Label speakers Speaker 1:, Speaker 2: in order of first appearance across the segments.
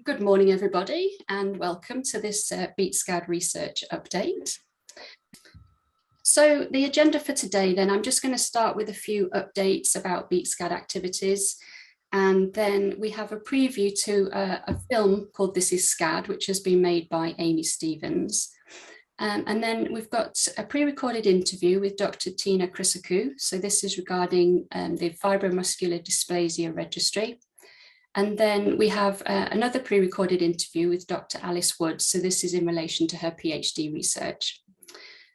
Speaker 1: Good morning, everybody, and welcome to this Beat Scad research update. So the agenda for today, then, I'm just going to start with a few updates about Beat Scad activities, and then we have a preview to a film called This is Scad, which has been made by Aimy Stevens. And then we've got a pre-recorded interview with Dr. Chrysochou. So this is regarding the Fibromuscular Dysplasia Registry. And then we have another pre-recorded interview with Dr. Alice Wood. So this is in relation to her PhD research.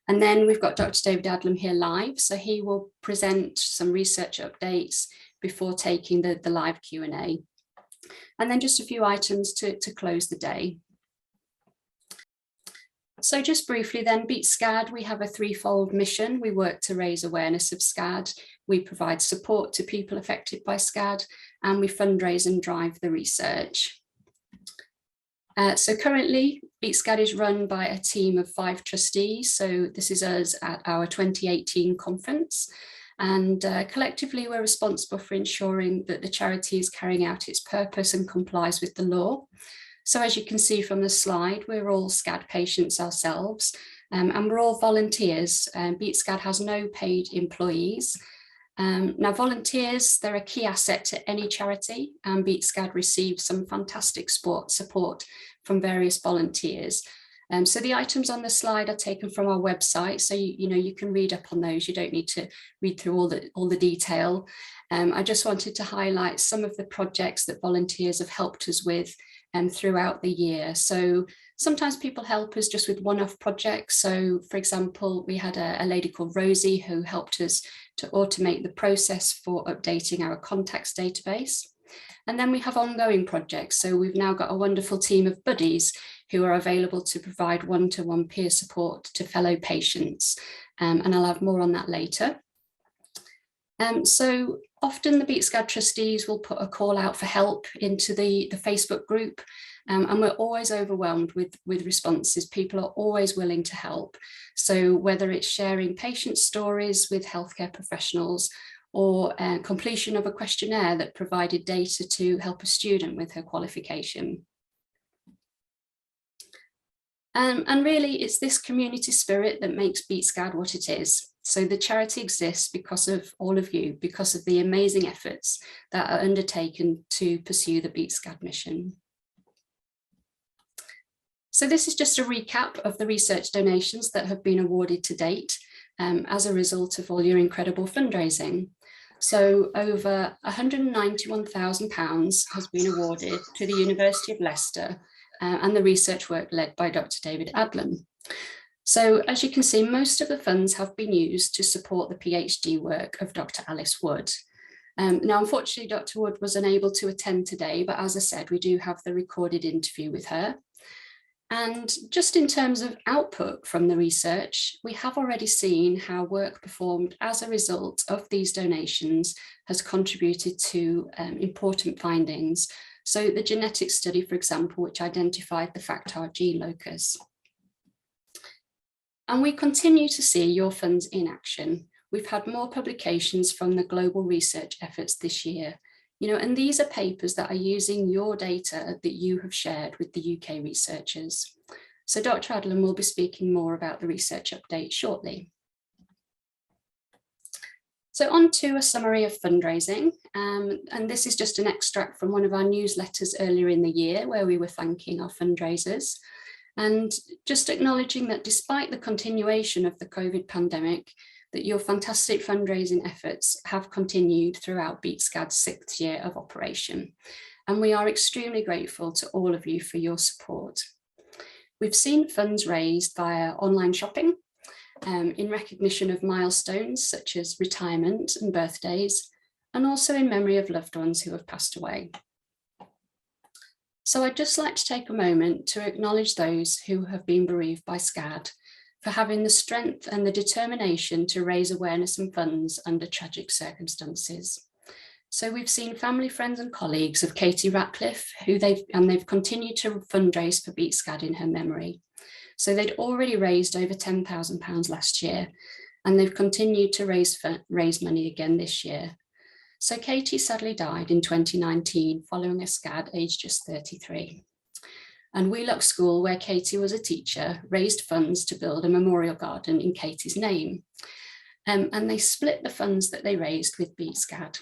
Speaker 1: And then we've got Dr. David Adlam here live. So he will present some research updates before taking the live Q&A. And then just a few items to close the day. So just briefly then, Beat Scad, we have a threefold mission. We work to raise awareness of Scad, we provide support to people affected by Scad, and we fundraise and drive the research. So currently, Beat Scad is run by a team of 5 trustees. So this is us at our 2018 conference. And collectively, we're responsible for ensuring that the charity is carrying out its purpose and complies with the law. So as you can see from the slide, we're all Scad patients ourselves, and we're all volunteers. Beat Scad has no paid employees. Now, volunteers, they're a key asset to any charity, and Beat Scad receives some fantastic support from various volunteers. So the items on the slide are taken from our website, so you can read up on those. You don't need to read through all the detail. I just wanted to highlight some of the projects that volunteers have helped us with throughout the year. So sometimes people help us just with one-off projects. So for example, we had a lady called Rosie who helped us to automate the process for updating our contacts database. And then we have ongoing projects. So we've now got a wonderful team of buddies who are available to provide one-to-one peer support to fellow patients. And I'll have more on that later. So often the Beat Scad trustees will put a call out for help into the Facebook group, and we're always overwhelmed with responses. People are always willing to help. So whether it's sharing patient stories with healthcare professionals or completion of a questionnaire that provided data to help a student with her qualification. And really, it's this community spirit that makes Beat Scad what it is. So the charity exists because of all of you, because of the amazing efforts that are undertaken to pursue the Beat Scad mission. So this is just a recap of the research donations that have been awarded to date as a result of all your incredible fundraising. So over £191,000 has been awarded to the University of Leicester and the research work led by Dr. David Adlam. So as you can see, most of the funds have been used to support the PhD work of Dr. Alice Wood. Now, unfortunately, Dr. Wood was unable to attend today, but as I said, we do have the recorded interview with her. And just in terms of output from the research, we have already seen how work performed as a result of these donations has contributed to important findings. So the genetic study, for example, which identified the FACTAR gene locus. And we continue to see your funds in action. We've had more publications from the global research efforts this year, and these are papers that are using your data that you have shared with the UK researchers. So Dr. Adlam will be speaking more about the research update shortly. So on to a summary of fundraising, and this is just an extract from one of our newsletters earlier in the year where we were thanking our fundraisers. And just acknowledging that despite the continuation of the COVID pandemic, that your fantastic fundraising efforts have continued throughout Beat Scad's 6th year of operation. And we are extremely grateful to all of you for your support. We've seen funds raised via online shopping in recognition of milestones such as retirement and birthdays, and also in memory of loved ones who have passed away. So I'd just like to take a moment to acknowledge those who have been bereaved by Scad for having the strength and the determination to raise awareness and funds under tragic circumstances. So we've seen family, friends and colleagues of Katie Ratcliffe, they've continued to fundraise for Beat Scad in her memory. So they'd already raised over £10,000 last year, and they've continued to raise money again this year. So Katie sadly died in 2019 following a Scad aged just 33. And Wheelock School, where Katie was a teacher, raised funds to build a memorial garden in Katie's name. And they split the funds that they raised with Beat Scad.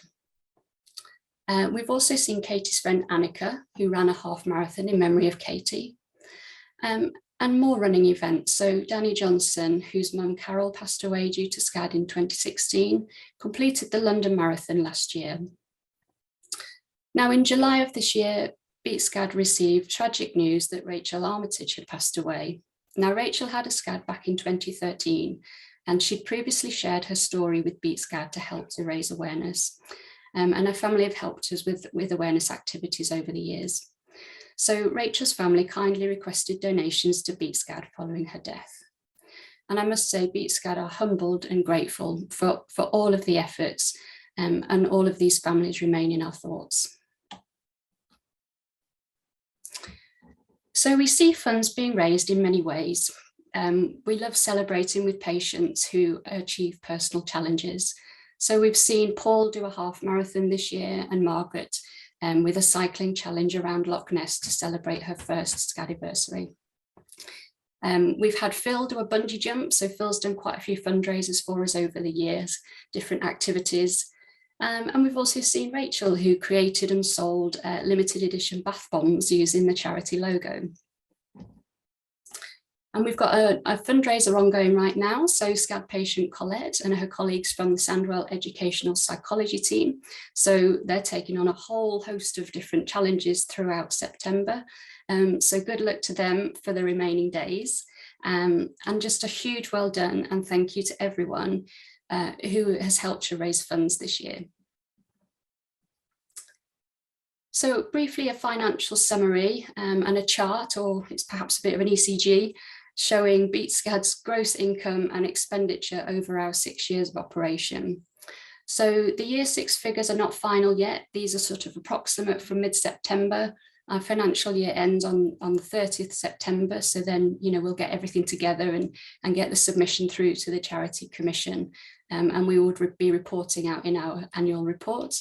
Speaker 1: We've also seen Katie's friend Annika, who ran a half marathon in memory of Katie, and more running events. So Danny Johnson, whose mum Carol passed away due to Scad in 2016, completed the London Marathon last year. Now in July of this year, Beat Scad received tragic news that Rachel Armitage had passed away. Now Rachel had a Scad back in 2013, and she'd previously shared her story with Beat Scad to help to raise awareness. And her family have helped us with awareness activities over the years. So Rachel's family kindly requested donations to Beat Scad following her death. And I must say, Beat Scad are humbled and grateful for all of the efforts, and all of these families remain in our thoughts. So we see funds being raised in many ways. We love celebrating with patients who achieve personal challenges. So we've seen Paul do a half marathon this year, and Margaret with a cycling challenge around Loch Ness to celebrate her first Scadiversary. We've had Phil do a bungee jump. So Phil's done quite a few fundraisers for us over the years, different activities. And we've also seen Rachel, who created and sold limited edition bath bombs using the charity logo. And we've got a fundraiser ongoing right now. So Scad patient Colette and her colleagues from the Sandwell Educational Psychology team. So they're taking on a whole host of different challenges throughout September. So good luck to them for the remaining days. And just a huge well done and thank you to everyone who has helped to raise funds this year. So briefly, a financial summary and a chart, or it's perhaps a bit of an ECG, showing Beat Scad's gross income and expenditure over our 6 years of operation. So the year 6 figures are not final yet. These are sort of approximate from mid-September. Our financial year ends on the 30th September. So then, we'll get everything together and get the submission through to the Charity Commission. And we would be reporting out in our annual report.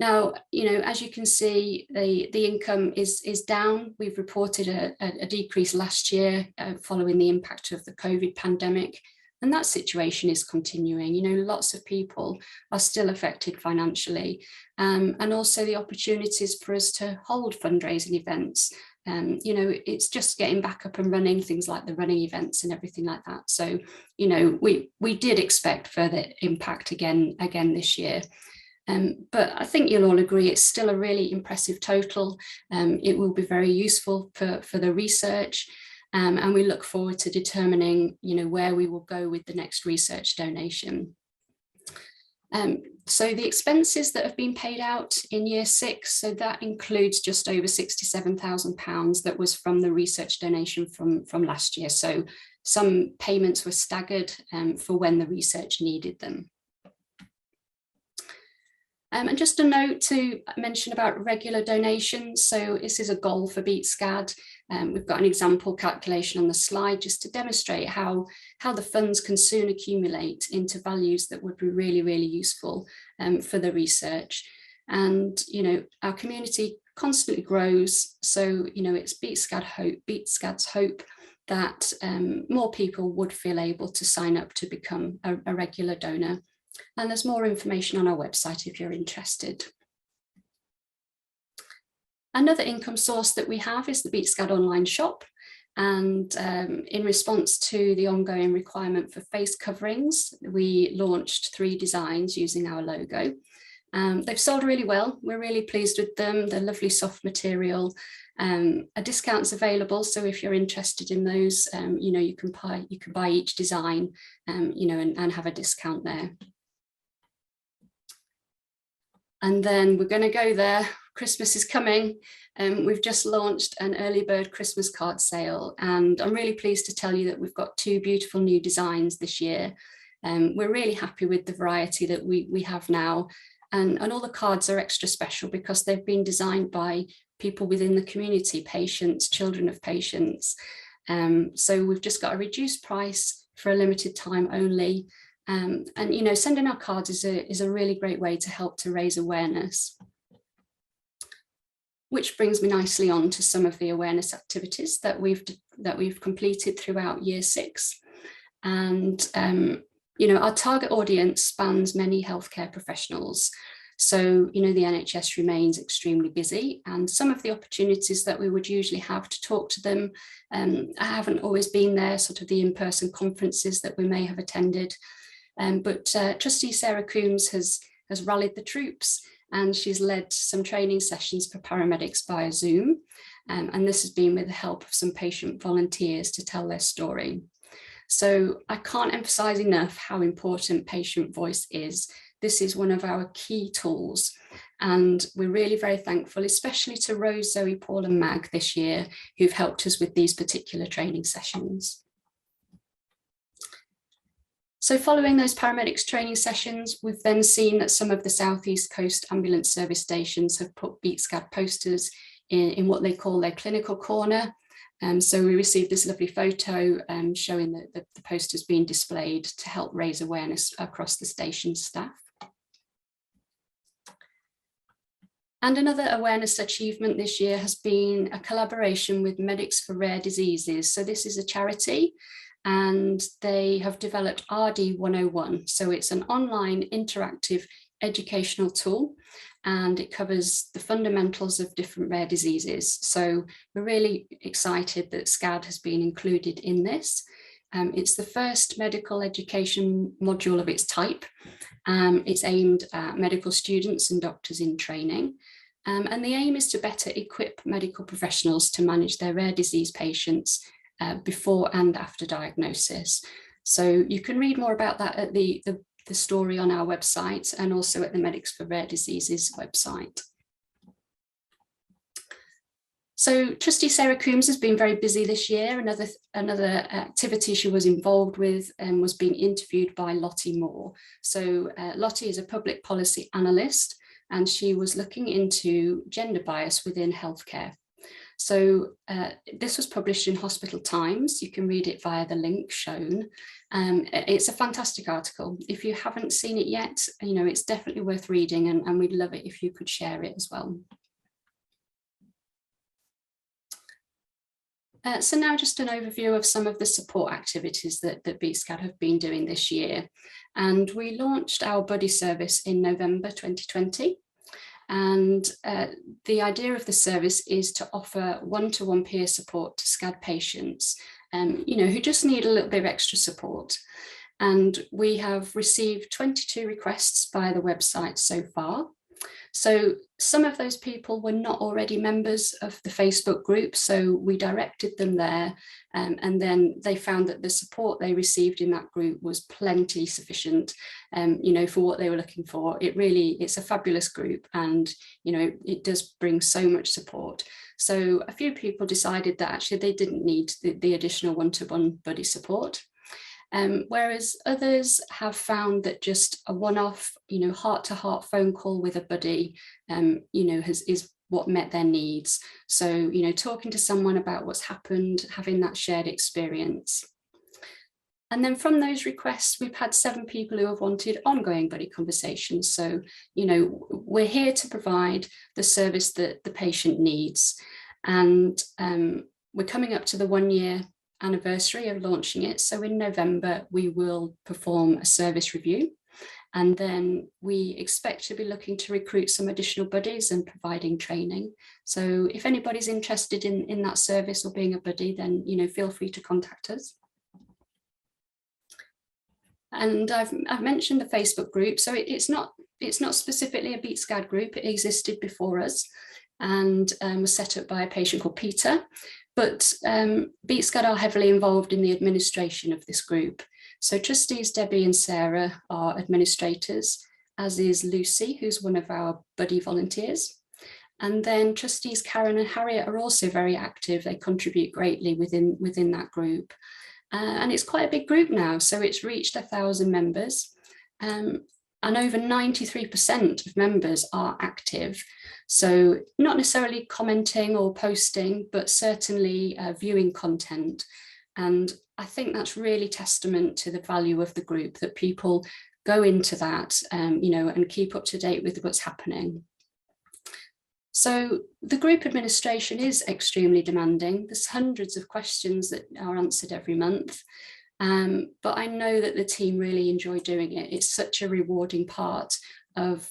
Speaker 1: Now, as you can see, the income is down. We've reported a decrease last year following the impact of the COVID pandemic, and that situation is continuing. Lots of people are still affected financially, and also the opportunities for us to hold fundraising events. It's just getting back up and running, things like the running events and everything like that. So, we did expect further impact again this year. But I think you'll all agree it's still a really impressive total. It will be very useful for the research, and we look forward to determining, where we will go with the next research donation. So the expenses that have been paid out in year 6, so that includes just over £67,000 that was from the research donation from last year. So some payments were staggered for when the research needed them. And just a note to mention about regular donations. So this is a goal for Beat Scad. We've got an example calculation on the slide just to demonstrate how the funds can soon accumulate into values that would be really, really useful for the research. And, our community constantly grows. So, it's Beat Scad's hope that more people would feel able to sign up to become a regular donor. And there's more information on our website if you're interested. Another income source that we have is the Beat Scad online shop. And in response to the ongoing requirement for face coverings, we launched 3 designs using our logo. They've sold really well. We're really pleased with them. They're lovely soft material. A discount's available, so if you're interested in those, you can buy each design, and have a discount there. And then we're going to go there. Christmas is coming. We've just launched an early bird Christmas card sale, and I'm really pleased to tell you that we've got 2 beautiful new designs this year. We're really happy with the variety that we have now, and all the cards are extra special because they've been designed by people within the community, patients, children of patients. So we've just got a reduced price for a limited time only. And, you know, sending our cards is a really great way to help to raise awareness. Which brings me nicely on to some of the awareness activities that we've completed throughout year 6. And, you know, our target audience spans many healthcare professionals. So, you know, the NHS remains extremely busy, and some of the opportunities that we would usually have to talk to them haven't always been there, sort of the in-person conferences that we may have attended. But Trustee Sarah Coombs has rallied the troops, and she's led some training sessions for paramedics via Zoom. And this has been with the help of some patient volunteers to tell their story. So I can't emphasize enough how important patient voice is. This is one of our key tools, and we're really very thankful, especially to Rose, Zoe, Paul and Mag this year, who've helped us with these particular training sessions. So following those paramedics training sessions, we've then seen that some of the South East Coast ambulance service stations have put Beat Scad posters in what they call their clinical corner. So we received this lovely photo showing that the posters being displayed to help raise awareness across the station staff. And another awareness achievement this year has been a collaboration with Medics for Rare Diseases. So this is a charity, and they have developed RD 101. So it's an online interactive educational tool, and it covers the fundamentals of different rare diseases. So we're really excited that Scad has been included in this. It's the first medical education module of its type. It's aimed at medical students and doctors in training. And the aim is to better equip medical professionals to manage their rare disease patients before and after diagnosis. So you can read more about that at the story on our website, and also at the Medics for Rare Diseases website. So Trustee Sarah Coombs has been very busy this year. Another activity she was involved with was being interviewed by Lottie Moore. So Lottie is a public policy analyst, and she was looking into gender bias within healthcare. So this was published in Hospital Times. You can read it via the link shown. It's a fantastic article. If you haven't seen it yet, you know, it's definitely worth reading, and we'd love it if you could share it as well. So now just an overview of some of the support activities that BSCAD have been doing this year. And we launched our buddy service in November 2020. And the idea of the service is to offer one-to-one peer support to Scad patients, you know, who just need a little bit of extra support. And we have received 22 requests via the website so far. So some of those people were not already members of the Facebook group, so we directed them there, and then they found that the support they received in that group was plenty sufficient, you know, for what they were looking for. It's a fabulous group, and you know, it does bring so much support. So a few people decided that actually they didn't need the additional one-to-one buddy support. Whereas others have found that just a one-off, you know, heart-to-heart phone call with a buddy, you know, is what met their needs. So, you know, talking to someone about what's happened, having that shared experience. And then from those requests, we've had 7 people who have wanted ongoing buddy conversations. So, you know, we're here to provide the service that the patient needs. And we're coming up to the 1-year anniversary of launching it. So in November, we will perform a service review, and then we expect to be looking to recruit some additional buddies and providing training. So if anybody's interested in that service or being a buddy, then, you know, feel free to contact us. And I've mentioned the Facebook group. So it's not specifically a Beat Scad group. It existed before us, and was set up by a patient called Peter. But Beat Scad are heavily involved in the administration of this group. So trustees Debbie and Sarah are administrators, as is Lucy, who's one of our buddy volunteers. And then trustees Karen and Harriet are also very active. They contribute greatly within that group. And it's quite a big group now, so it's reached 1,000 members. And over 93% of members are active. So not necessarily commenting or posting, but certainly viewing content. And I think that's really testament to the value of the group, that people go into that, and keep up to date with what's happening. So the group administration is extremely demanding. There's hundreds of questions that are answered every month. But I know that the team really enjoy doing it. It's such a rewarding part of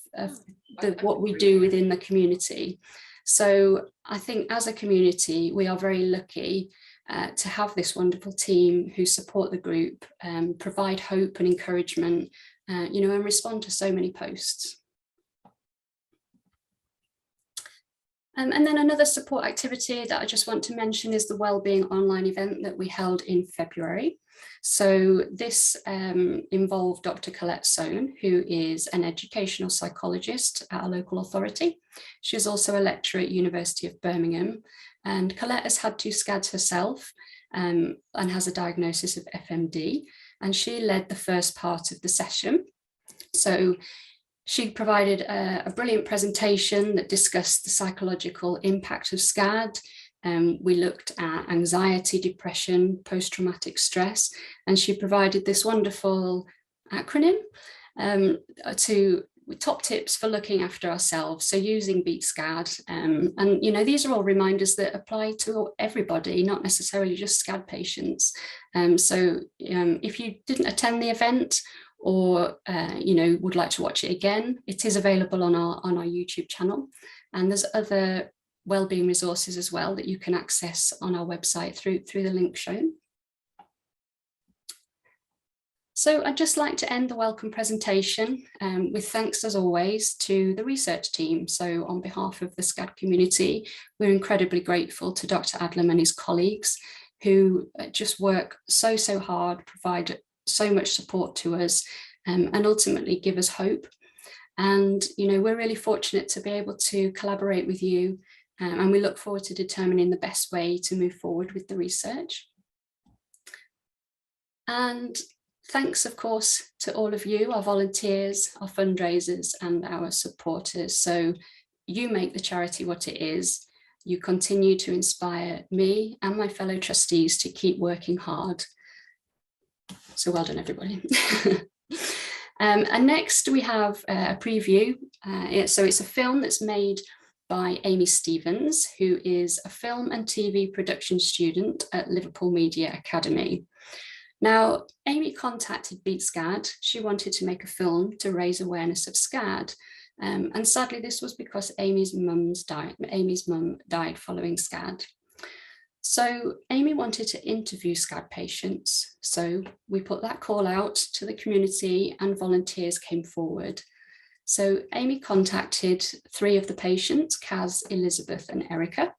Speaker 1: what we do within the community. So I think as a community, we are very lucky to have this wonderful team who support the group, provide hope and encouragement, and respond to so many posts. And then another support activity that I just want to mention is the Wellbeing online event that we held in February. So this involved Dr. Colette Sohn, who is an educational psychologist at a local authority. She's also a lecturer at University of Birmingham, and Colette has had 2 scads herself and has a diagnosis of FMD, and she led the first part of the session. So she provided a brilliant presentation that discussed the psychological impact of Scad. We looked at anxiety, depression, post-traumatic stress, and she provided this wonderful acronym with top tips for looking after ourselves. So using Beat Scad, and these are all reminders that apply to everybody, not necessarily just Scad patients. If you didn't attend the event, or would like to watch it again, it is available on our YouTube channel, and there's other wellbeing resources as well that you can access on our website through the link shown. So I'd just like to end the welcome presentation with thanks, as always, to the research team. So on behalf of the Scad community, we're incredibly grateful to Dr. Adlam and his colleagues, who just work so hard, provide so much support to us, and ultimately give us hope. And we're really fortunate to be able to collaborate with you, and we look forward to determining the best way to move forward with the research. And thanks, of course, to all of you, our volunteers, our fundraisers, and our supporters. So you make the charity what it is. You continue to inspire me and my fellow trustees to keep working hard. So well done, everybody. And next we have a preview. So it's a film that's made by Aimy Stevens, who is a film and TV production student at Liverpool Media Academy. Now, Aimy contacted Beat Scad. She wanted to make a film to raise awareness of Scad. And sadly, this was because Amy's mum died following Scad. So Aimy wanted to interview Scad patients. So we put that call out to the community, and volunteers came forward. So Aimy contacted 3 of the patients, Kaz, Elizabeth, and Erica.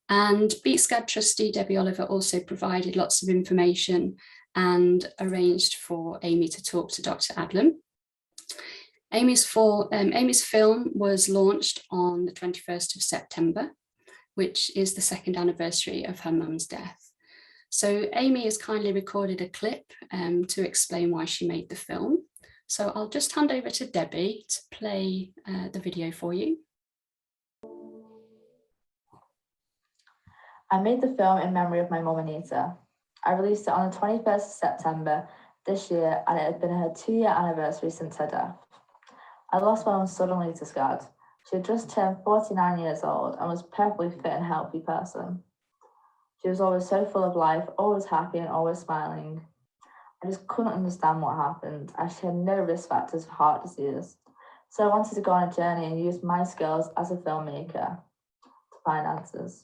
Speaker 1: And Beat Scad trustee Debbie Oliver also provided lots of information and arranged for Aimy to talk to Dr. Adlam. Amy's film was launched on the 21st of September, which is the 2nd anniversary of her mum's death. So Aimy has kindly recorded a clip to explain why she made the film. So I'll just hand over to Debbie to play the video for you.
Speaker 2: I made the film in memory of my mum, Anita. I released it on the 21st of September this year, and it had been her 2-year anniversary since her death. I lost my mum suddenly to Scad. She had just turned 49 years old and was a perfectly fit and healthy person. She was always so full of life, always happy and always smiling. I just couldn't understand what happened, as she had no risk factors for heart disease. So I wanted to go on a journey and use my skills as a filmmaker to find answers.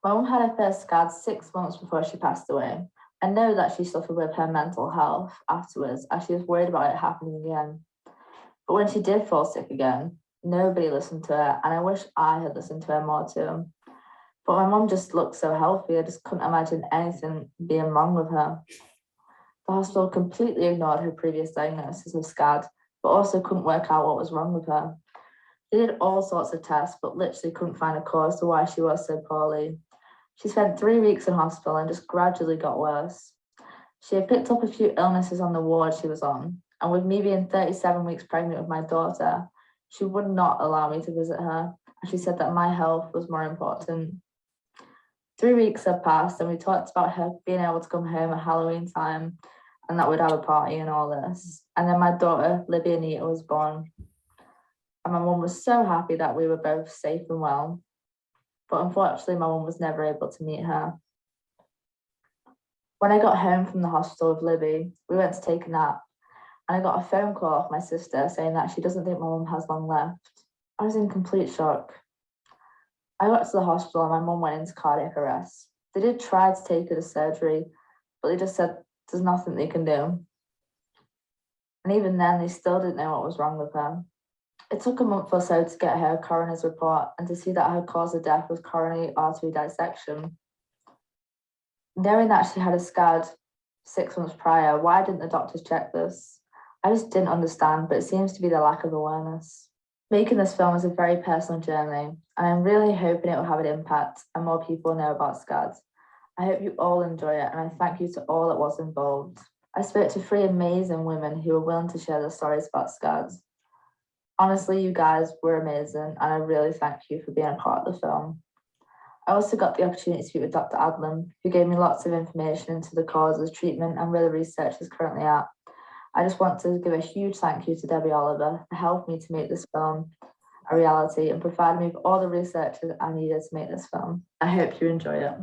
Speaker 2: My mum had her first Scad 6 months before she passed away. I know that she suffered with her mental health afterwards, as she was worried about it happening again. But when she did fall sick again, nobody listened to her, and I wish I had listened to her more too. But my mum just looked so healthy, I just couldn't imagine anything being wrong with her. The hospital completely ignored her previous diagnosis of Scad, but also couldn't work out what was wrong with her. They did all sorts of tests, but literally couldn't find a cause to why she was so poorly. She spent 3 weeks in hospital and just gradually got worse. She had picked up a few illnesses on the ward she was on, and with me being 37 weeks pregnant with my daughter, she would not allow me to visit her, and she said that my health was more important. 3 weeks had passed and we talked about her being able to come home at Halloween time and that we'd have a party and all this. And then my daughter, Libby Anita, was born. And my mum was so happy that we were both safe and well. But unfortunately, my mum was never able to meet her. When I got home from the hospital with Libby, we went to take a nap. And I got a phone call off my sister saying that she doesn't think my mum has long left. I was in complete shock. I got to the hospital and my mum went into cardiac arrest. They did try to take her to surgery, but they just said there's nothing they can do. And even then, they still didn't know what was wrong with her. It took a month or so to get her coroner's report and to see that her cause of death was coronary artery dissection. Knowing that she had a Scad 6 months prior, why didn't the doctors check this? I just didn't understand, but it seems to be the lack of awareness. Making this film is a very personal journey, and I'm really hoping it will have an impact and more people know about Scad. I hope you all enjoy it, and I thank you to all that was involved. I spoke to 3 amazing women who were willing to share their stories about Scad. Honestly, you guys were amazing, and I really thank you for being a part of the film. I also got the opportunity to speak with Dr. Adlam, who gave me lots of information into the causes, treatment, and where the research is currently at. I just want to give a huge thank you to Debbie Oliver for helping me to make this film a reality and providing me with all the researchers I needed to make this film. I hope you enjoy it.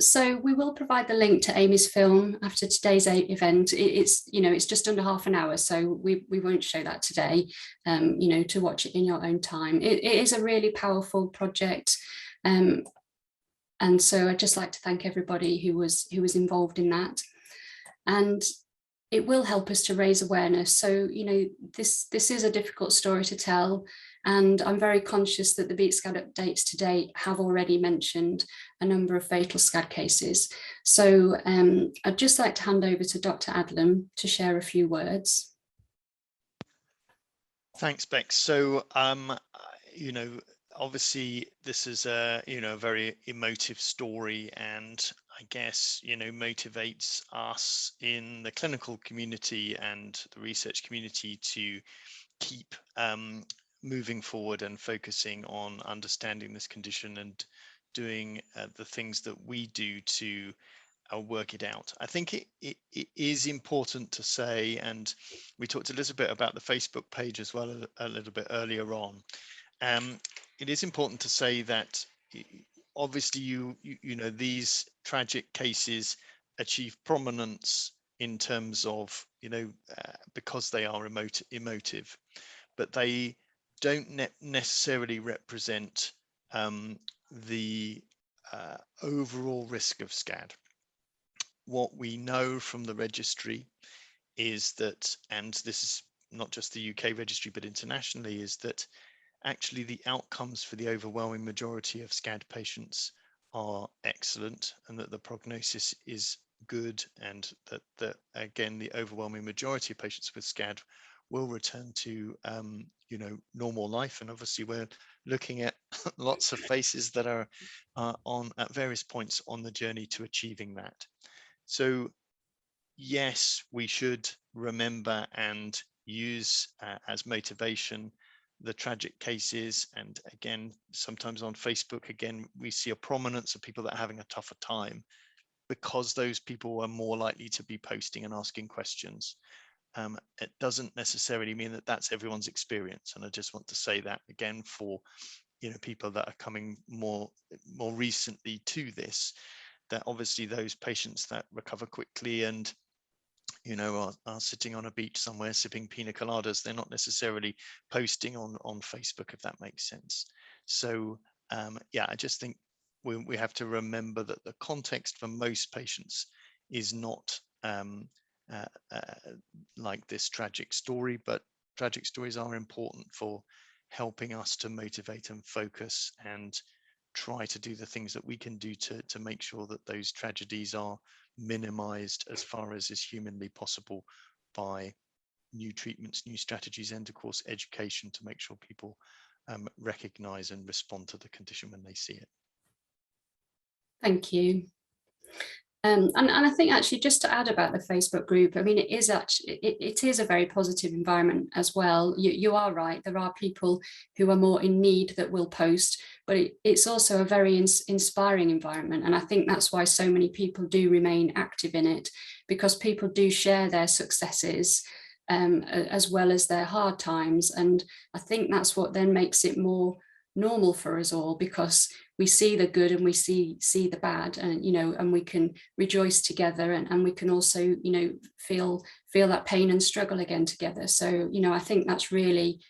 Speaker 1: So we will provide the link to Amy's film after today's event. It's just under half an hour, so we won't show that today, to watch it in your own time. It is a really powerful project. And so I'd just like to thank everybody who was involved in that. And it will help us to raise awareness. So, this is a difficult story to tell. And I'm very conscious that the Beat Scad updates to date have already mentioned a number of fatal Scad cases. So I'd just like to hand over to Dr. Adlam to share a few words.
Speaker 3: Thanks, Bex. So, obviously this is a very emotive story, and I guess motivates us in the clinical community and the research community to keep moving forward and focusing on understanding this condition and doing the things that we do to work it out. I think it is important to say, and we talked a little bit about the Facebook page as well a little bit earlier on. It is important to say that obviously these tragic cases achieve prominence in terms of because they are emotive, but they don't necessarily represent the overall risk of Scad. What we know from the registry is that, and this is not just the UK registry but internationally, is that actually the outcomes for the overwhelming majority of Scad patients are excellent, and that the prognosis is good, and that again the overwhelming majority of patients with Scad will return to normal life. And obviously we're looking at lots of faces that are on at various points on the journey to achieving that. So yes, we should remember and use as motivation the tragic cases. And again, sometimes on Facebook, again, we see a prominence of people that are having a tougher time because those people are more likely to be posting and asking questions. It doesn't necessarily mean that that's everyone's experience. And I just want to say that again for people that are coming more recently to this, that obviously those patients that recover quickly and are sitting on a beach somewhere sipping pina coladas, they're not necessarily posting on Facebook, if that makes sense. So yeah, I just think we have to remember that the context for most patients is not like this tragic story, but tragic stories are important for helping us to motivate and focus and try to do the things that we can do to make sure that those tragedies are minimized as far as is humanly possible by new treatments, new strategies, and of course education to make sure people recognize and respond to the condition when they see it.
Speaker 1: Thank you. And I think actually just to add about the Facebook group, I mean, it is actually, it is a very positive environment as well. You are right, there are people who are more in need that will post, but it's also a very inspiring environment. And I think that's why so many people do remain active in it, because people do share their successes as well as their hard times. And I think that's what then makes it more normal for us all, because we see the good and we see the bad, and and we can rejoice together, and we can also feel that pain and struggle again together. So I think that's really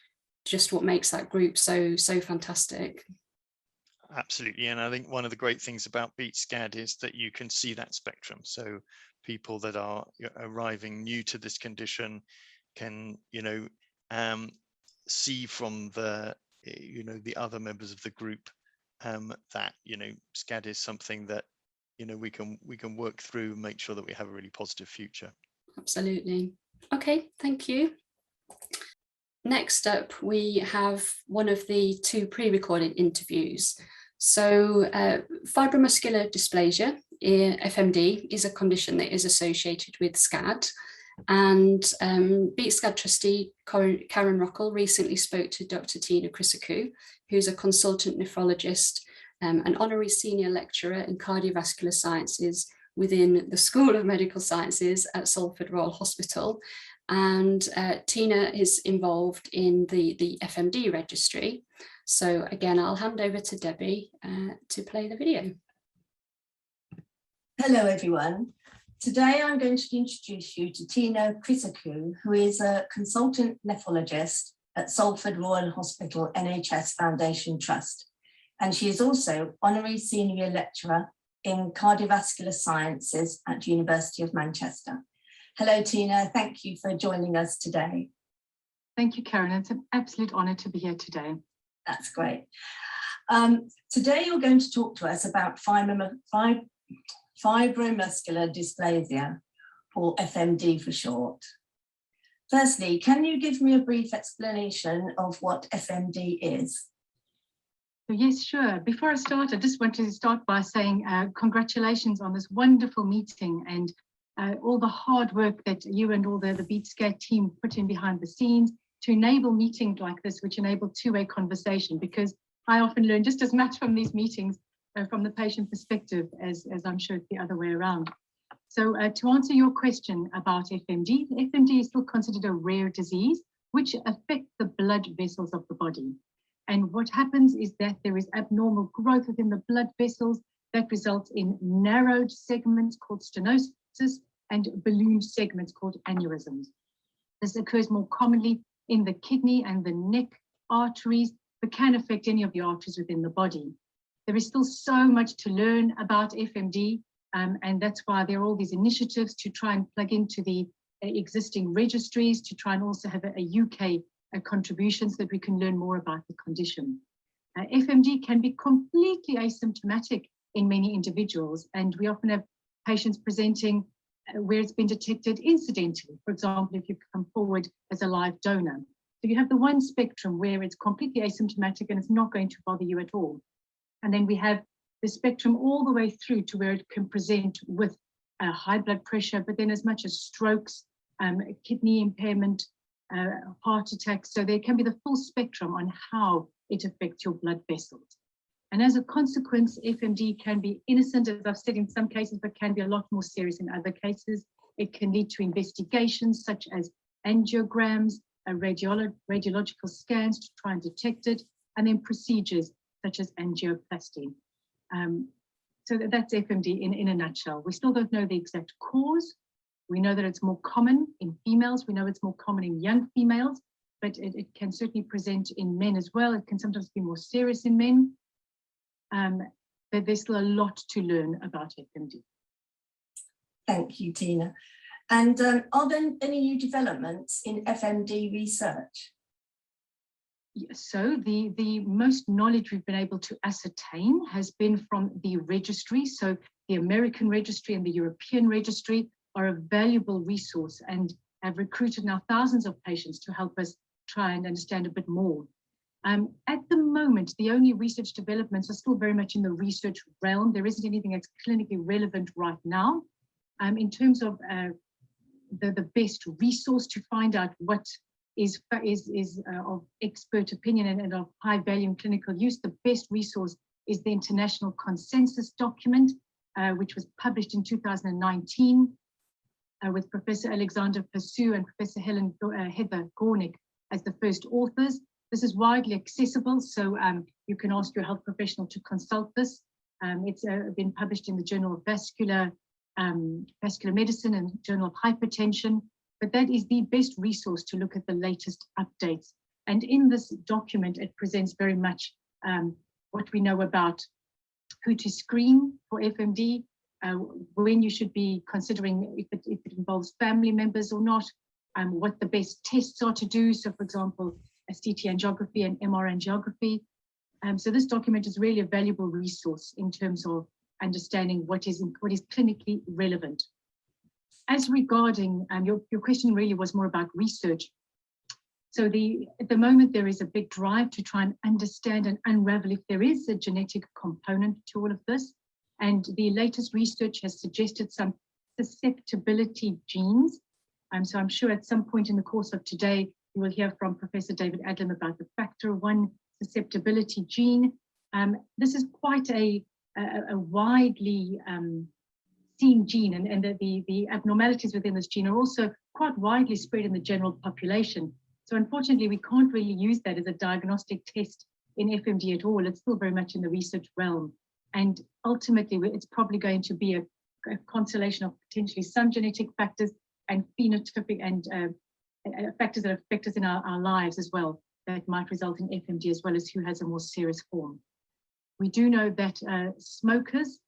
Speaker 1: just what makes that group so fantastic.
Speaker 3: Absolutely. And I think one of the great things about Beat Scad is that you can see that spectrum. So people that are arriving new to this condition can see from the the other members of the group that Scad is something that we can work through and make sure that we have a really positive future. Absolutely.
Speaker 1: Okay, thank you. Next up, we have one of the 2 pre-recorded interviews. So fibromuscular dysplasia, FMD, is a condition that is associated with Scad. And Beat Scad trustee Karen Rockell recently spoke to Dr. Tina Chrysochou, who's a consultant nephrologist, an honorary senior lecturer in cardiovascular sciences within the School of Medical Sciences at Salford Royal Hospital. And Tina is involved in the FMD Registry. So again, I'll hand over to Debbie to play the video.
Speaker 4: Hello, everyone. Today, I'm going to introduce you to Tina Chrysochou, who is a consultant nephrologist at Salford Royal Hospital NHS Foundation Trust. And she is also honorary senior lecturer in cardiovascular sciences at University of Manchester. Hello, Tina. Thank you for joining us today.
Speaker 5: Thank you, Karen. It's an absolute honor to be here today.
Speaker 4: That's great. Today, you're going to talk to us about fibromuscular dysplasia, or FMD for short. Firstly, can you give me a brief explanation of what FMD is?
Speaker 5: Yes, sure. Before I start, I just want to start by saying congratulations on this wonderful meeting and all the hard work that you and all the Beat Scad team put in behind the scenes to enable meetings like this, which enable two-way conversation, because I often learn just as much from these meetings from the patient perspective as I'm sure it's the other way around. So to answer your question about FMD, FMD is still considered a rare disease which affects the blood vessels of the body. And what happens is that there is abnormal growth within the blood vessels that results in narrowed segments called stenosis and ballooned segments called aneurysms. This occurs more commonly in the kidney and the neck arteries, but can affect any of the arteries within the body. There is still so much to learn about FMD, and that's why there are all these initiatives to try and plug into the existing registries, to try and also have a UK contribution so that we can learn more about the condition. FMD can be completely asymptomatic in many individuals, and we often have patients presenting where it's been detected incidentally. For example, if you come forward as a live donor. So you have the one spectrum where it's completely asymptomatic and it's not going to bother you at all. And then we have the spectrum all the way through to where it can present with high blood pressure, but then as much as strokes, kidney impairment, heart attacks. So there can be the full spectrum on how it affects your blood vessels. And as a consequence, FMD can be innocent, as I've said in some cases, but can be a lot more serious in other cases. It can lead to investigations such as angiograms, radiological scans to try and detect it, and then procedures such as angioplasty. So that's FMD in a nutshell. We still don't know the exact cause. We know that it's more common in females. We know it's more common in young females, but it can certainly present in men as well. It can sometimes be more serious in men. But there's still a lot to learn about FMD.
Speaker 4: Thank you, Tina. And are there any new developments in FMD research?
Speaker 5: So the most knowledge we've been able to ascertain has been from the registry. So the American registry and the European registry are a valuable resource and have recruited now thousands of patients to help us try and understand a bit more. At the moment, the only research developments are still very much in the research realm. There isn't anything that's clinically relevant right now. In terms of the best resource to find out what is of expert opinion and of high value in clinical use, the best resource is the International Consensus document, which was published in 2019 with Professor Alexander Pursue and Professor Heather Gornick as the first authors. This is widely accessible, so you can ask your health professional to consult this. It's been published in the Journal of Vascular Medicine and Journal of Hypertension, but that is the best resource to look at the latest updates. And in this document, it presents very much what we know about who to screen for FMD, when you should be considering if it involves family members or not, what the best tests are to do. So for example, a CT angiography and MR angiography. So this document is really a valuable resource in terms of understanding what is clinically relevant. As regarding, your question really was more about research. So at the moment, there is a big drive to try and understand and unravel if there is a genetic component to all of this. And the latest research has suggested some susceptibility genes. So I'm sure at some point in the course of today, you will hear from Professor David Adlam about the factor 1 susceptibility gene. This is quite a widely seen gene, and the abnormalities within this gene are also quite widely spread in the general population. So unfortunately, we can't really use that as a diagnostic test in FMD at all. It's still very much in the research realm. And ultimately, it's probably going to be a constellation of potentially some genetic factors and phenotypic and factors that affect us in our lives as well, that might result in FMD, as well as who has a more serious form. We do know that smokers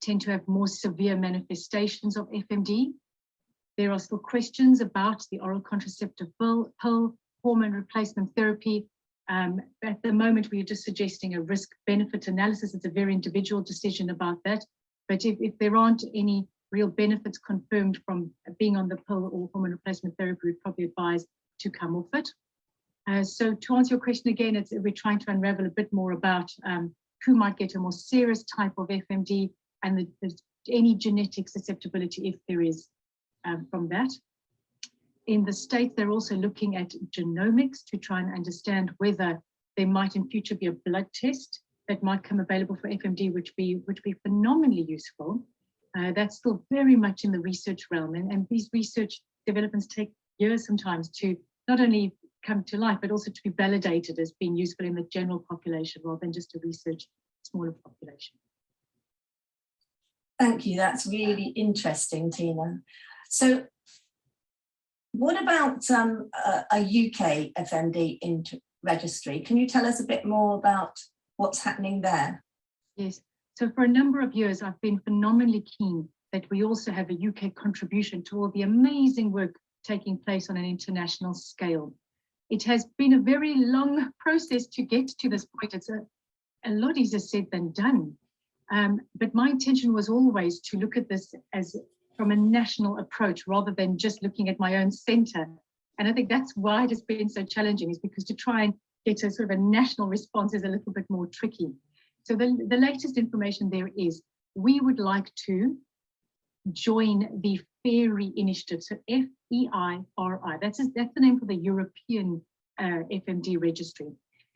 Speaker 5: tend to have more severe manifestations of FMD. There are still questions about the oral contraceptive pill, hormone replacement therapy. At the moment, we are just suggesting a risk-benefit analysis. It's a very individual decision about that. But if there aren't any real benefits confirmed from being on the pill or hormone replacement therapy, we probably advise to come off it. So to answer your question again, we're trying to unravel a bit more about who might get a more serious type of FMD and any genetic susceptibility, if there is, from that. In the States, they're also looking at genomics to try and understand whether there might in future be a blood test that might come available for FMD, which be phenomenally useful. That's still very much in the research realm, and these research developments take years sometimes to not only come to life, but also to be validated as being useful in the general population rather than just to research smaller population.
Speaker 4: Thank you, that's really interesting, Tina. So what about a UK FMD registry? Can you tell us a bit more about what's happening there?
Speaker 5: Yes, so for a number of years, I've been phenomenally keen that we also have a UK contribution to all the amazing work taking place on an international scale. It has been a very long process to get to this point. It's a lot easier said than done. But my intention was always to look at this as from a national approach rather than just looking at my own centre. And I think that's why it has been so challenging, is because to try and get a sort of a national response is a little bit more tricky. So the latest information there is, we would like to join the FAIRY initiative. So FEIRI, that's the name for the European FMD registry.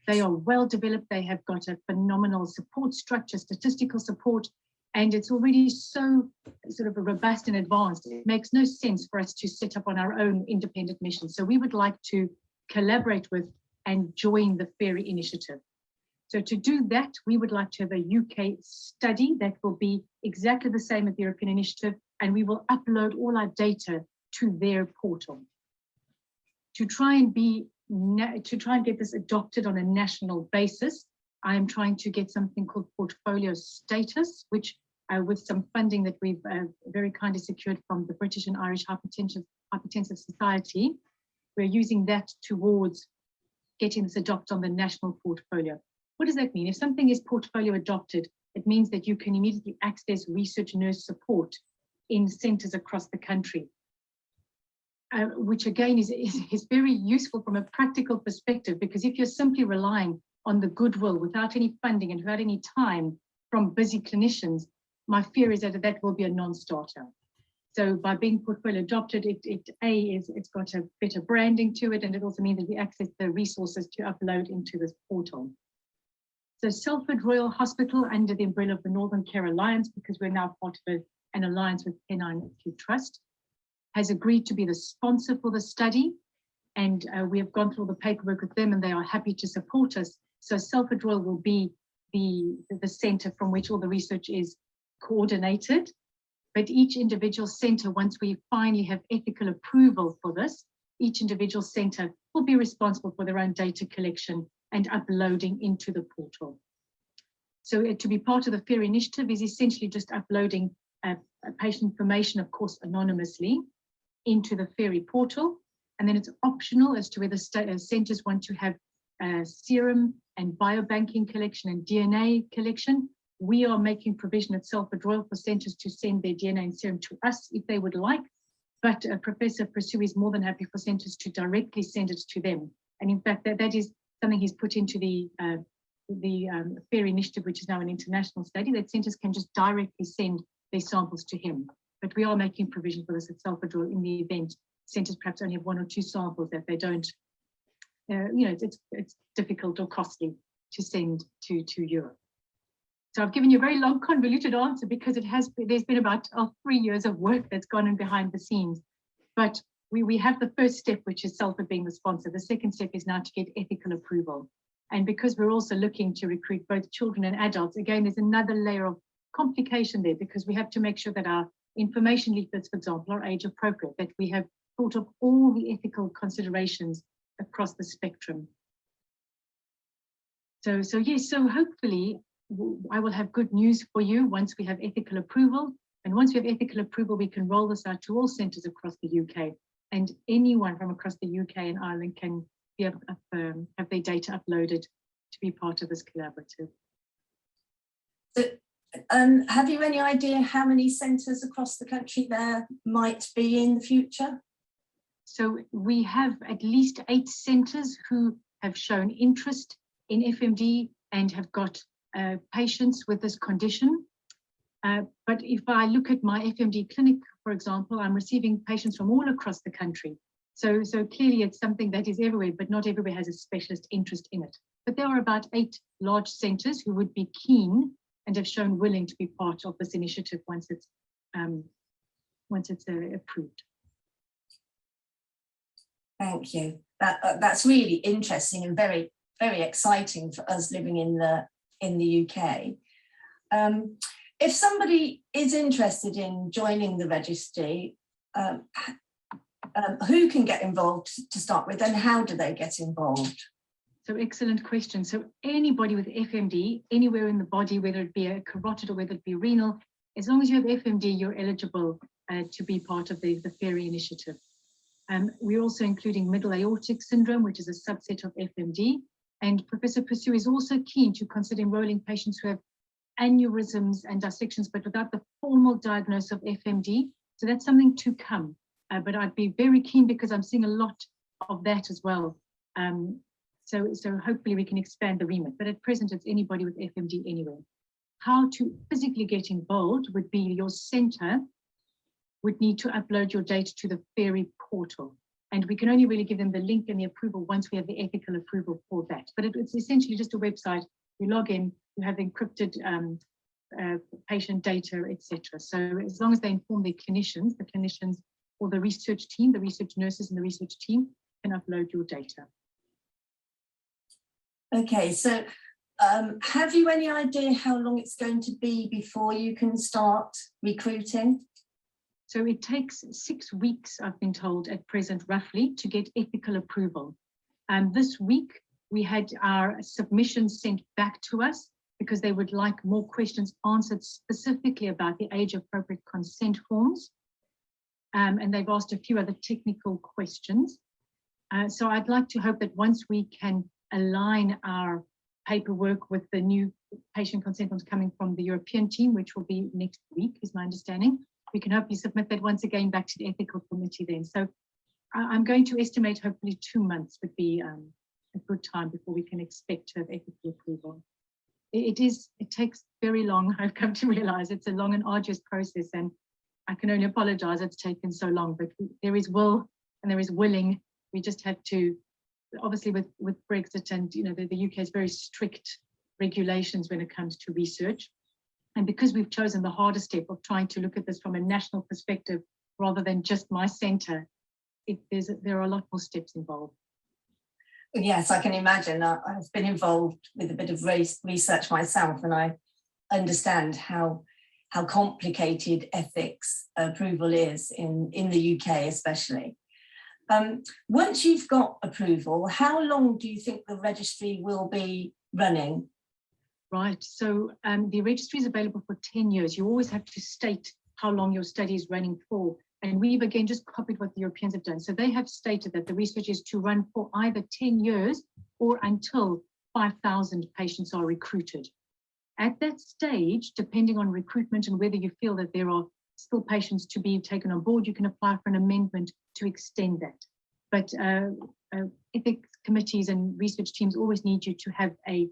Speaker 5: They are well developed. They have got a phenomenal support structure, statistical support, and it's already so sort of robust and advanced. It makes no sense for us to set up on our own independent mission. So we would like to collaborate with and join the FAIRY initiative. So to do that, we would like to have a UK study that will be exactly the same as the European initiative, and we will upload all our data to their portal. To try and get this adopted on a national basis, I am trying to get something called portfolio status, which with some funding that we've very kindly secured from the British and Irish Hypertensive Society, we're using that towards getting this adopted on the national portfolio. What does that mean? If something is portfolio adopted, it means that you can immediately access research nurse support in centres across the country. which again is very useful from a practical perspective, because if you're simply relying on the goodwill without any funding and without any time from busy clinicians, my fear is that that will be a non-starter. So by being portfolio adopted, it's got a better branding to it, and it also means that we access the resources to upload into this portal. So Salford Royal Hospital, under the umbrella of the Northern Care Alliance, because we're now part of an alliance with Penine Acute Trust, has agreed to be the sponsor for the study, and we have gone through all the paperwork with them, and they are happy to support us. So Salford Royal will be the centre from which all the research is coordinated, but each individual centre, once we finally have ethical approval for this, each individual centre will be responsible for their own data collection and uploading into the portal. So to be part of the FAIR initiative is essentially just uploading patient information, of course, anonymously, into the FAIRY portal, and then it's optional as to whether centres want to have serum and biobanking collection and DNA collection. We are making provision at Salford Royal for centres to send their DNA and serum to us if they would like, but Professor Pursue is more than happy for centres to directly send it to them. And in fact, that is something he's put into the FAIR initiative, which is now an international study, that centres can just directly send their samples to him. But we are making provision for this at Salford Royal in the event centres perhaps only have 1 or 2 samples that they don't, it's difficult or costly to send to Europe. So I've given you a very long, convoluted answer because there's been about 3 years of work that's gone in behind the scenes. But we have the first step, which is Salford being the sponsor. The second step is now to get ethical approval. And because we're also looking to recruit both children and adults, again, there's another layer of complication there, because we have to make sure that our information leaflets, for example, are age appropriate, that we have thought of all the ethical considerations across the spectrum. So yes, so hopefully I will have good news for you once we have ethical approval. And once we have ethical approval, we can roll this out to all centres across the UK. And anyone from across the UK and Ireland can have their data uploaded to be part of this collaborative.
Speaker 4: So, have you any idea how many centres across the country there might be in the future?
Speaker 5: So we have at least 8 centres who have shown interest in FMD and have got patients with this condition. But if I look at my FMD clinic, for example, I'm receiving patients from all across the country. So clearly it's something that is everywhere, but not everywhere has a specialist interest in it. But there are about 8 large centres who would be keen and have shown willing to be part of this initiative once it's approved.
Speaker 4: Thank you. That's really interesting and very, very exciting for us living in the UK. If somebody is interested in joining the registry, who can get involved to start with, and how do they get involved?
Speaker 5: So excellent question. So anybody with FMD, anywhere in the body, whether it be a carotid or whether it be renal, as long as you have FMD, you're eligible to be part of the FAIRY initiative. We're also including middle aortic syndrome, which is a subset of FMD. And Professor Pursue is also keen to consider enrolling patients who have aneurysms and dissections, but without the formal diagnosis of FMD. So that's something to come. But I'd be very keen because I'm seeing a lot of that as well. So hopefully we can expand the remit. But at present, it's anybody with FMD anywhere. How to physically get involved would be your centre would need to upload your data to the FAIRY portal. And we can only really give them the link and the approval once we have the ethical approval for that. But it's essentially just a website. You log in, you have encrypted patient data, etc. So as long as they inform their clinicians, or the research team, the research nurses and the research team can upload your data.
Speaker 4: Okay, so have you any idea how long it's going to be before you can start recruiting?
Speaker 5: So it takes 6 weeks, I've been told at present, roughly, to get ethical approval. And this week, we had our submissions sent back to us because they would like more questions answered specifically about the age-appropriate consent forms. And they've asked a few other technical questions. So I'd like to hope that once we can align our paperwork with the new patient consent forms coming from the European team, which will be next week, is my understanding, we can hopefully submit that once again back to the ethical committee then. So I'm going to estimate hopefully 2 months would be a good time before we can expect to have FDA approval. It takes very long. I've come to realize it's a long and arduous process, and I can only apologize it's taken so long, but there is will and there is willing. We just have to, obviously with Brexit and, you know, the UK has very strict regulations when it comes to research. And because we've chosen the harder step of trying to look at this from a national perspective, rather than just my centre, there are a lot more steps involved.
Speaker 4: Yes, I can imagine. I've been involved with a bit of research myself, and I understand how complicated ethics approval is in the UK especially. Once you've got approval, how long do you think the registry will be running?
Speaker 5: Right, so the registry is available for 10 years. You always have to state how long your study is running for. And we've again just copied what the Europeans have done. So they have stated that the research is to run for either 10 years or until 5,000 patients are recruited. At that stage, depending on recruitment and whether you feel that there are still patients to be taken on board, you can apply for an amendment to extend that. But ethics committees and research teams always need you to have a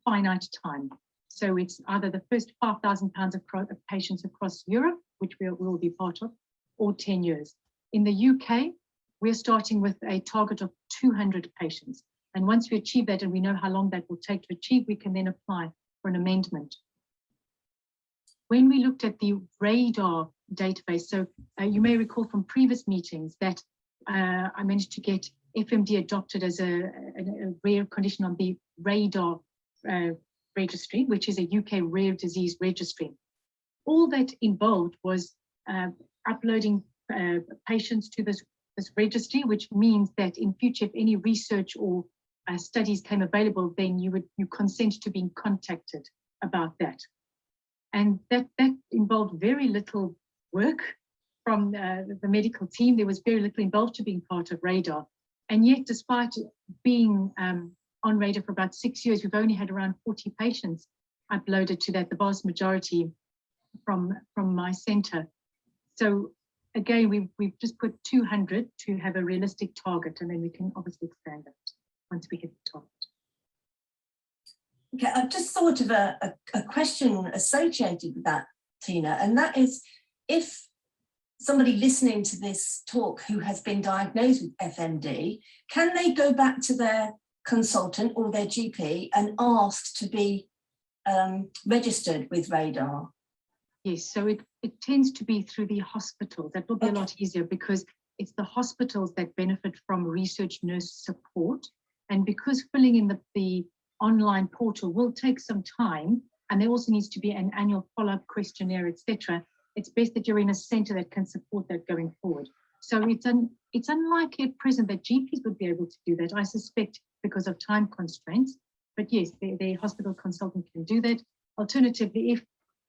Speaker 5: finite time. So it's either the first £5,000 of patients across Europe, which we will be part of, or 10 years. In the UK, we're starting with a target of 200 patients. And once we achieve that and we know how long that will take to achieve, we can then apply for an amendment. When we looked at the RADAR database, so you may recall from previous meetings that I managed to get FMD adopted as a rare condition on the RADAR registry, which is a UK rare disease registry. All that involved was uploading patients to this registry, which means that in future, if any research or studies came available, then you consent to being contacted about that. And that involved very little work from the medical team. There was very little involved to being part of RADAR. And yet, despite being on RADAR for about 6 years, we've only had around 40 patients uploaded to that, the vast majority from my centre. So again, we've just put 200 to have a realistic target, and then we can obviously expand that once we hit the target.
Speaker 4: Okay, I've just thought of a question associated with that, Tina, and that is, if somebody listening to this talk who has been diagnosed with FMD, can they go back to their consultant or their GP and ask to be registered with RADAR?
Speaker 5: Yes, so it tends to be through the hospitals. That will be a lot easier because it's the hospitals that benefit from research nurse support. And because filling in the online portal will take some time, and there also needs to be an annual follow-up questionnaire, etc., it's best that you're in a centre that can support that going forward. So it's unlikely at present that GPs would be able to do that, I suspect, because of time constraints. But yes, the hospital consultant can do that. Alternatively,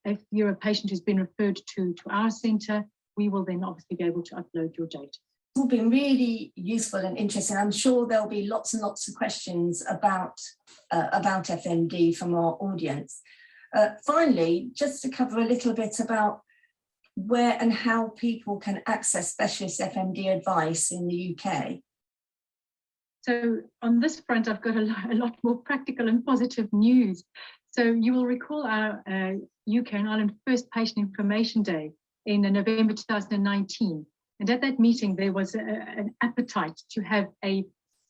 Speaker 5: if you're a patient who's been referred to our centre, we will then obviously be able to upload your data.
Speaker 4: It's all been really useful and interesting. I'm sure there'll be lots and lots of questions about FMD from our audience. Finally, just to cover a little bit about where and how people can access specialist FMD advice in the UK.
Speaker 5: So on this front, I've got a lot more practical and positive news. So you will recall our UK and Ireland first patient information day in November 2019. And at that meeting, there was an appetite to have a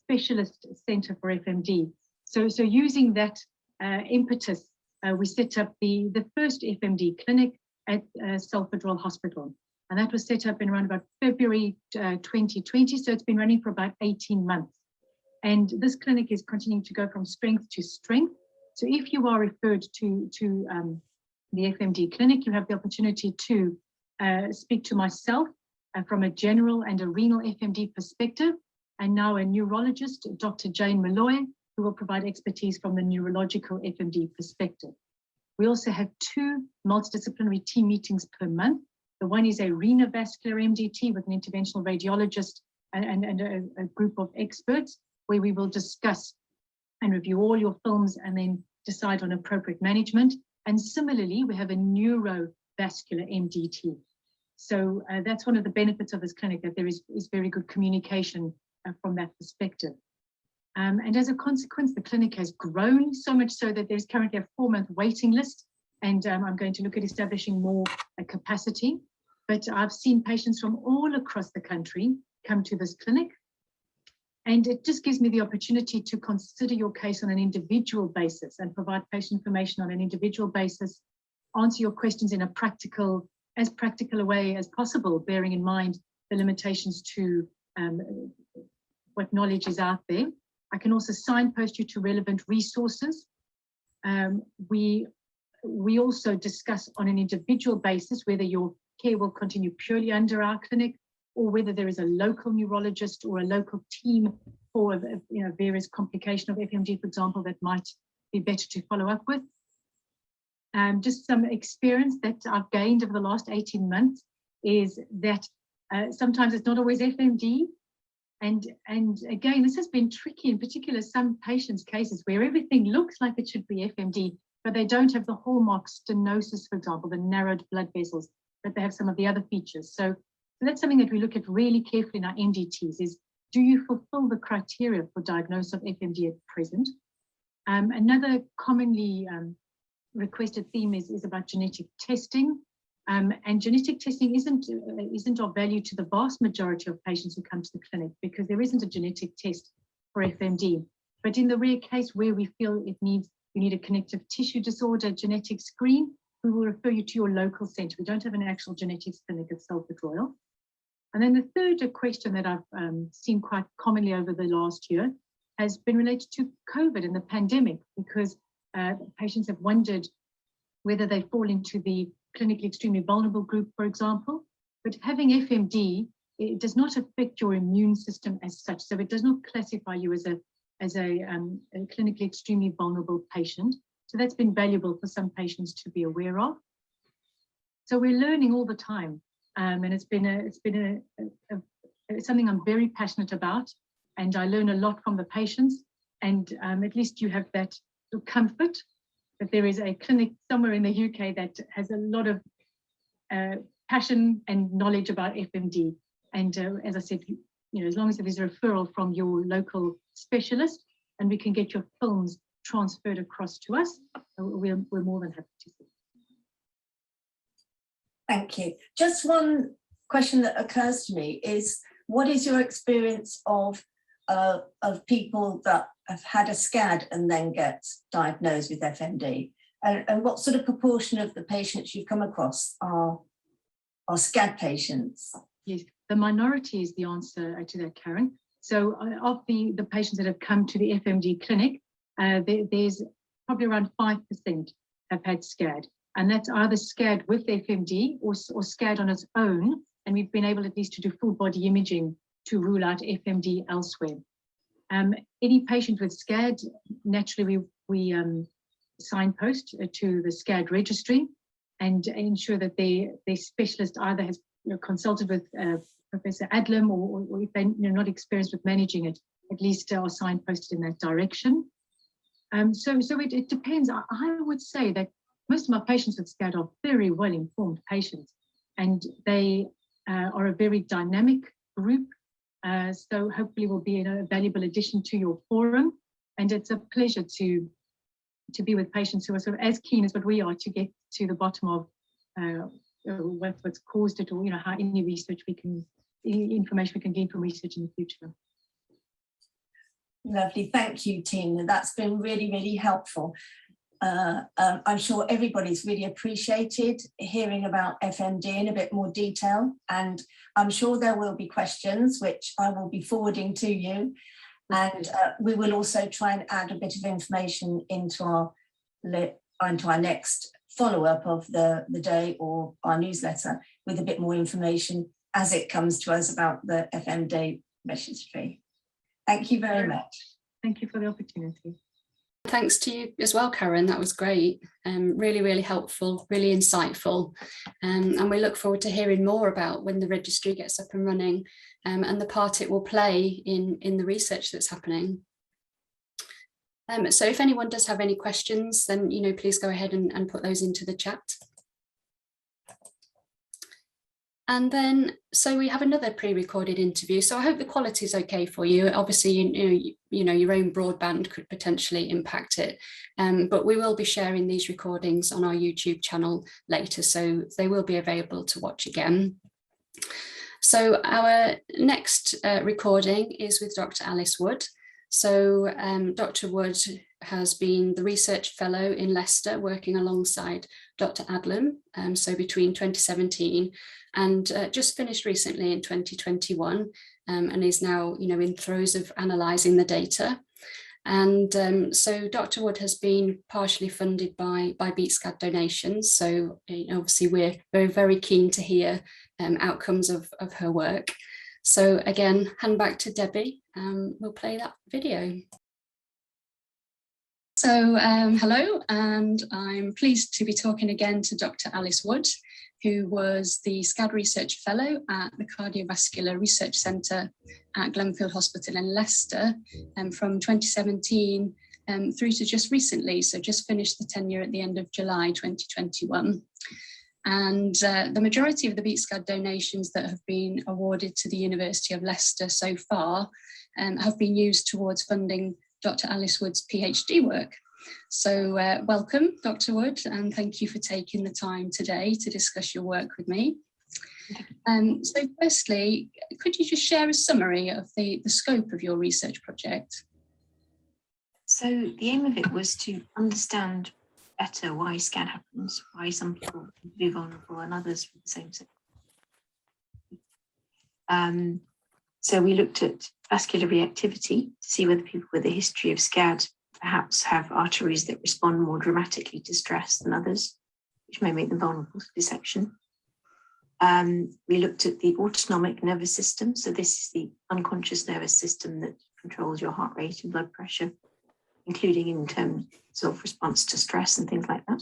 Speaker 5: specialist centre for FMD. So using that impetus, we set up the first FMD clinic at Salford Royal Hospital. And that was set up in around about February 2020. So it's been running for about 18 months. And this clinic is continuing to go from strength to strength. So if you are referred to the FMD clinic, you have the opportunity to speak to myself from a general and a renal FMD perspective, and now a neurologist, Dr. Jane Malloy, who will provide expertise from the neurological FMD perspective. We also have 2 multidisciplinary team meetings per month. The one is a renovascular MDT with an interventional radiologist and a group of experts, where we will discuss and review all your films and then decide on appropriate management. And similarly, we have a neurovascular MDT. So that's one of the benefits of this clinic, that there is very good communication from that perspective. And as a consequence, the clinic has grown so much so that there's currently a 4-month waiting list, and I'm going to look at establishing more capacity. But I've seen patients from all across the country come to this clinic, and it just gives me the opportunity to consider your case on an individual basis and provide patient information on an individual basis, answer your questions in as practical a way as possible, bearing in mind the limitations to what knowledge is out there. I can also signpost you to relevant resources. We also discuss on an individual basis whether your care will continue purely under our clinic, or whether there is a local neurologist or a local team for various complications of FMD, for example, that might be better to follow up with. Just some experience that I've gained over the last 18 months is that sometimes it's not always FMD. And again, this has been tricky, in particular some patients' cases where everything looks like it should be FMD, but they don't have the hallmark stenosis, for example, the narrowed blood vessels, but they have some of the other features. So that's something that we look at really carefully in our MDTs, is do you fulfill the criteria for diagnosis of FMD at present? Another commonly requested theme is about genetic testing. And genetic testing isn't of value to the vast majority of patients who come to the clinic, because there isn't a genetic test for FMD. But in the rare case where we feel you need a connective tissue disorder genetic screen, we will refer you to your local centre. We don't have an actual genetics clinic at Salford Royal. And then the third question that I've seen quite commonly over the last year has been related to COVID and the pandemic, because patients have wondered whether they fall into the clinically extremely vulnerable group, for example. But having FMD, it does not affect your immune system as such. So it does not classify you as a clinically extremely vulnerable patient. So that's been valuable for some patients to be aware of. So we're learning all the time. And it's been something I'm very passionate about, and I learn a lot from the patients. And at least you have that comfort that there is a clinic somewhere in the UK that has a lot of passion and knowledge about FMD. And as I said, as long as there is a referral from your local specialist and we can get your films transferred across to us, we're more than happy to see.
Speaker 4: Thank you. Just one question that occurs to me is, what is your experience of people that have had a Scad and then get diagnosed with FMD? And what sort of proportion of the patients you've come across are Scad patients?
Speaker 5: Yes, the minority is the answer to that, Karen. So of the patients that have come to the FMD clinic, there's probably around 5% have had Scad. And that's either Scad with FMD or Scad on its own. And we've been able at least to do full body imaging to rule out FMD elsewhere. Any patient with Scad, naturally we signpost to the Scad registry and ensure that their specialist either has consulted with Professor Adlam, or if they're not experienced with managing it, at least are signposted in that direction. So it depends. I would say that most of my patients with Scad are very well informed patients, and they are a very dynamic group. So hopefully will be a valuable addition to your forum. And it's a pleasure to be with patients who are sort of as keen as what we are to get to the bottom of what's caused it, or how any information we can gain from research in the future.
Speaker 4: Lovely, thank you, Tina. That's been really, really helpful. I'm sure everybody's really appreciated hearing about FMD in a bit more detail, and I'm sure there will be questions which I will be forwarding to you, and we will also try and add a bit of information into our next follow-up of the day or our newsletter with a bit more information as it comes to us about the FMD registry. Thank you very much.
Speaker 5: Thank you for the opportunity.
Speaker 1: Thanks to you as well, Karen. That was great. Really, really helpful, really insightful. And we look forward to hearing more about when the registry gets up and running, and the part it will play in the research that's happening. So if anyone does have any questions, then please go ahead and put those into the chat. And then, so we have another pre-recorded interview. So I hope the quality is okay for you. Obviously, you know, your own broadband could potentially impact it. But we will be sharing these recordings on our YouTube channel later, so they will be available to watch again. So our next recording is with Dr. Alice Wood. So Dr. Wood has been the research fellow in Leicester, working alongside Dr. Adlam, so between 2017 and just finished recently in 2021, and is now, you know, in throes of analysing the data. And so Dr. Wood has been partially funded by BeatScad donations. So obviously we're very keen to hear outcomes of her work. So again, hand back to Debbie. We'll play that video. So hello, and I'm pleased to be talking again to Dr. Alice Wood, who was the Scad Research Fellow at the Cardiovascular Research Centre at Glenfield Hospital in Leicester from 2017 through to just recently, so just finished the tenure at the end of July 2021. And the majority of the BeatScad donations that have been awarded to the University of Leicester so far have been used towards funding Dr. Alice Wood's PhD work. So welcome, Dr. Wood, and thank you for taking the time today to discuss your work with me. So firstly, could you just share a summary of the scope of your research project?
Speaker 6: So the aim of it was to understand better why SCAD happens, why some people will be vulnerable and others with the same symptoms. So we looked at vascular reactivity to see whether people with a history of SCAD perhaps have arteries that respond more dramatically to stress than others, which may make them vulnerable to dissection. We looked at the autonomic nervous system. So this is the unconscious nervous system that controls your heart rate and blood pressure, including in terms of response to stress and things like that.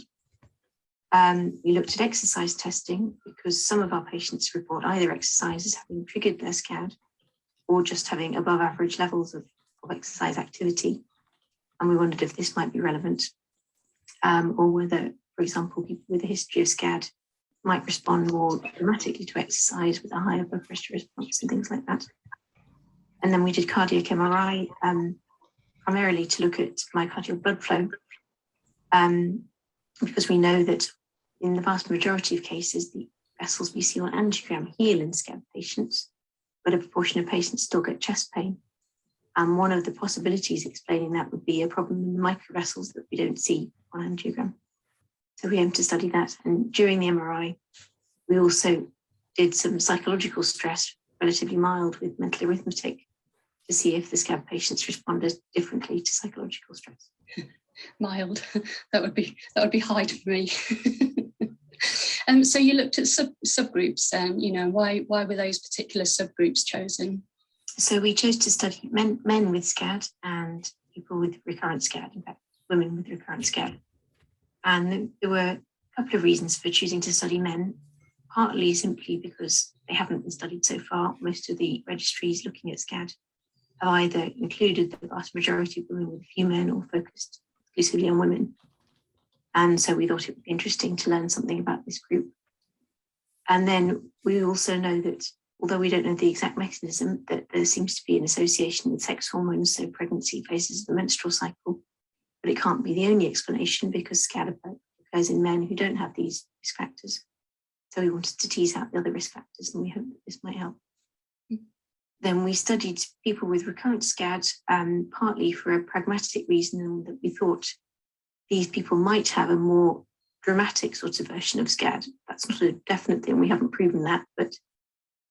Speaker 6: We looked at exercise testing because some of our patients report either exercise as having triggered their SCAD or just having above average levels of exercise activity. And we wondered if this might be relevant, or whether, for example, people with a history of SCAD might respond more dramatically to exercise with a higher blood pressure response and things like that. And then we did cardiac MRI, primarily to look at myocardial blood flow, because we know that in the vast majority of cases, the vessels we see on angiogram heal in SCAD patients, but a proportion of patients still get chest pain. And one of the possibilities explaining that would be a problem in the microvessels that we don't see on angiogram. So we aim to study that. And during the MRI, we also did some psychological stress, relatively mild with mental arithmetic, to see if the SCAD patients responded differently to psychological stress.
Speaker 1: Mild, that would be high for me. So you looked at subgroups, you know, why were those particular subgroups chosen?
Speaker 6: So we chose to study men with SCAD and people with recurrent SCAD, in fact, women with recurrent SCAD. And there were a couple of reasons for choosing to study men, partly simply because they haven't been studied so far. Most of the registries looking at SCAD have either included the vast majority of women with a few men or focused exclusively on women. And so we thought it would be interesting to learn something about this group. And then we also know that, although we don't know the exact mechanism, that there seems to be an association with sex hormones, so pregnancy, phases of the menstrual cycle. But it can't be the only explanation because SCAD occurs in men who don't have these risk factors. So we wanted to tease out the other risk factors, and we hope that this might help. Then we studied people with recurrent SCAD, partly for a pragmatic reason that we thought these people might have a more dramatic sort of version of SCAD. That's not a definite thing, we haven't proven that, but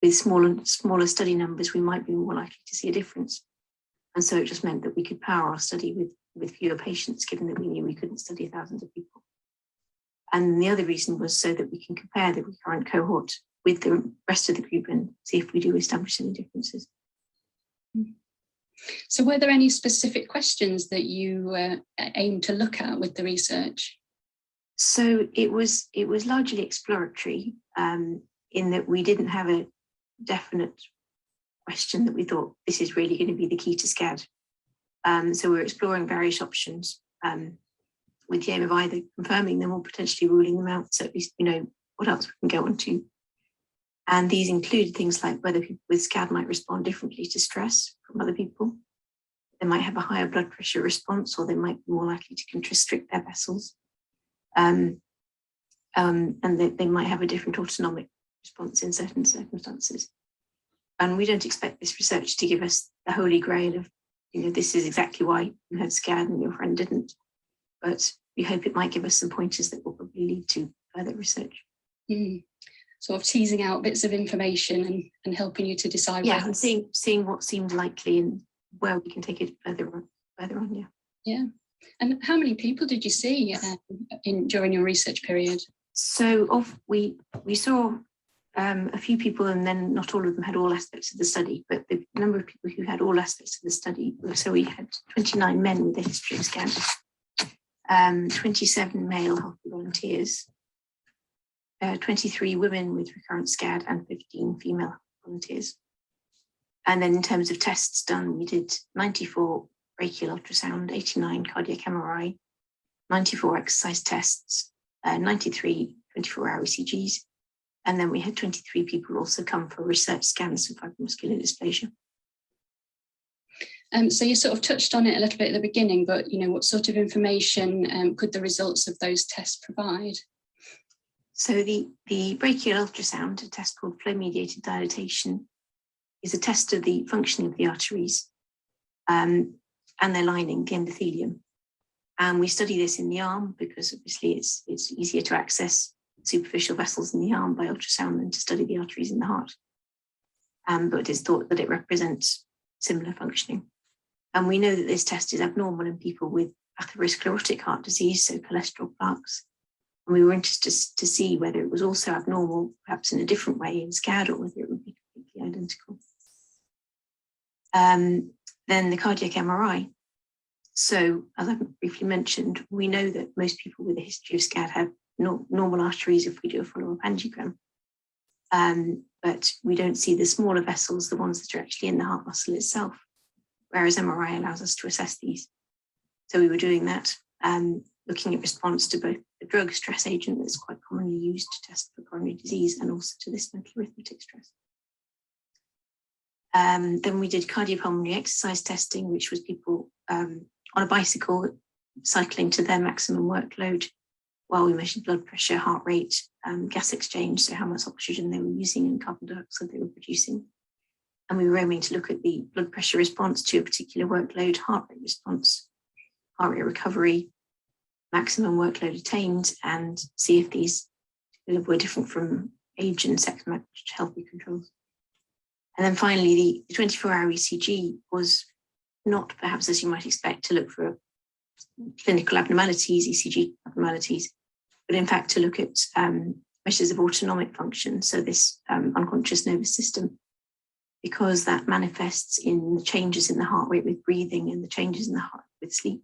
Speaker 6: with smaller study numbers, we might be more likely to see a difference. And so it just meant that we could power our study with fewer patients, given that we knew we couldn't study thousands of people. And the other reason was so that we can compare the recurrent cohort with the rest of the group and see if we do establish any differences.
Speaker 1: So were there any specific questions that you aimed to look at with the research?
Speaker 6: So it was largely exploratory, in that we didn't have a definite question that we thought this is really going to be the key to SCAD. So we're exploring various options with the aim of either confirming them or potentially ruling them out, so at least we know what else we can go on to. And these included things like whether people with Scad might respond differently to stress from other people. They might have a higher blood pressure response, or they might be more likely to constrict their vessels. And they might have a different autonomic response in certain circumstances. And we don't expect this research to give us the holy grail of, this is exactly why you had Scad and your friend didn't. But we hope it might give us some pointers that will probably lead to further research.
Speaker 1: Sort of teasing out bits of information and helping you to decide.
Speaker 6: Yeah, and seeing what seemed likely and where we can take it further on.
Speaker 1: Yeah. And how many people did you see during your research period?
Speaker 6: So we saw a few people, and then not all of them had all aspects of the study, but the number of people who had all aspects of the study, so we had 29 men with a history of Scad, 27 male healthy volunteers, 23 women with recurrent Scad, and 15 female volunteers. And then in terms of tests done, we did 94 brachial ultrasound, 89 cardiac MRI, 94 exercise tests, 93 24-hour ECGs, and then we had 23 people also come for research scans for fibromuscular dysplasia.
Speaker 1: So you sort of touched on it a little bit at the beginning, but what sort of information could the results of those tests provide?
Speaker 6: So the brachial ultrasound, a test called flow-mediated dilatation, is a test of the functioning of the arteries and their lining, the endothelium. And we study this in the arm because obviously it's easier to access superficial vessels in the arm by ultrasound than to study the arteries in the heart. But it's thought that it represents similar functioning. And we know that this test is abnormal in people with atherosclerotic heart disease, so cholesterol plaques. And we were interested to see whether it was also abnormal, perhaps in a different way in Scad, or whether it would be completely identical. Then the cardiac MRI. So, as I briefly mentioned, we know that most people with a history of Scad have normal arteries if we do a follow-up angiogram. But we don't see the smaller vessels, the ones that are actually in the heart muscle itself, whereas MRI allows us to assess these. So we were doing that, looking at response to both the drug stress agent that's quite commonly used to test for coronary disease and also to this mental arithmetic stress. Then we did cardiopulmonary exercise testing, which was people on a bicycle cycling to their maximum workload while we measured blood pressure, heart rate, gas exchange, so how much oxygen they were using and carbon dioxide they were producing. And we were aiming to look at the blood pressure response to a particular workload, heart rate response, heart rate recovery, maximum workload attained, and see if these were different from age and sex matched healthy controls. And then finally, the 24-hour ECG was not perhaps as you might expect to look for clinical abnormalities, ECG abnormalities, but in fact to look at measures of autonomic function, so this unconscious nervous system, because that manifests in the changes in the heart rate with breathing and the changes in the heart with sleep.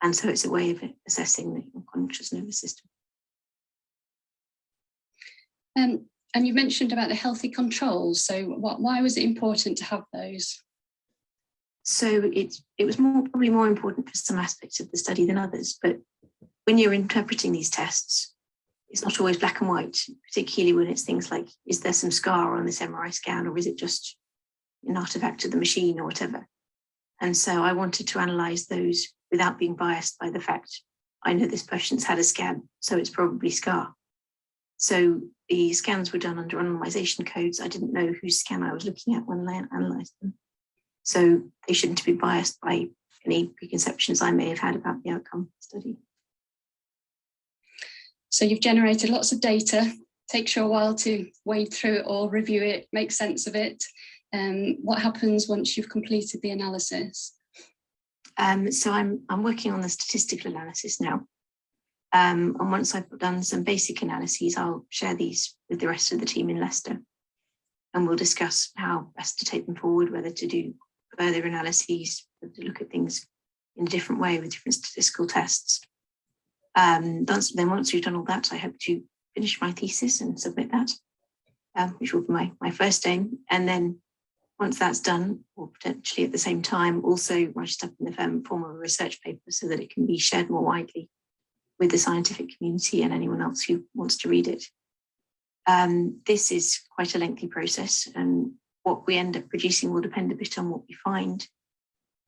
Speaker 6: And so it's a way of assessing the unconscious nervous system.
Speaker 1: And you mentioned about the healthy controls. So why was it important to have those?
Speaker 6: So it was probably more important for some aspects of the study than others. But when you're interpreting these tests, it's not always black and white, particularly when it's things like, is there some scar on this MRI scan, or is it just an artifact of the machine or whatever? And so I wanted to analyse those without being biased by the fact, I know this patient's had a scan, so it's probably scar. So the scans were done under anonymisation codes. I didn't know whose scan I was looking at when I analysed them. So they shouldn't be biased by any preconceptions I may have had about the outcome of the study.
Speaker 1: So you've generated lots of data. Takes you a while to wade through it or review it, make sense of it. What happens once you've completed the analysis?
Speaker 6: So I'm working on the statistical analysis now. And once I've done some basic analyses, I'll share these with the rest of the team in Leicester. And we'll discuss how best to take them forward, whether to do further analyses, to look at things in a different way with different statistical tests. Then once we've done all that, I hope to finish my thesis and submit that, which will be my first aim. And then once that's done, or potentially at the same time, also write it up in the form of a research paper so that it can be shared more widely with the scientific community and anyone else who wants to read it. This is quite a lengthy process, and what we end up producing will depend a bit on what we find.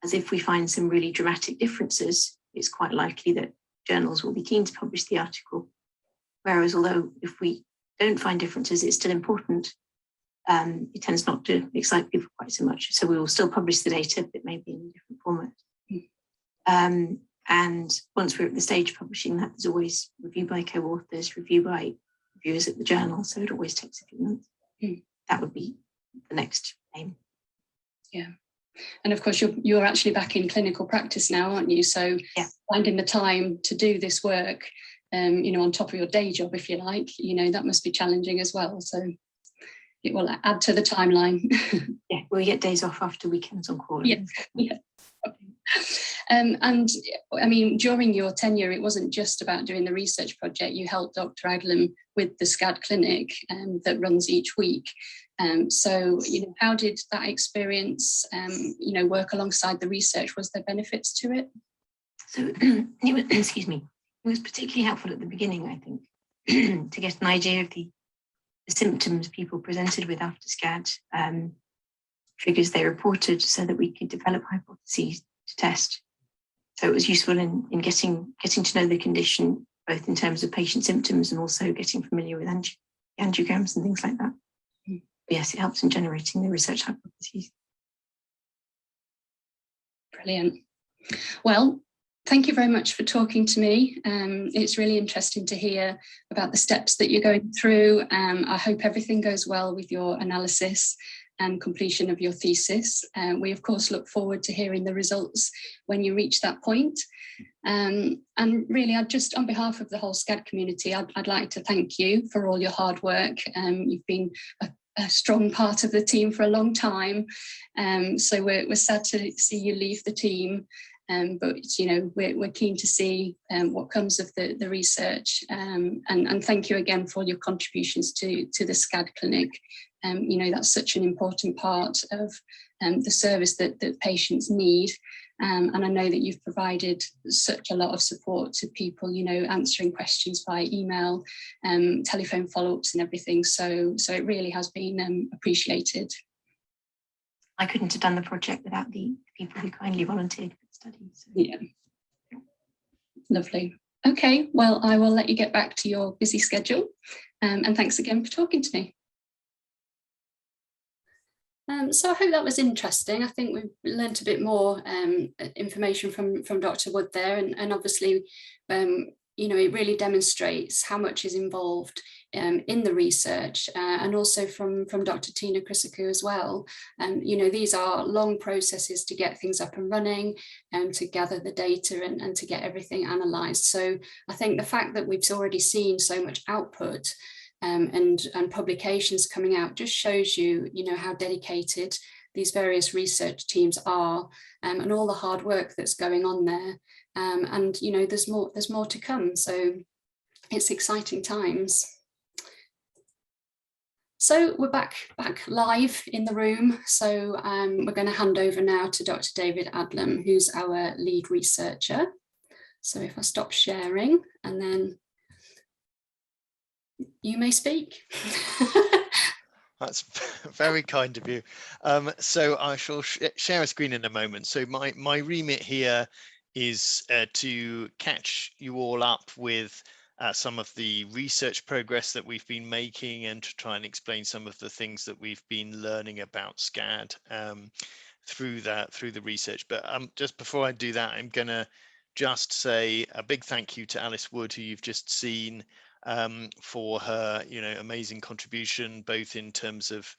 Speaker 6: As if we find some really dramatic differences, it's quite likely that journals will be keen to publish the article. Whereas although if we don't find differences, it's still important, it tends not to excite people quite so much. So we will still publish the data, but maybe in a different format. And once we're at the stage of publishing that, there's always review by co-authors, review by reviewers at the journal. So it always takes a few months. That would be the next aim.
Speaker 1: Yeah. And of course, you're actually back in clinical practice now, aren't you? So
Speaker 6: yeah,
Speaker 1: finding the time to do this work, on top of your day job, if you like, that must be challenging as well. So it will add to the timeline.
Speaker 6: Yeah, we get days off after weekends on call.
Speaker 1: Yeah. And I mean, during your tenure, it wasn't just about doing the research project. You helped Dr. Adlam with the Scad clinic that runs each week. So, how did that experience, work alongside the research? Was there benefits to it?
Speaker 6: So, excuse me, it was particularly helpful at the beginning, I think, to get an idea of the symptoms people presented with after Scad, triggers they reported, so that we could develop hypotheses to test. So it was useful in getting to know the condition, both in terms of patient symptoms and also getting familiar with angiograms and things like that. Yes, it helps in generating the research hypotheses.
Speaker 1: Brilliant. Well, thank you very much for talking to me. It's really interesting to hear about the steps that you're going through. I hope everything goes well with your analysis and completion of your thesis. We of course look forward to hearing the results when you reach that point. And really, I'd just, on behalf of the whole Scad community, I'd like to thank you for all your hard work. You've been a strong part of the team for a long time. So we're sad to see you leave the team. But we're keen to see what comes of the research, and thank you again for all your contributions to the Scad clinic. That's such an important part of the service that patients need, and I know that you've provided such a lot of support to people, answering questions via email, telephone follow-ups and everything, so it really has been appreciated.
Speaker 6: I couldn't have done the project without the people who kindly volunteered for the study. So.
Speaker 1: Yeah, lovely. Okay, well, I will let you get back to your busy schedule, and thanks again for talking to me. So I hope that was interesting. I think we've learned a bit more information from Dr. Wood there, and obviously, it really demonstrates how much is involved in the research, and also from Dr. Tina Chrysochou as well. These are long processes to get things up and running, and to gather the data and to get everything analysed. So I think the fact that we've already seen so much output and publications coming out just shows you, how dedicated these various research teams are, and all the hard work that's going on there. And there's more to come. So it's exciting times. So we're back live in the room. So we're going to hand over now to Dr. David Adlam, who's our lead researcher. So if I stop sharing, and then you may speak.
Speaker 3: That's very kind of you. So I shall share a screen in a moment. So my remit here is to catch you all up with some of the research progress that we've been making, and to try and explain some of the things that we've been learning about Scad through the research. But just before I do that, I'm going to just say a big thank you to Alice Wood, who you've just seen, for her amazing contribution, both in terms of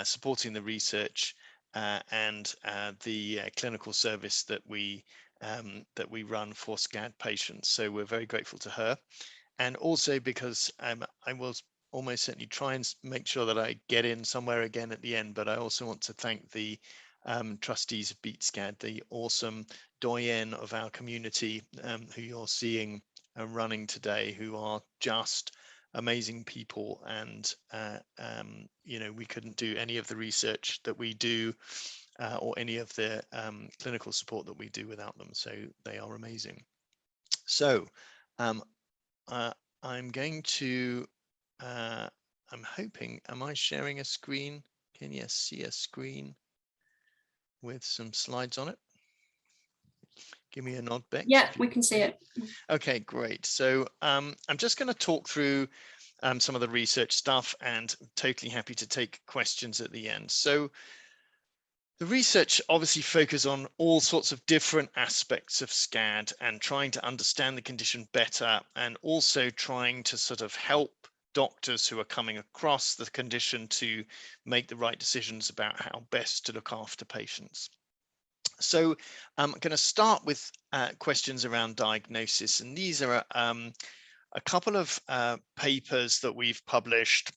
Speaker 3: supporting the research and the clinical service that we run for Scad patients. So we're very grateful to her, and also because I will almost certainly try and make sure that I get in somewhere again at the end, but I also want to thank the trustees of Beat Scad, the awesome doyen of our community, who you're seeing running today, who are just amazing people, and we couldn't do any of the research that we do or any of the clinical support that we do without them. So they are amazing. So I'm going to I'm hoping, am I sharing a screen? Can you see a screen with some slides on it? Give me a nod, Beck.
Speaker 1: Yeah, we can see it.
Speaker 3: Okay, great. So I'm just going to talk through some of the research stuff, and totally happy to take questions at the end. So the research obviously focuses on all sorts of different aspects of SCAD and trying to understand the condition better, and also trying to sort of help doctors who are coming across the condition to make the right decisions about how best to look after patients. So I'm going to start with questions around diagnosis, and these are a couple of papers that we've published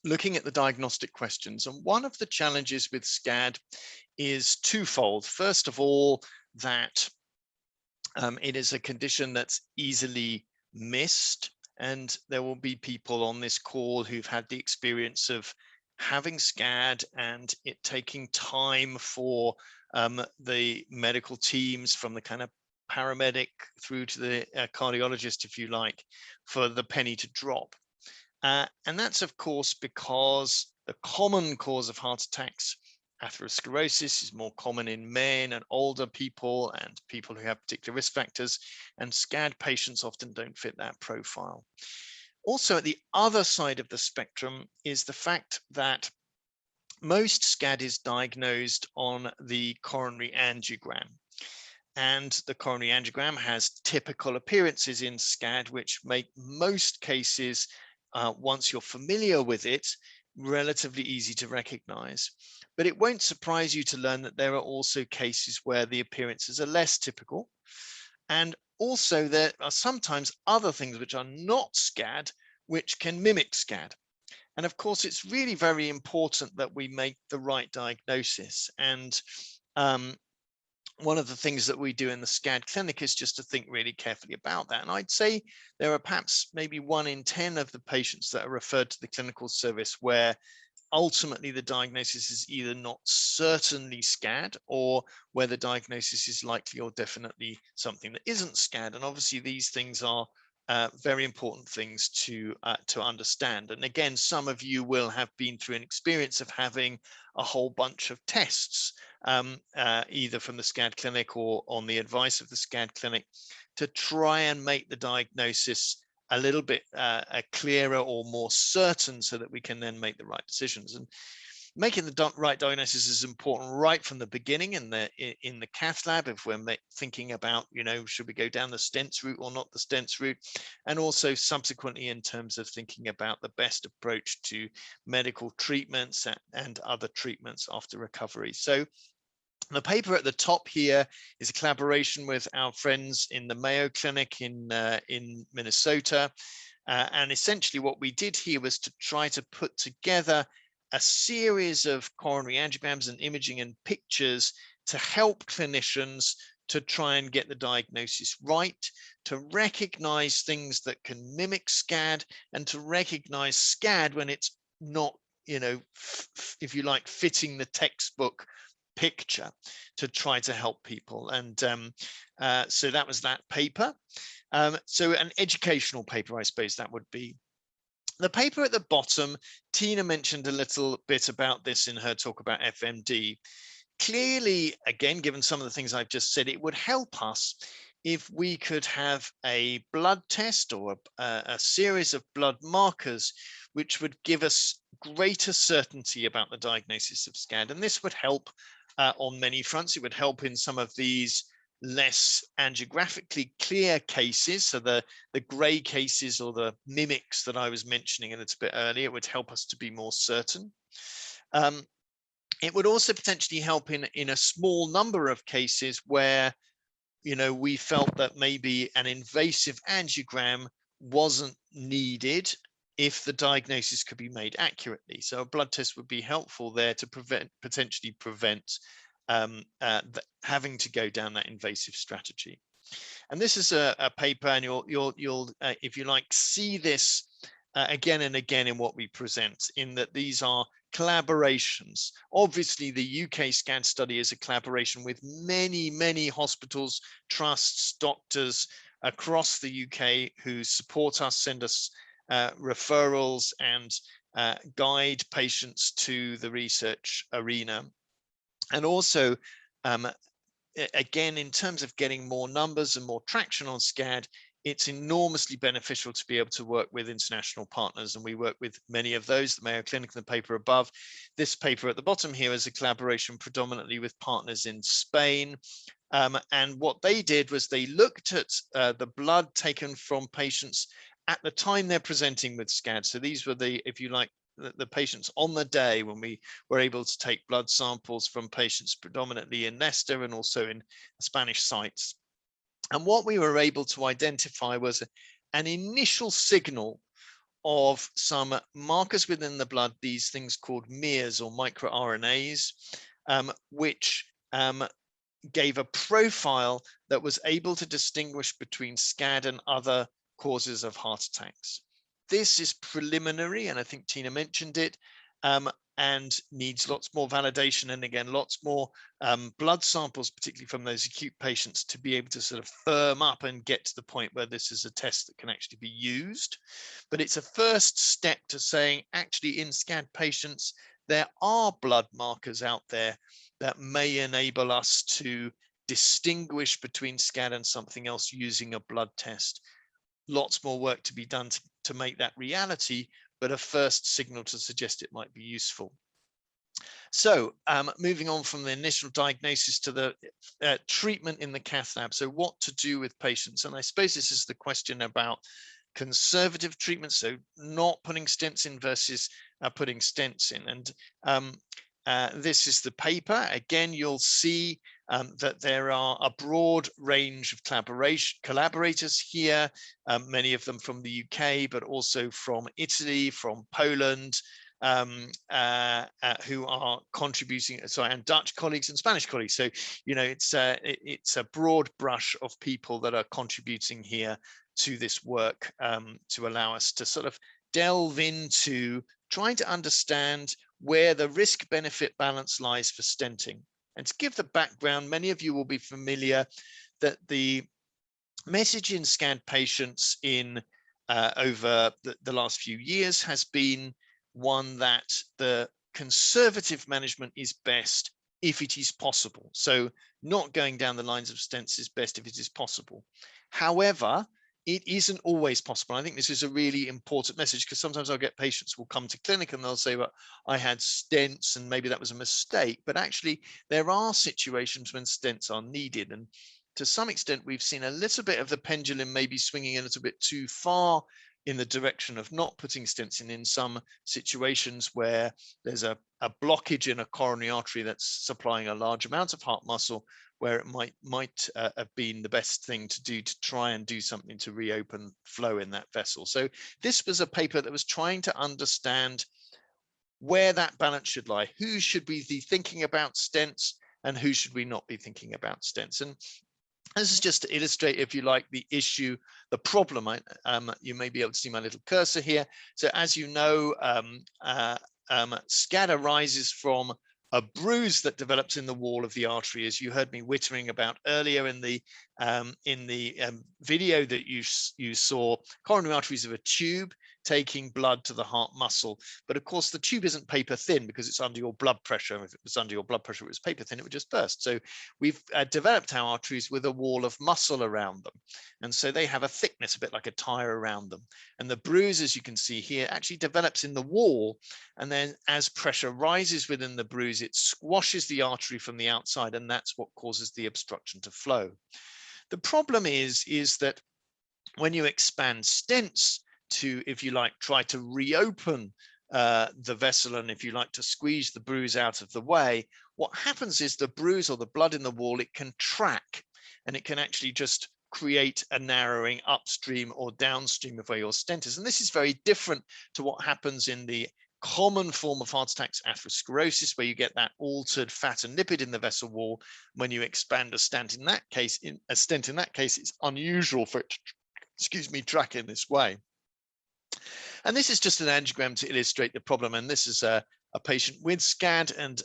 Speaker 3: looking at the diagnostic questions. And one of the challenges with SCAD is twofold. First of all, that it is a condition that's easily missed, and there will be people on this call who've had the experience of having SCAD and it taking time for the medical teams, from the kind of paramedic through to the cardiologist, if you like, for the penny to drop. And that's, of course, because the common cause of heart attacks, atherosclerosis, is more common in men and older people and people who have particular risk factors, and SCAD patients often don't fit that profile. Also, at the other side of the spectrum is the fact that most SCAD is diagnosed on the coronary angiogram. And the coronary angiogram has typical appearances in SCAD, which make most cases, once you're familiar with it, relatively easy to recognize. But it won't surprise you to learn that there are also cases where the appearances are less typical. And also there are sometimes other things which are not SCAD, which can mimic SCAD. And of course, it's really very important that we make the right diagnosis. And one of the things that we do in the SCAD clinic is just to think really carefully about that. And I'd say there are perhaps maybe 1 in 10 of the patients that are referred to the clinical service where ultimately the diagnosis is either not certainly SCAD, or where the diagnosis is likely or definitely something that isn't SCAD. And obviously these things are very important things to understand. And again, some of you will have been through an experience of having a whole bunch of tests, either from the SCAD clinic or on the advice of the SCAD clinic, to try and make the diagnosis a little bit clearer or more certain, so that we can then make the right decisions. And making the right diagnosis is important right from the beginning in the Cath Lab, if we're thinking about, should we go down the stents route or not the stents route, and also subsequently in terms of thinking about the best approach to medical treatments and other treatments after recovery. So the paper at the top here is a collaboration with our friends in the Mayo Clinic in Minnesota. And essentially what we did here was to try to put together a series of coronary angiograms and imaging and pictures to help clinicians to try and get the diagnosis right, to recognize things that can mimic SCAD, and to recognize SCAD when it's not, if you like, fitting the textbook picture, to try to help people. And so that was that paper. So an educational paper, I suppose that would be. The paper at the bottom, Tina mentioned a little bit about this in her talk about FMD. Clearly, again, given some of the things I've just said, it would help us if we could have a blood test or a series of blood markers which would give us greater certainty about the diagnosis of SCAD. And this would help on many fronts. It would help in some of these less angiographically clear cases, so the grey cases or the mimics that I was mentioning a little bit earlier. It would help us to be more certain. It would also potentially help in a small number of cases where, we felt that maybe an invasive angiogram wasn't needed if the diagnosis could be made accurately. So a blood test would be helpful there to potentially prevent having to go down that invasive strategy. And this is a paper, and you'll if you like, see this again and again in what we present, in that these are collaborations. Obviously, the UK SCAD study is a collaboration with many hospitals, trusts, doctors across the UK who support us, send us referrals and guide patients to the research arena. And also, again, in terms of getting more numbers and more traction on Scad, it's enormously beneficial to be able to work with international partners, and we work with many of those, the Mayo Clinic and the paper above. This paper at the bottom here is a collaboration predominantly with partners in Spain. And what they did was they looked at the blood taken from patients at the time they're presenting with Scad. So these were the, if you like, the patients on the day when we were able to take blood samples from patients predominantly in Leicester and also in Spanish sites. And what we were able to identify was an initial signal of some markers within the blood, these things called MIRs or microRNAs, which gave a profile that was able to distinguish between Scad and other causes of heart attacks. This is preliminary, and I think Tina mentioned it, and needs lots more validation, and again, lots more blood samples, particularly from those acute patients, to be able to sort of firm up and get to the point where this is a test that can actually be used. But it's a first step to saying, actually, in Scad patients, there are blood markers out there that may enable us to distinguish between Scad and something else using a blood test. Lots more work to be done to make that reality, but a first signal to suggest it might be useful. So moving on from the initial diagnosis to the treatment in the Cath Lab. So what to do with patients? And I suppose this is the question about conservative treatment, so not putting stents in versus putting stents in. And this is the paper. Again, you'll see that there are a broad range of collaborators here, many of them from the UK, but also from Italy, from Poland, who are contributing, and Dutch colleagues and Spanish colleagues. So, you know, it's a broad brush of people that are contributing here to this work to allow us to sort of delve into trying to understand where the risk-benefit balance lies for stenting. And to give the background, many of you will be familiar that the message in Scad patients in over the last few years has been one that the conservative management is best if it is possible. So not going down the lines of stents is best if it is possible. However, it isn't always possible. I think this is a really important message, because sometimes I'll get patients who will come to clinic and they'll say, well, I had stents and maybe that was a mistake. But actually, there are situations when stents are needed. And to some extent, we've seen a little bit of the pendulum maybe swinging a little bit too far in the direction of not putting stents in some situations where there's a blockage in a coronary artery that's supplying a large amount of heart muscle, where it might have been the best thing to do to try and do something to reopen flow in that vessel. So this was a paper that was trying to understand where that balance should lie. Who should we be thinking about stents and who should we not be thinking about stents? And this is just to illustrate, if you like, the issue, the problem. You may be able to see my little cursor here. So as you know, Scad arises from a bruise that develops in the wall of the artery, as you heard me whittering about earlier in the video that you saw. Coronary arteries are a tube taking blood to the heart muscle, but of course the tube isn't paper thin because it's under your blood pressure. If it was under your blood pressure, it was paper thin, it would just burst. So we've developed our arteries with a wall of muscle around them, and so they have a thickness a bit like a tire around them, and the bruise, as you can see here, actually develops in the wall, and then as pressure rises within the bruise, it squashes the artery from the outside, and that's what causes the obstruction to flow. The problem is that when you expand stents to, if you like, try to reopen the vessel, and if you like, to squeeze the bruise out of the way, what happens is the bruise or the blood in the wall, it can track, and it can actually just create a narrowing upstream or downstream of where your stent is. And this is very different to what happens in the common form of heart attacks, atherosclerosis, where you get that altered fat and lipid in the vessel wall. When you expand a stent in that case, it's unusual for it to, track in this way. And this is just an angiogram to illustrate the problem. And this is a patient with Scad, and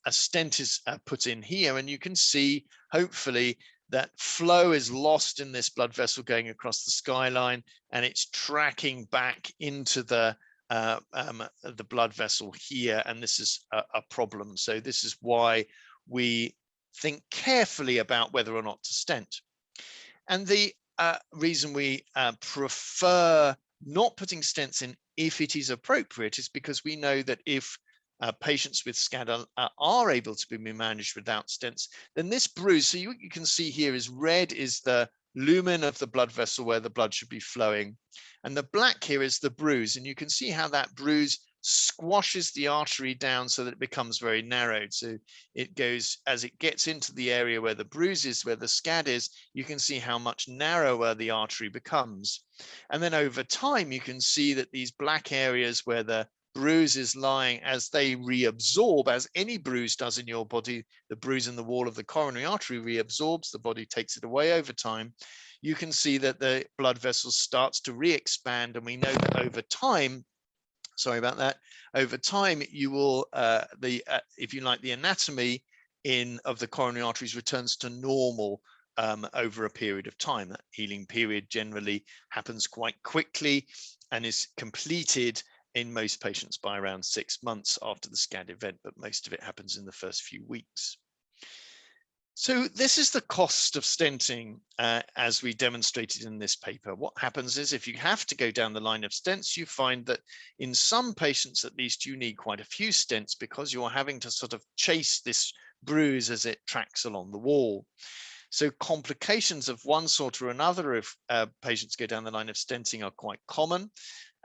Speaker 3: a stent is put in here. And you can see, hopefully, that flow is lost in this blood vessel going across the skyline, and it's tracking back into the blood vessel here, and this is a problem. So this is why we think carefully about whether or not to stent. And the reason we prefer not putting stents in if it is appropriate is because we know that if patients with Scad are able to be managed without stents, then this bruise, so you can see here is red is the lumen of the blood vessel where the blood should be flowing. And the black here is the bruise. And you can see how that bruise squashes the artery down so that it becomes very narrowed. So it goes, as it gets into the area where the bruise is, where the Scad is, you can see how much narrower the artery becomes. And then over time, you can see that these black areas where the bruise is lying, as they reabsorb, as any bruise does in your body, the bruise in the wall of the coronary artery reabsorbs, the body takes it away over time. You can see that the blood vessel starts to re-expand, and we know that over time, sorry about that, over time you will, if you like, the anatomy of the coronary arteries returns to normal over a period of time. That healing period generally happens quite quickly and is completed in most patients by around 6 months after the Scad event, but most of it happens in the first few weeks. So this is the cost of stenting as we demonstrated in this paper. What happens is if you have to go down the line of stents, you find that in some patients, at least, you need quite a few stents because you're having to sort of chase this bruise as it tracks along the wall. So complications of one sort or another if patients go down the line of stenting are quite common.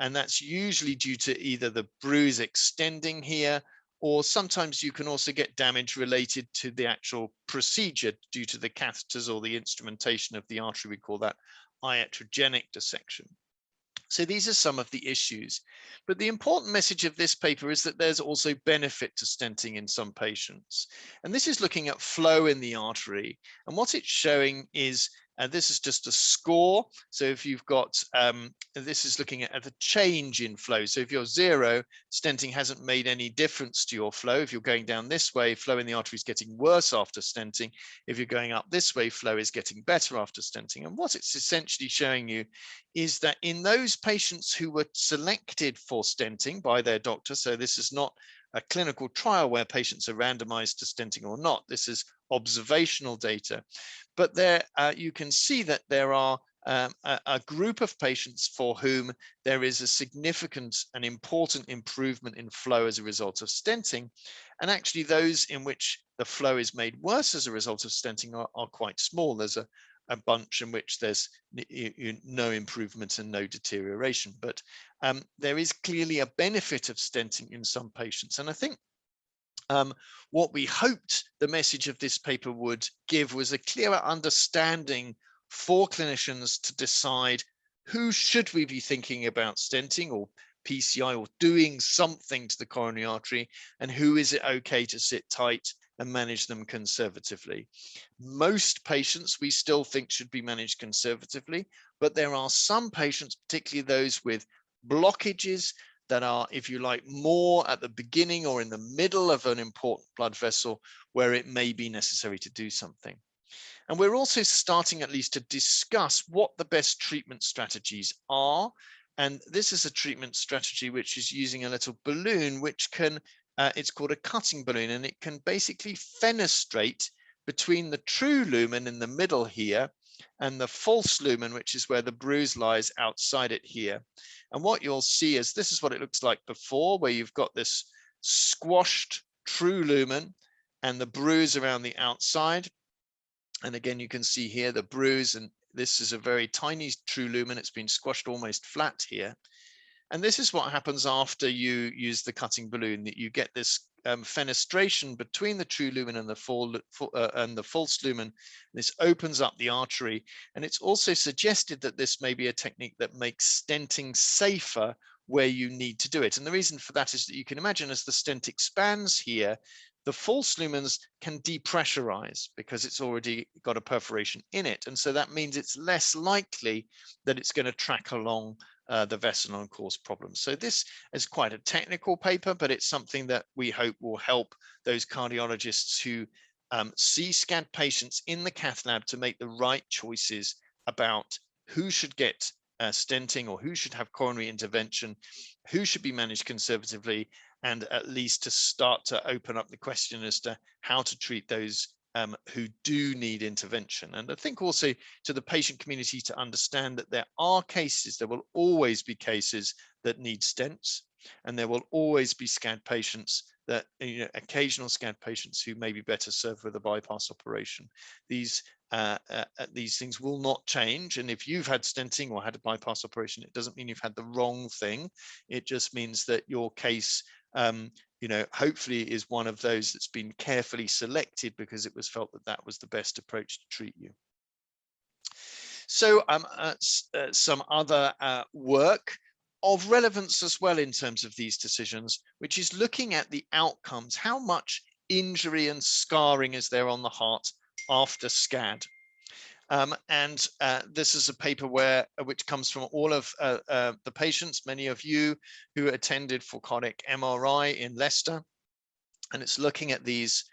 Speaker 3: And that's usually due to either the bruise extending here, or sometimes you can also get damage related to the actual procedure due to the catheters or the instrumentation of the artery. We call that iatrogenic dissection. So these are some of the issues. But the important message of this paper is that there's also benefit to stenting in some patients. And this is looking at flow in the artery. And what it's showing is, this is just a score. So if you've got, this is looking at the change in flow. So if you're 0, stenting hasn't made any difference to your flow. If you're going down this way, flow in the artery is getting worse after stenting. If you're going up this way, flow is getting better after stenting. And what it's essentially showing you is that in those patients who were selected for stenting by their doctor, so this is not a clinical trial where patients are randomized to stenting or not, this is observational data. But there you can see that there are a group of patients for whom there is a significant and important improvement in flow as a result of stenting. And actually those in which the flow is made worse as a result of stenting are quite small. There's a bunch in which there's no improvement and no deterioration. But there is clearly a benefit of stenting in some patients. And I think what we hoped the message of this paper would give was a clearer understanding for clinicians to decide who should we be thinking about stenting or PCI or doing something to the coronary artery, and who is it okay to sit tight and manage them conservatively. Most patients we still think should be managed conservatively, but there are some patients, particularly those with blockages, that are, if you like, more at the beginning or in the middle of an important blood vessel where it may be necessary to do something. And we're also starting at least to discuss what the best treatment strategies are. And this is a treatment strategy which is using a little balloon, which can, it's called a cutting balloon, and it can basically fenestrate between the true lumen in the middle here and the false lumen, which is where the bruise lies outside it here. And what you'll see is this is what it looks like before, where you've got this squashed true lumen and the bruise around the outside. And again, you can see here the bruise, and this is a very tiny true lumen. It's been squashed almost flat here. And this is what happens after you use the cutting balloon, that you get this fenestration between the true lumen and the false lumen. This opens up the artery, and it's also suggested that this may be a technique that makes stenting safer where you need to do it. And the reason for that is that you can imagine as the stent expands here, the false lumens can depressurize because it's already got a perforation in it. And so that means it's less likely that it's going to track along the vessel and cause problems. So this is quite a technical paper, but it's something that we hope will help those cardiologists who see SCAD patients in the cath lab to make the right choices about who should get stenting or who should have coronary intervention, who should be managed conservatively, and at least to start to open up the question as to how to treat those who do need intervention. And I think also to the patient community to understand that there are cases, there will always be cases that need stents, and there will always be SCAD patients that, you know, occasional SCAD patients who may be better served with a bypass operation. These things will not change. And if you've had stenting or had a bypass operation, it doesn't mean you've had the wrong thing. It just means that your case, you know, hopefully is one of those that's been carefully selected because it was felt that that was the best approach to treat you. So some other work of relevance as well in terms of these decisions, which is looking at the outcomes. How much injury and scarring is there on the heart after SCAD? This is a paper which comes from all of the patients, many of you who attended for cardiac MRI in Leicester, and it's looking at these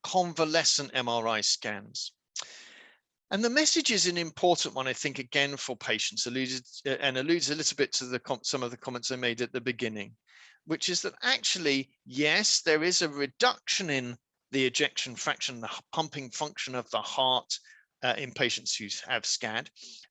Speaker 3: convalescent MRI scans. And the message is an important one, I think, again, for patients, alludes a little bit to some of the comments I made at the beginning, which is that actually, yes, there is a reduction in the ejection fraction, the pumping function of the heart in patients who have SCAD.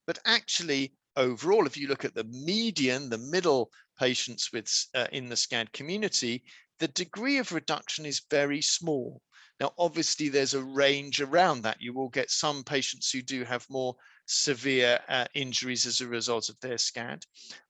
Speaker 3: But actually, overall, if you look at the median, the middle patients with in the SCAD community, the degree of reduction is very small. Now, obviously, there's a range around that. You will get some patients who do have more severe injuries as a result of their SCAD,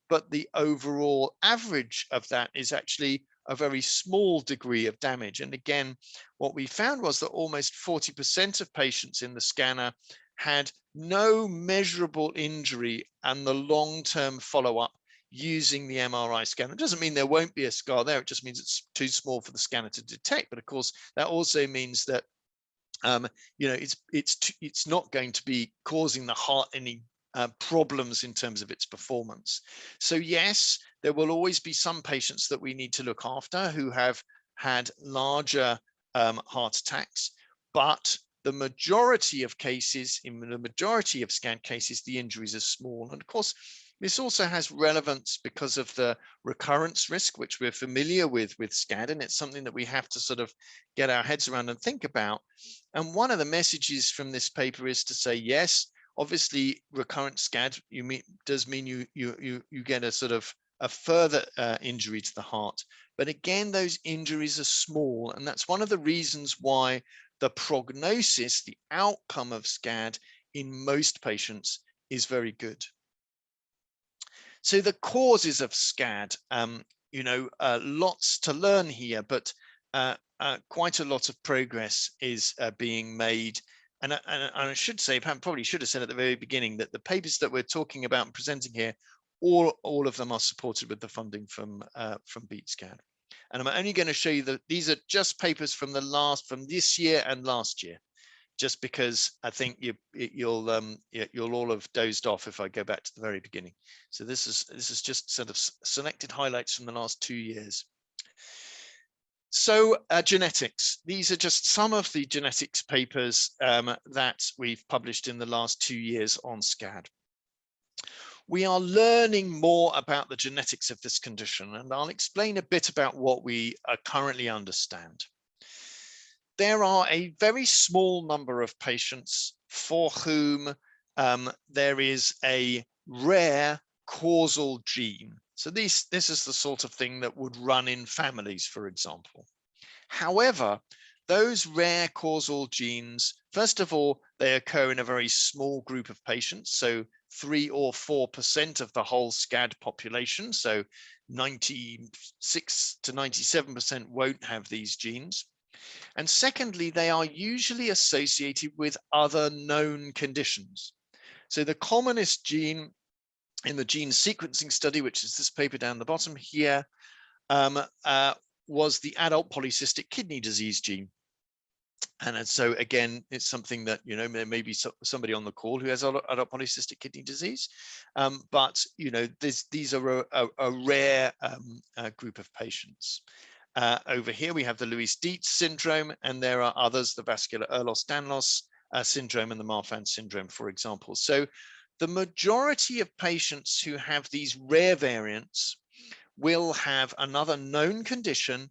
Speaker 3: but the overall average of that is actually a very small degree of damage. And again, what we found was that almost 40% of patients in the scanner had no measurable injury and the long-term follow-up using the MRI scanner. It doesn't mean there won't be a scar there. It just means it's too small for the scanner to detect. But of course, that also means that you know, it's not going to be causing the heart any problems in terms of its performance. So yes, there will always be some patients that we need to look after who have had larger heart attacks, but the majority of cases, in the majority of SCAD cases, the injuries are small. And of course, this also has relevance because of the recurrence risk, which we're familiar with SCAD, and it's something that we have to sort of get our heads around and think about. And one of the messages from this paper is to say, yes, obviously recurrent SCAD does mean you get a sort of a further injury to the heart. But again, those injuries are small, and that's one of the reasons why the prognosis, the outcome of SCAD in most patients is very good. So the causes of SCAD, you know, lots to learn here, but quite a lot of progress is being made. And I should say, probably should have said at the very beginning that the papers that we're talking about and presenting here, all of them are supported with the funding from BeatSCAD. And I'm only going to show you that these are just papers from this year and last year, just because I think you'll all have dozed off if I go back to the very beginning. So this is just sort of selected highlights from the last 2 years. So genetics, these are just some of the genetics papers that we've published in the last 2 years on SCAD. We are learning more about the genetics of this condition, and I'll explain a bit about what we currently understand. There are a very small number of patients for whom there is a rare causal gene. So this is the sort of thing that would run in families, for example. However, those rare causal genes, first of all, they occur in a very small group of patients. So 3 or 4% of the whole SCAD population. So 96 to 97% won't have these genes. And secondly, they are usually associated with other known conditions. So the commonest gene in the gene sequencing study, which is this paper down the bottom here, was the adult polycystic kidney disease gene. And so again, it's something that, you know, there may be somebody on the call who has adult polycystic kidney disease, but you know, these are a rare group of patients. Over here, we have the Louis-Dietz syndrome, and there are others, the vascular Ehlers-Danlos syndrome and the Marfan syndrome, for example. So the majority of patients who have these rare variants will have another known condition,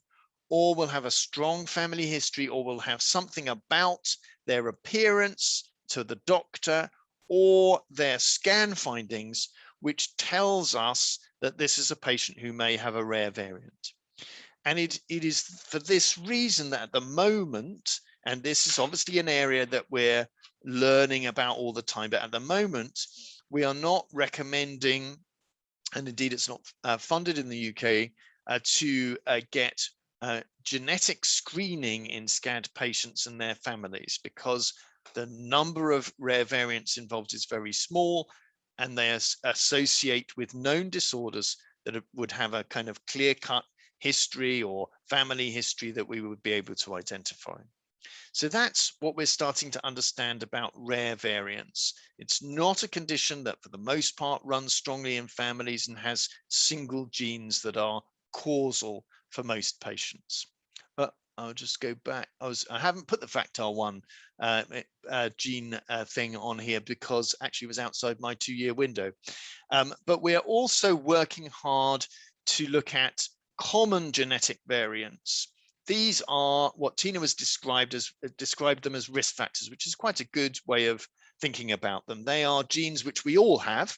Speaker 3: or will have a strong family history, or will have something about their appearance to the doctor or their scan findings, which tells us that this is a patient who may have a rare variant. And it is for this reason that at the moment, and this is obviously an area that we're learning about all the time, but at the moment, we are not recommending, and indeed it's not funded in the UK, to get genetic screening in Scad patients and their families, because the number of rare variants involved is very small, and they associate with known disorders that would have a kind of clear-cut history or family history that we would be able to identify. So that's what we're starting to understand about rare variants. It's not a condition that for the most part runs strongly in families and has single genes that are causal for most patients. But I'll just go back. I haven't put the Factor1 gene thing on here because actually it was outside my 2-year window. But we're also working hard to look at common genetic variants. These are what Tina was described them as risk factors, which is quite a good way of thinking about them. They are genes which we all have.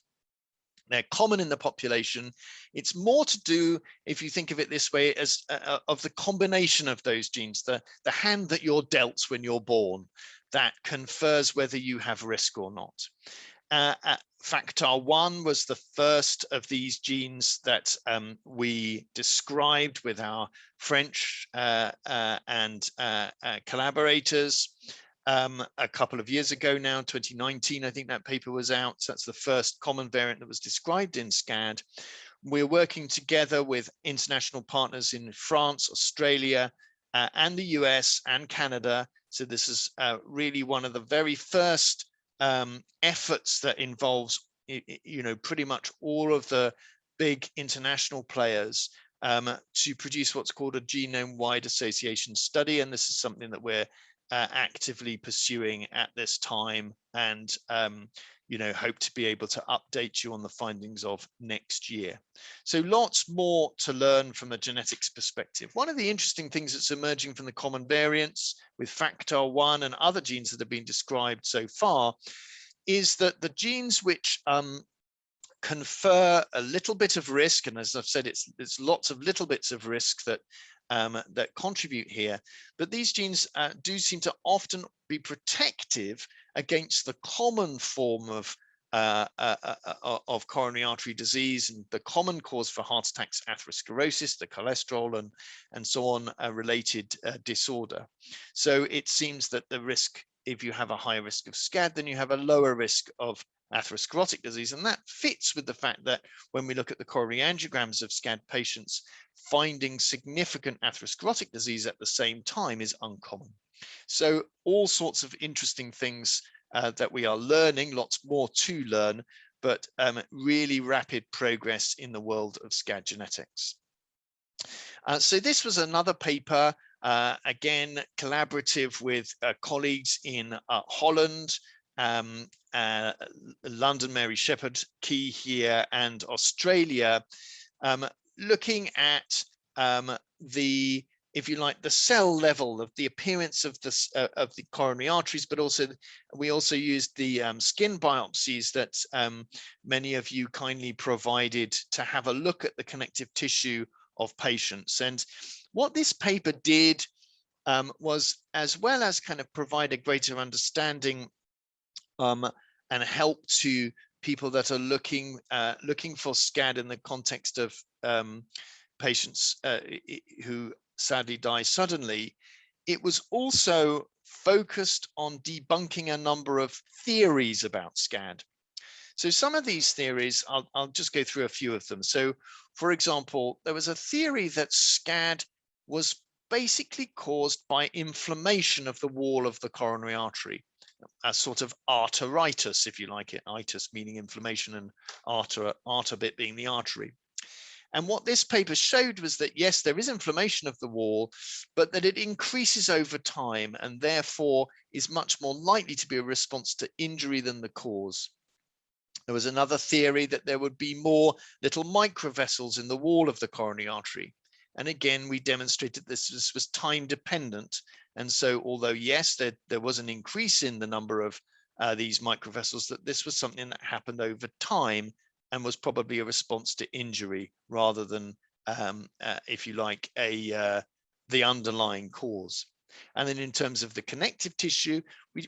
Speaker 3: They're common in the population. It's more to do, if you think of it this way, as of the combination of those genes, the hand that you're dealt when you're born, that confers whether you have risk or not. Factor1 was the first of these genes that we described with our French and collaborators a couple of years ago now, 2019, I think that paper was out. So that's the first common variant that was described in Scad. We're working together with international partners in France, Australia, and the US and Canada. So this is really one of the very first efforts that involves, pretty much all of the big international players to produce what's called a genome-wide association study. And this is something that we're actively pursuing at this time, and hope to be able to update you on the findings of next year. So lots more to learn from a genetics perspective. One of the interesting things that's emerging from the common variants with Factor1 and other genes that have been described so far is that the genes which confer a little bit of risk, and as I've said, it's lots of little bits of risk that that contribute here, but these genes do seem to often be protective against the common form of coronary artery disease, and the common cause for heart attacks, atherosclerosis, the cholesterol and so on, related disorder. So it seems that the risk, if you have a high risk of Scad, then you have a lower risk of atherosclerotic disease. And that fits with the fact that when we look at the coronary angiograms of Scad patients, finding significant atherosclerotic disease at the same time is uncommon. So all sorts of interesting things that we are learning, lots more to learn, but really rapid progress in the world of Scad genetics. So this was another paper, again, collaborative with colleagues in Holland, London Mary Shepherd Key here, and Australia, looking at the, if you like, the cell level of the appearance of the coronary arteries, but also we also used the skin biopsies that many of you kindly provided to have a look at the connective tissue of patients. And what this paper did was, as well as kind of provide a greater understanding and help to people that are looking for Scad in the context of patients who sadly die suddenly, it was also focused on debunking a number of theories about Scad. So some of these theories, I'll just go through a few of them. So, for example, there was a theory that Scad was basically caused by inflammation of the wall of the coronary artery, a sort of arteritis, if you like it, itis meaning inflammation and arter bit being the artery. And what this paper showed was that, yes, there is inflammation of the wall, but that it increases over time and therefore is much more likely to be a response to injury than the cause. There was another theory that there would be more little microvessels in the wall of the coronary artery. And again, we demonstrated this was time dependent. And so although, yes, there was an increase in the number of these microvessels, that this was something that happened over time and was probably a response to injury rather than, if you like, the underlying cause. And then in terms of the connective tissue,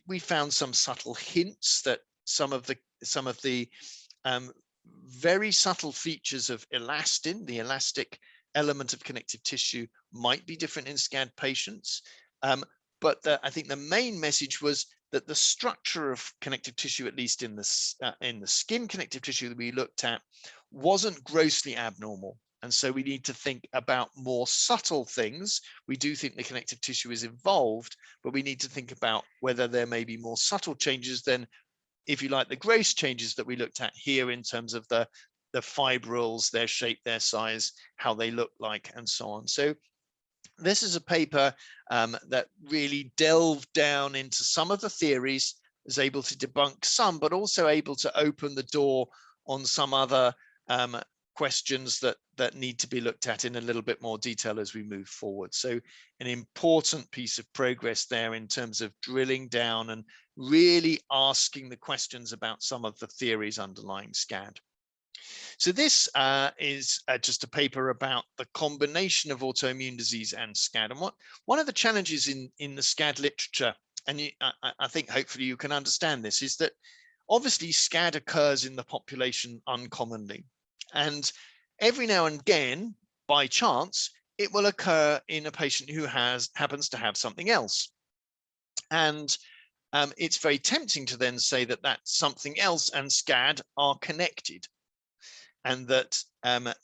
Speaker 3: we found some subtle hints that some of the very subtle features of elastin, the elastic element of connective tissue, might be different in Scad patients. But I think the main message was that the structure of connective tissue, at least in the skin connective tissue that we looked at, wasn't grossly abnormal. And so we need to think about more subtle things. We do think the connective tissue is involved, but we need to think about whether there may be more subtle changes than, if you like, the gross changes that we looked at here in terms of the fibrils, their shape, their size, how they look like, and so on. So this is a paper that really delved down into some of the theories, was able to debunk some, but also able to open the door on some other questions that need to be looked at in a little bit more detail as we move forward. So an important piece of progress there in terms of drilling down and really asking the questions about some of the theories underlying Scad. So this is just a paper about the combination of autoimmune disease and Scad. And one of the challenges in the Scad literature, and I think hopefully you can understand this, is that obviously Scad occurs in the population uncommonly. And every now and again, by chance, it will occur in a patient who happens to have something else. And it's very tempting to then say that that something else and Scad are connected, and that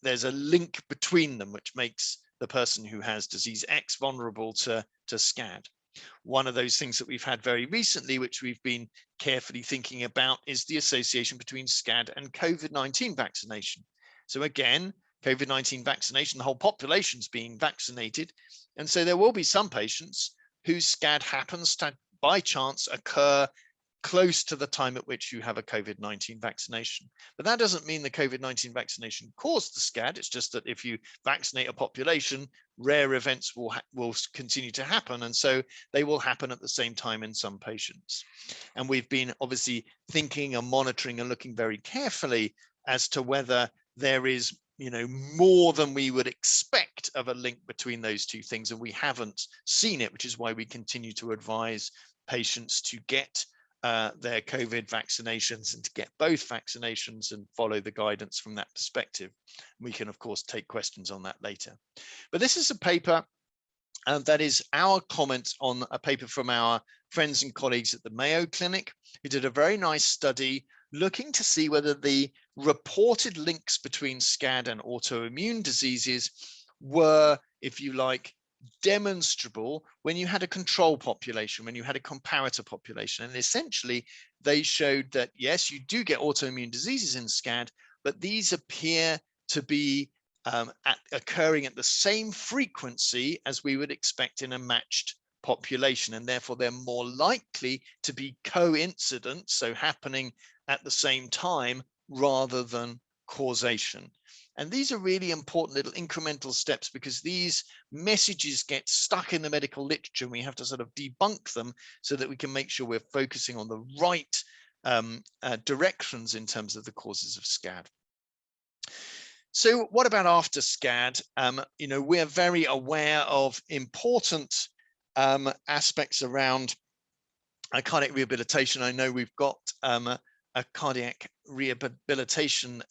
Speaker 3: there's a link between them, which makes the person who has disease X vulnerable to Scad. One of those things that we've had very recently, which we've been carefully thinking about, is the association between Scad and COVID-19 vaccination. So again, COVID-19 vaccination, the whole population's being vaccinated. And so there will be some patients whose Scad happens to, by chance, occur close to the time at which you have a COVID-19 vaccination. But that doesn't mean the COVID-19 vaccination caused the Scad. It's just that if you vaccinate a population, rare events will continue to happen. And so they will happen at the same time in some patients. And we've been obviously thinking and monitoring and looking very carefully as to whether there is, more than we would expect of a link between those two things. And we haven't seen it, which is why we continue to advise patients to get their COVID vaccinations and to get both vaccinations and follow the guidance from that perspective. We can, of course, take questions on that later. But this is a paper that is our comment on a paper from our friends and colleagues at the Mayo Clinic, who did a very nice study looking to see whether the reported links between Scad and autoimmune diseases were, if you like, demonstrable when you had a control population, when you had a comparator population. And essentially, they showed that, yes, you do get autoimmune diseases in Scad, but these appear to be occurring at the same frequency as we would expect in a matched population. And therefore, they're more likely to be coincident, so happening at the same time rather than causation. And these are really important little incremental steps, because these messages get stuck in the medical literature and we have to sort of debunk them so that we can make sure we're focusing on the right directions in terms of the causes of Scad. So what about after Scad? We're very aware of important aspects around cardiac rehabilitation. I know we've got a cardiac rehabilitation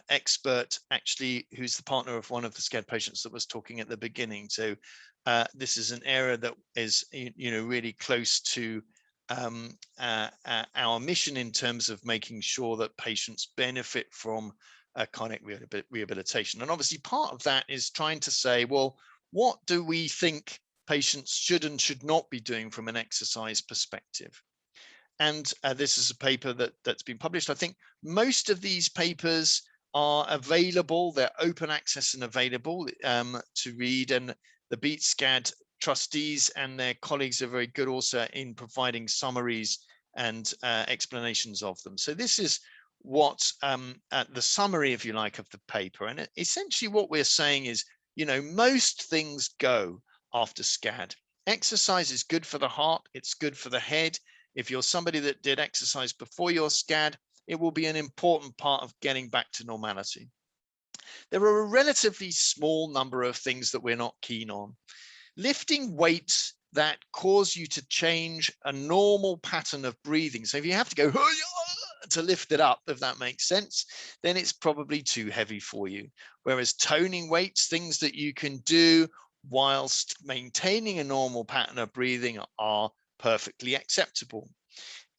Speaker 3: expert, actually, who's the partner of one of the Scad patients that was talking at the beginning. So this is an area that is, really close to our mission in terms of making sure that patients benefit from cardiac rehabilitation. And obviously part of that is trying to say, well, what do we think patients should and should not be doing from an exercise perspective? And this is a paper that's been published. I think most of these papers are available. They're open access and available to read, and the Beat Scad trustees and their colleagues are very good also in providing summaries and explanations of them. So this is what the summary, if you like, of the paper. And essentially what we're saying is, most things go after Scad. Exercise is good for the heart. It's good for the head. If you're somebody that did exercise before your Scad, it will be an important part of getting back to normality. There are a relatively small number of things that we're not keen on. Lifting weights that cause you to change a normal pattern of breathing. So if you have to go to lift it up, if that makes sense, then it's probably too heavy for you. Whereas toning weights, things that you can do whilst maintaining a normal pattern of breathing, are perfectly acceptable.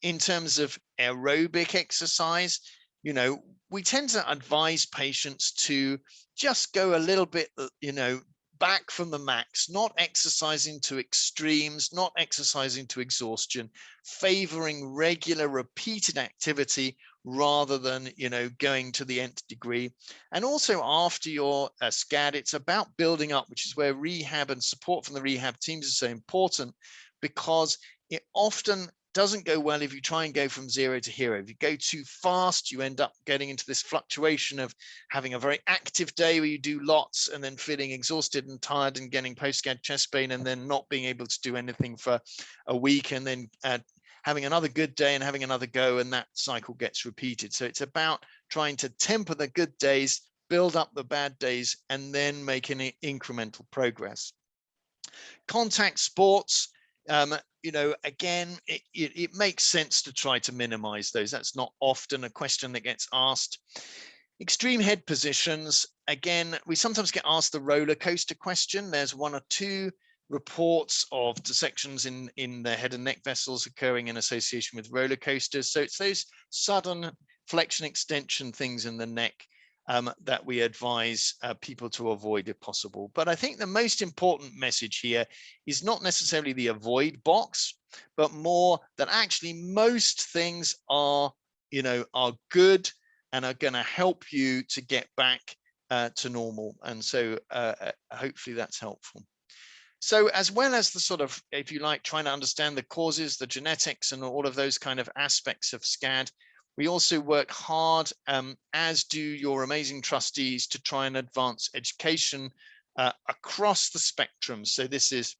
Speaker 3: In terms of aerobic exercise, we tend to advise patients to just go a little bit, back from the max, not exercising to extremes, not exercising to exhaustion, favoring regular repeated activity rather than, going to the nth degree. And also after your Scad, it's about building up, which is where rehab and support from the rehab teams is so important, because it often doesn't go well if you try and go from 0 to hero. If you go too fast, you end up getting into this fluctuation of having a very active day where you do lots and then feeling exhausted and tired and getting post-Scad chest pain and then not being able to do anything for a week and then having another good day and having another go, and that cycle gets repeated. So it's about trying to temper the good days, build up the bad days, and then make an incremental progress. Contact sports, again, it makes sense to try to minimize those. That's not often a question that gets asked. Extreme head positions, again, we sometimes get asked the roller coaster question. There's 1 or 2 reports of dissections in the head and neck vessels occurring in association with roller coasters. So it's those sudden flexion extension things in the neck that we advise people to avoid if possible. But I think the most important message here is not necessarily the avoid box, but more that actually most things are good and are going to help you to get back to normal. And so hopefully that's helpful. So as well as the sort of, if you like, trying to understand the causes, the genetics and all of those kind of aspects of Scad, we also work hard, as do your amazing trustees, to try and advance education across the spectrum. So this is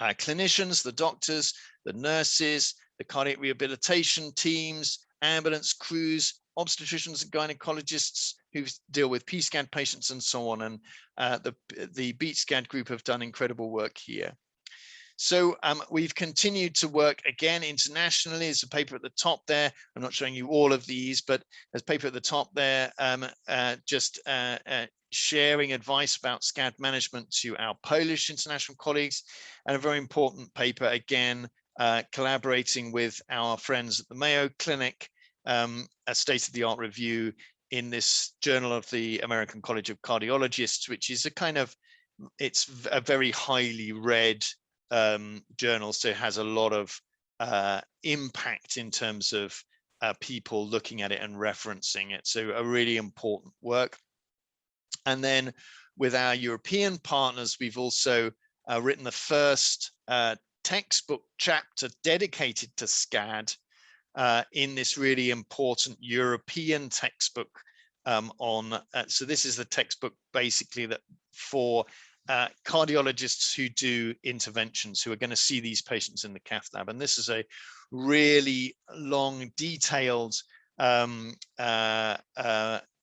Speaker 3: clinicians, the doctors, the nurses, the cardiac rehabilitation teams, ambulance crews, obstetricians and gynecologists who deal with PSCAD patients and so on. And the Beat Scad group have done incredible work here. So we've continued to work again internationally. There's a paper at the top there. I'm not showing you all of these, but there's a paper at the top there sharing advice about Scad management to our Polish international colleagues, and a very important paper again collaborating with our friends at the Mayo Clinic, a state-of-the-art review in this Journal of the American College of Cardiologists, which is it's a very highly read journal, so it has a lot of impact in terms of people looking at it and referencing it. So a really important work. And then with our European partners, we've also written the first textbook chapter dedicated to Scad in this really important European textbook so this is the textbook basically that for cardiologists who do interventions, who are going to see these patients in the Cath Lab. And this is a really long, detailed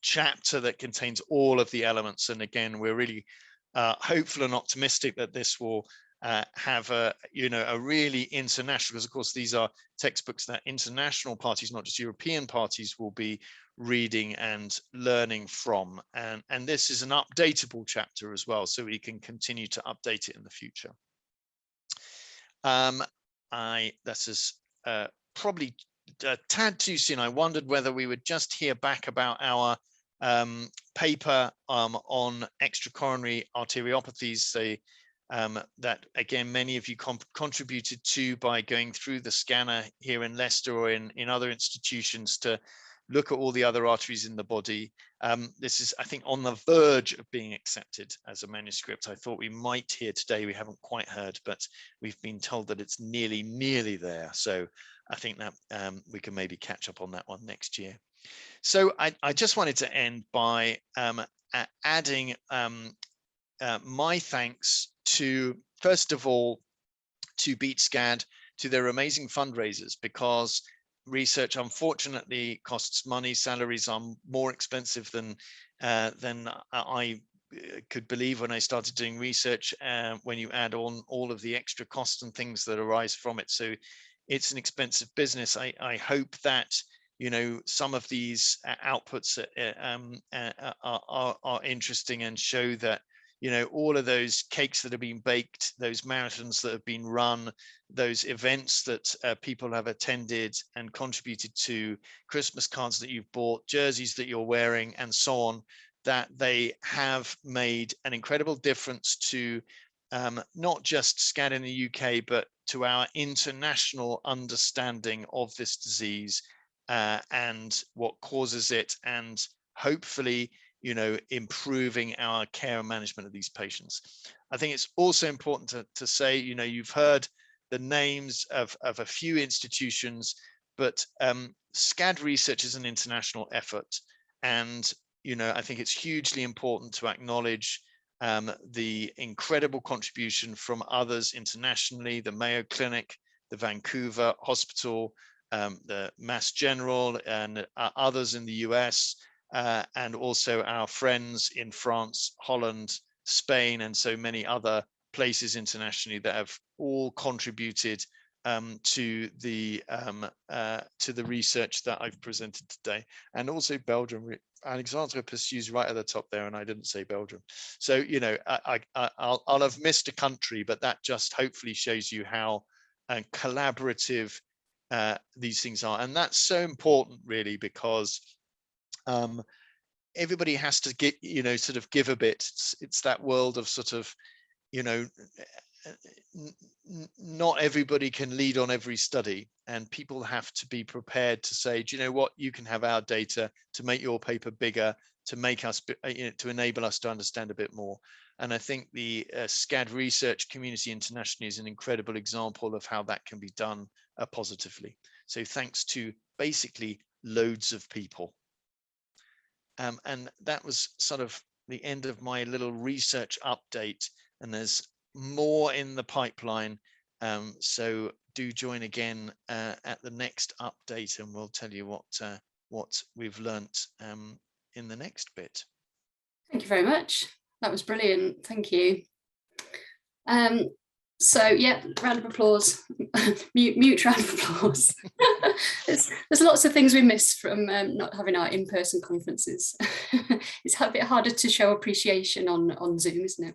Speaker 3: chapter that contains all of the elements. And again, we're really hopeful and optimistic that this will have a really international, because of course these are textbooks that international parties, not just European parties, will be reading and learning from. And this is an updatable chapter as well, so we can continue to update it in the future. This is probably a tad too soon. I wondered whether we would just hear back about our paper on extracoronary arteriopathies, so that again many of you contributed to by going through the scanner here in Leicester or in other institutions to look at all the other arteries in the body. This is, I think, on the verge of being accepted as a manuscript. I thought we might hear today, we haven't quite heard, but we've been told that it's nearly there. So I think that we can maybe catch up on that one next year. So I just wanted to end by adding my thanks to, first of all, to Beat Scad, to their amazing fundraisers, because research unfortunately costs money. Salaries are more expensive than I could believe when I started doing research, when you add on all of the extra costs and things that arise from it. So it's an expensive business. I hope that, you know, some of these outputs are interesting and show that, you know, all of those cakes that have been baked, those marathons that have been run, those events that people have attended and contributed to, Christmas cards that you've bought, jerseys that you're wearing, and so on, that they have made an incredible difference to not just Scad in the UK, but to our international understanding of this disease and what causes it, and hopefully, you know, improving our care and management of these patients. I think it's also important to say, you know, you've heard the names of a few institutions, but Scad research is an international effort. And, you know, I think it's hugely important to acknowledge the incredible contribution from others internationally, the Mayo Clinic, the Vancouver Hospital, the Mass General, and others in the US, and also our friends in France, Holland, Spain, and so many other places internationally that have all contributed to the research that I've presented today. And also Belgium. Alexandra pursues right at the top there, and I didn't say Belgium. So, you know, I'll have missed a country, but that just hopefully shows you how collaborative these things are. And that's so important, really, because everybody has to get, you know, sort of give a bit. It's that world of sort of, you know, not everybody can lead on every study, and people have to be prepared to say, do you know what, you can have our data to make your paper bigger, to make us, you know, to enable us to understand a bit more. And I think the Scad research community internationally is an incredible example of how that can be done positively. So thanks to basically loads of people. And that was sort of the end of my little research update, and there's more in the pipeline. So do join again at the next update, and we'll tell you what we've learnt in the next bit.
Speaker 1: Thank you very much. That was brilliant. Thank you. So yeah, round of applause, mute round of applause. There's lots of things we miss from not having our in-person conferences. It's a bit harder to show appreciation on Zoom, isn't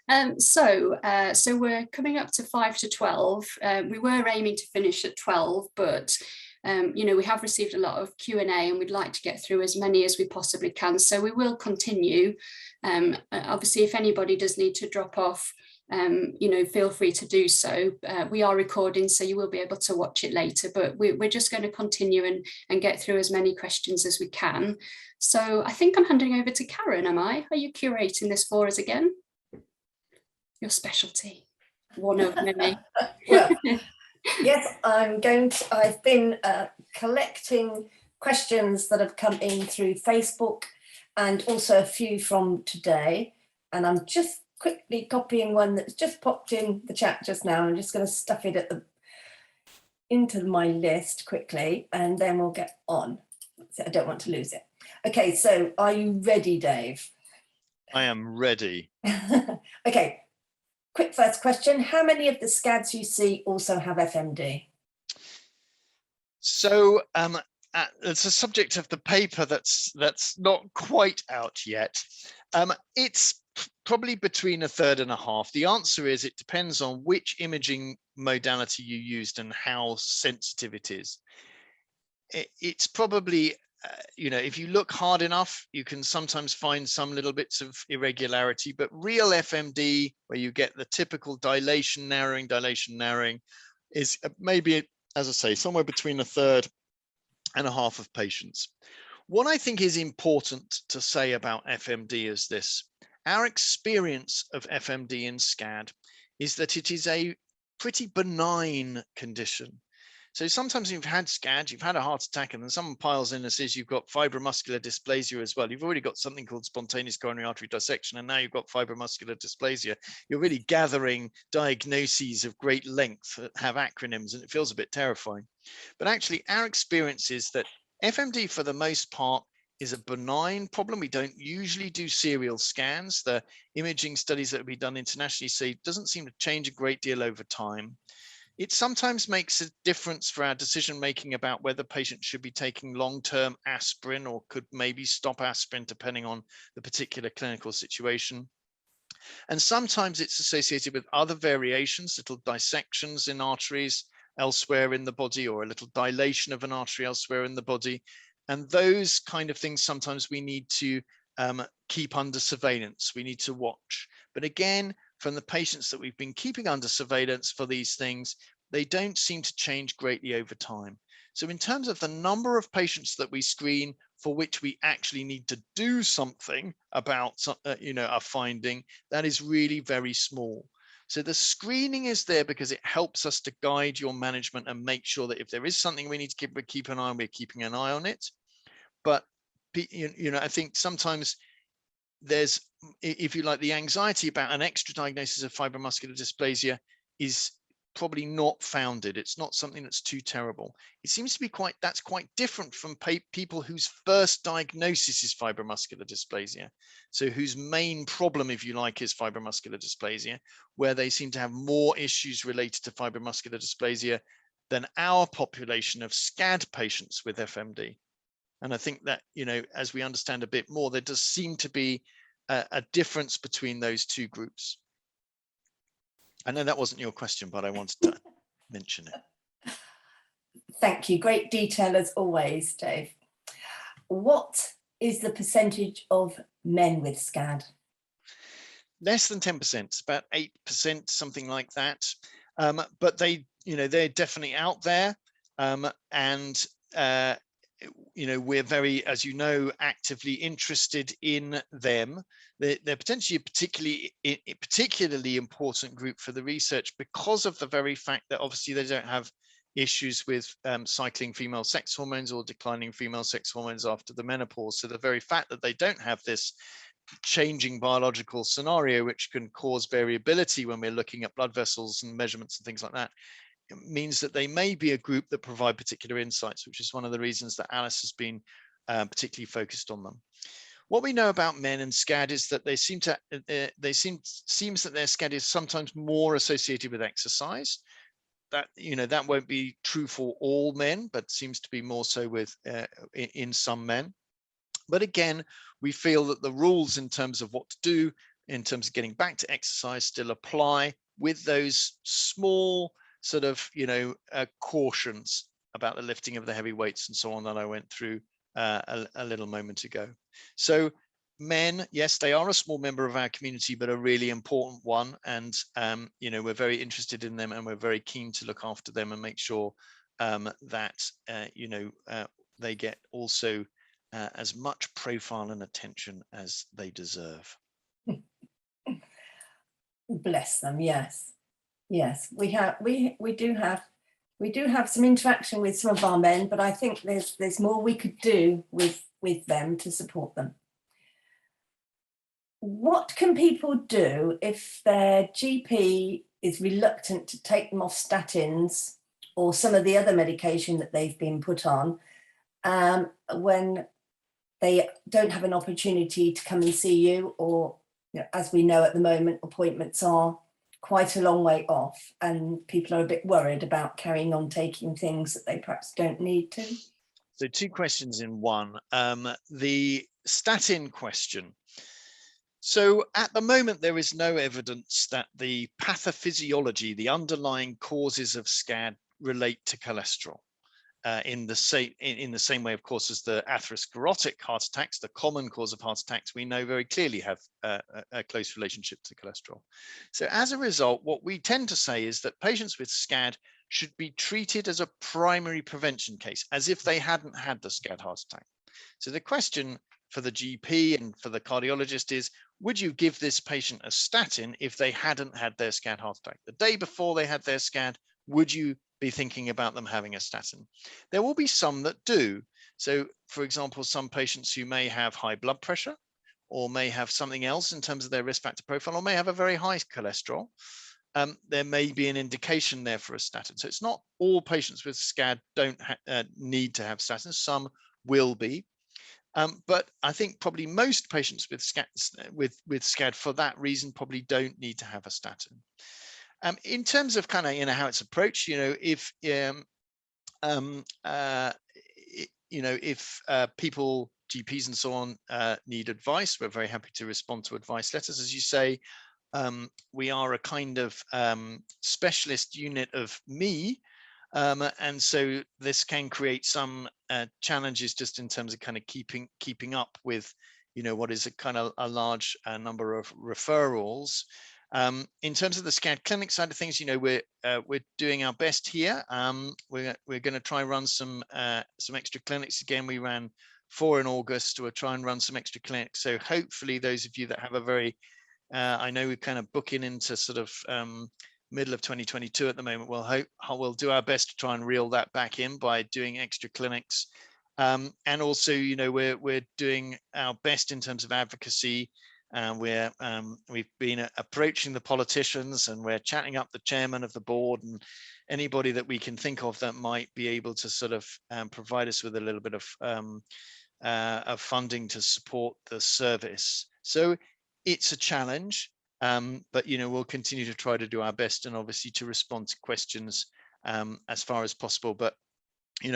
Speaker 1: it? So we're coming up to 5 to 12. We were aiming to finish at 12, but you know, we have received a lot of Q&A, and we'd like to get through as many as we possibly can. So we will continue. Obviously, if anybody does need to drop off, you know, feel free to do so. We are recording, so you will be able to watch it later, but we're just going to continue and get through as many questions as we can. So I think I'm handing over to Karen, am I? Are you curating this for us again? Your specialty, one of many.
Speaker 4: Well, yes, I've been collecting questions that have come in through Facebook, and also a few from today. And I'm just quickly copying one that's just popped in the chat just now. I'm just going to stuff it into my list quickly, and then we'll get on. So I don't want to lose it. Okay, so are you ready, Dave?
Speaker 3: I am ready.
Speaker 4: Okay. Quick first question. How many of the Scads you see also have FMD?
Speaker 3: So it's a subject of the paper that's not quite out yet. It's probably between 1/3 and 1/2. The answer is it depends on which imaging modality you used and how sensitive it is. It's probably, you know, if you look hard enough, you can sometimes find some little bits of irregularity, but real FMD, where you get the typical dilation narrowing, is maybe, as I say, somewhere between 1/3 and a half of patients. What I think is important to say about FMD is this. Our experience of FMD in Scad is that it is a pretty benign condition. So sometimes you've had Scad, you've had a heart attack, and then someone piles in and says you've got fibromuscular dysplasia as well. You've already got something called spontaneous coronary artery dissection, and now you've got fibromuscular dysplasia. You're really gathering diagnoses of great length that have acronyms, and it feels a bit terrifying. But actually, our experience is that FMD, for the most part, is a benign problem. We don't usually do serial scans. The imaging studies that have been done internationally say it doesn't seem to change a great deal over time. It sometimes makes a difference for our decision making about whether patients should be taking long-term aspirin or could maybe stop aspirin depending on the particular clinical situation. And sometimes it's associated with other variations, little dissections in arteries elsewhere in the body, or a little dilation of an artery elsewhere in the body. And those kind of things sometimes we need to keep under surveillance. We need to watch. But again, from the patients that we've been keeping under surveillance for these things, they don't seem to change greatly over time. So in terms of the number of patients that we screen for which we actually need to do something about a finding, that is really very small. So the screening is there because it helps us to guide your management and make sure that if there is something we need to keep an eye on, we're keeping an eye on it. But I think sometimes there's, if you like, the anxiety about an extra diagnosis of fibromuscular dysplasia is probably not founded. It's not something that's too terrible. It seems to be quite different from people whose first diagnosis is fibromuscular dysplasia. So whose main problem, if you like, is fibromuscular dysplasia, where they seem to have more issues related to fibromuscular dysplasia than our population of Scad patients with FMD. And I think that, as we understand a bit more, there does seem to be a difference between those two groups. I know that wasn't your question, but I wanted to mention it.
Speaker 4: Thank you. Great detail as always, Dave. What is the percentage of men with Scad?
Speaker 3: Less than 10%, about 8%, something like that. But they're definitely out there. We're very, as you know, actively interested in them. They're potentially a particularly important group for the research because of the very fact that obviously they don't have issues with cycling female sex hormones or declining female sex hormones after the menopause. So the very fact that they don't have this changing biological scenario, which can cause variability when we're looking at blood vessels and measurements and things like that, means that they may be a group that provide particular insights, which is one of the reasons that Alice has been particularly focused on them. What we know about men and Scad is that seems that their Scad is sometimes more associated with exercise. That won't be true for all men, but seems to be more so with in some men. But again, we feel that the rules in terms of what to do in terms of getting back to exercise still apply, with those small sort of cautions about the lifting of the heavy weights and so on that I went through a little moment ago. So men, yes, they are a small member of our community, but a really important one, and we're very interested in them, and we're very keen to look after them and make sure that they get also as much profile and attention as they deserve.
Speaker 4: Bless them. Yes. We do have some interaction with some of our men, but I think there's more we could do with them to support them. What can people do if their GP is reluctant to take them off statins or some of the other medication that they've been put on, when they don't have an opportunity to come and see you, or as we know at the moment, appointments are quite a long way off and people are a bit worried about carrying on taking things that they perhaps don't need to?
Speaker 3: So 2 questions in one. The statin question. So at the moment, there is no evidence that the pathophysiology, the underlying causes of Scad, relate to cholesterol. In the same way, of course, as the atherosclerotic heart attacks, the common cause of heart attacks, we know very clearly have a close relationship to cholesterol. So as a result, what we tend to say is that patients with Scad should be treated as a primary prevention case, as if they hadn't had the Scad heart attack. So the question for the GP and for the cardiologist is, would you give this patient a statin if they hadn't had their Scad heart attack? The day before they had their Scad, would you be thinking about them having a statin? There will be some that do. So for example, some patients who may have high blood pressure or may have something else in terms of their risk factor profile, or may have a very high cholesterol, there may be an indication there for a statin. So it's not all patients with Scad don't need to have statins. Some will be. But I think probably most patients with Scad for that reason probably don't need to have a statin. In terms of kind of how it's approached, if people, GPs and so on, need advice, we're very happy to respond to advice letters. As you say, we are a kind of specialist unit of me. And so this can create some challenges just in terms of kind of keeping up with, what is a kind of a large number of referrals. In terms of the Scad clinic side of things, we're doing our best here. We're going to try and run some extra clinics. Again, we ran 4 in August. We'll try and run some extra clinics. So hopefully those of you that have a very, I know we're kind of booking into sort of middle of 2022 at the moment, we'll do our best to try and reel that back in by doing extra clinics. And also, we're doing our best in terms of advocacy. We've been approaching the politicians, and we're chatting up the chairman of the board and anybody that we can think of that might be able to sort of provide us with a little bit of funding to support the service. So it's a challenge. But we'll continue to try to do our best, and obviously to respond to questions as far as possible. But we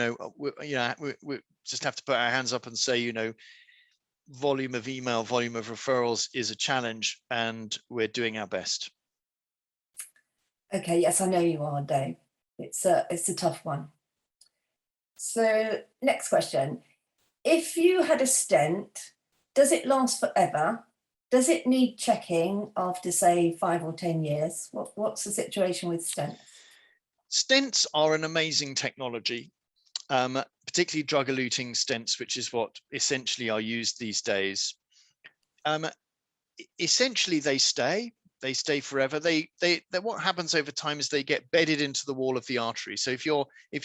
Speaker 3: just have to put our hands up and say, volume of email, volume of referrals is a challenge, and we're doing our best.
Speaker 4: Okay, yes, I know you are, Dave. It's a tough one. So next question: if you had a stent, does it last forever? Does it need checking after, say, 5 or 10 years? What's the situation with stents?
Speaker 3: Stents are an amazing technology, particularly drug-eluting stents, which is what essentially are used these days. Essentially, they stay forever. What happens over time is they get bedded into the wall of the artery. So if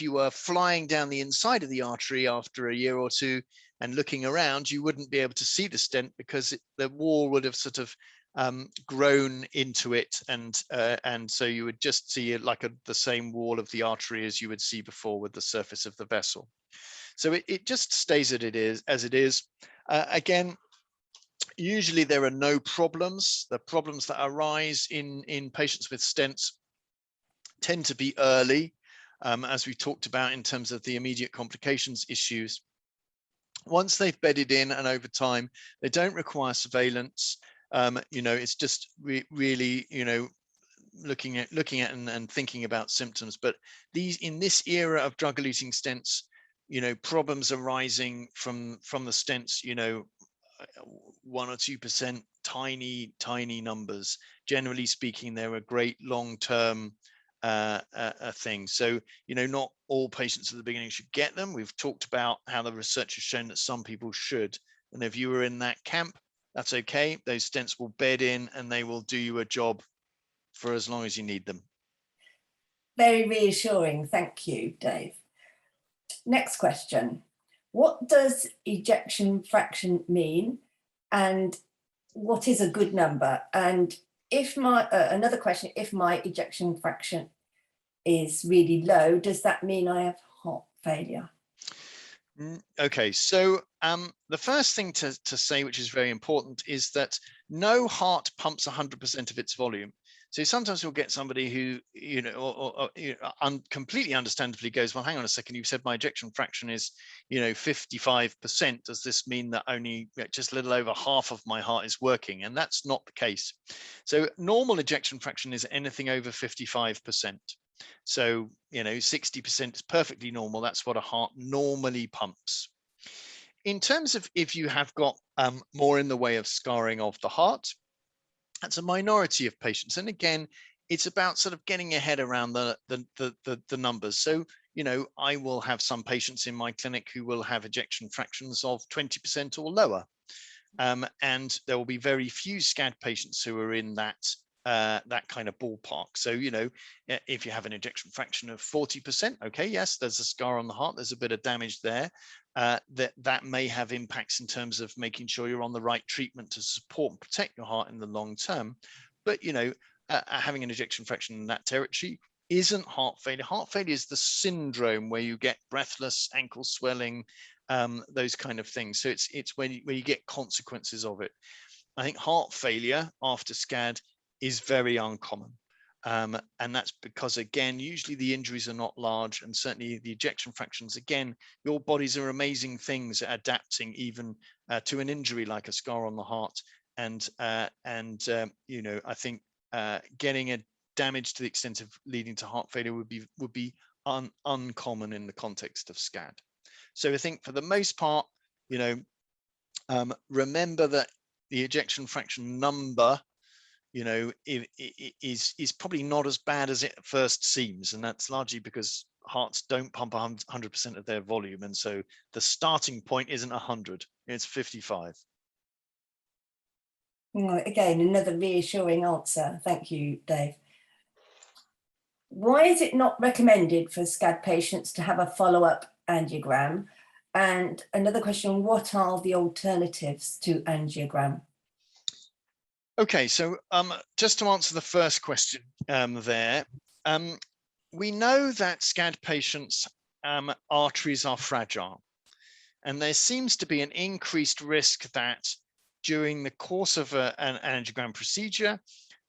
Speaker 3: you were flying down the inside of the artery after a year or two and looking around, you wouldn't be able to see the stent because the wall would have sort of grown into it, and so you would just see it like the same wall of the artery as you would see before with the surface of the vessel. So it just stays as it is. Again, usually there are no problems. The problems that arise in patients with stents tend to be early, as we talked about in terms of the immediate complications issues. Once they've bedded in and over time, they don't require surveillance. It's just really, looking at and thinking about symptoms. But in this era of drug-eluting stents, problems arising from the stents, 1 or 2%, tiny numbers. Generally speaking, they're a great long-term thing. So, not all patients at the beginning should get them. We've talked about how the research has shown that some people should. And if you were in that camp, that's okay. Those stents will bed in and they will do you a job for as long as you need them.
Speaker 4: Very reassuring. Thank you, Dave. Next question. What does ejection fraction mean, and what is a good number? And if another question, if my ejection fraction is really low, does that mean I have heart failure?
Speaker 3: Okay, so the first thing to say, which is very important, is that no heart pumps 100% of its volume. So sometimes you'll get somebody who, completely understandably goes, well, hang on a second, you said my ejection fraction is, 55%. Does this mean that only just a little over half of my heart is working? And that's not the case. So normal ejection fraction is anything over 55%. So, 60% is perfectly normal. That's what a heart normally pumps. In terms of if you have got more in the way of scarring of the heart, that's a minority of patients. And again, it's about sort of getting your head around the numbers. So, you know, I will have some patients in my clinic who will have ejection fractions of 20% or lower. And there will be very few SCAD patients who are in that kind of ballpark. So, you know, if you have an ejection fraction of 40%, okay, yes, there's a scar on the heart, there's a bit of damage there. That may have impacts in terms of making sure you're on the right treatment to support and protect your heart in the long term. But, you know, having an ejection fraction in that territory isn't heart failure. Heart failure is the syndrome where you get breathless, ankle swelling, those kind of things. So it's when you get consequences of it. I think heart failure after SCAD is very uncommon. And that's because, again, usually the injuries are not large, and certainly the ejection fractions, again, your bodies are amazing things at adapting even to an injury like a scar on the heart. And you know, I think getting a damage to the extent of leading to heart failure would be uncommon in the context of SCAD. So I think for the most part, you know, remember that the ejection fraction number, you know, is probably not as bad as it first seems. And that's largely because hearts don't pump 100% of their volume. And so the starting point isn't 100, it's 55.
Speaker 4: Again, another reassuring answer. Thank you, Dave. Why is it not recommended for SCAD patients to have a follow-up angiogram? And another question, what are the alternatives to angiogram?
Speaker 3: Okay, so just to answer the first question there, we know that SCAD patients' arteries are fragile, and there seems to be an increased risk that during the course of an angiogram procedure,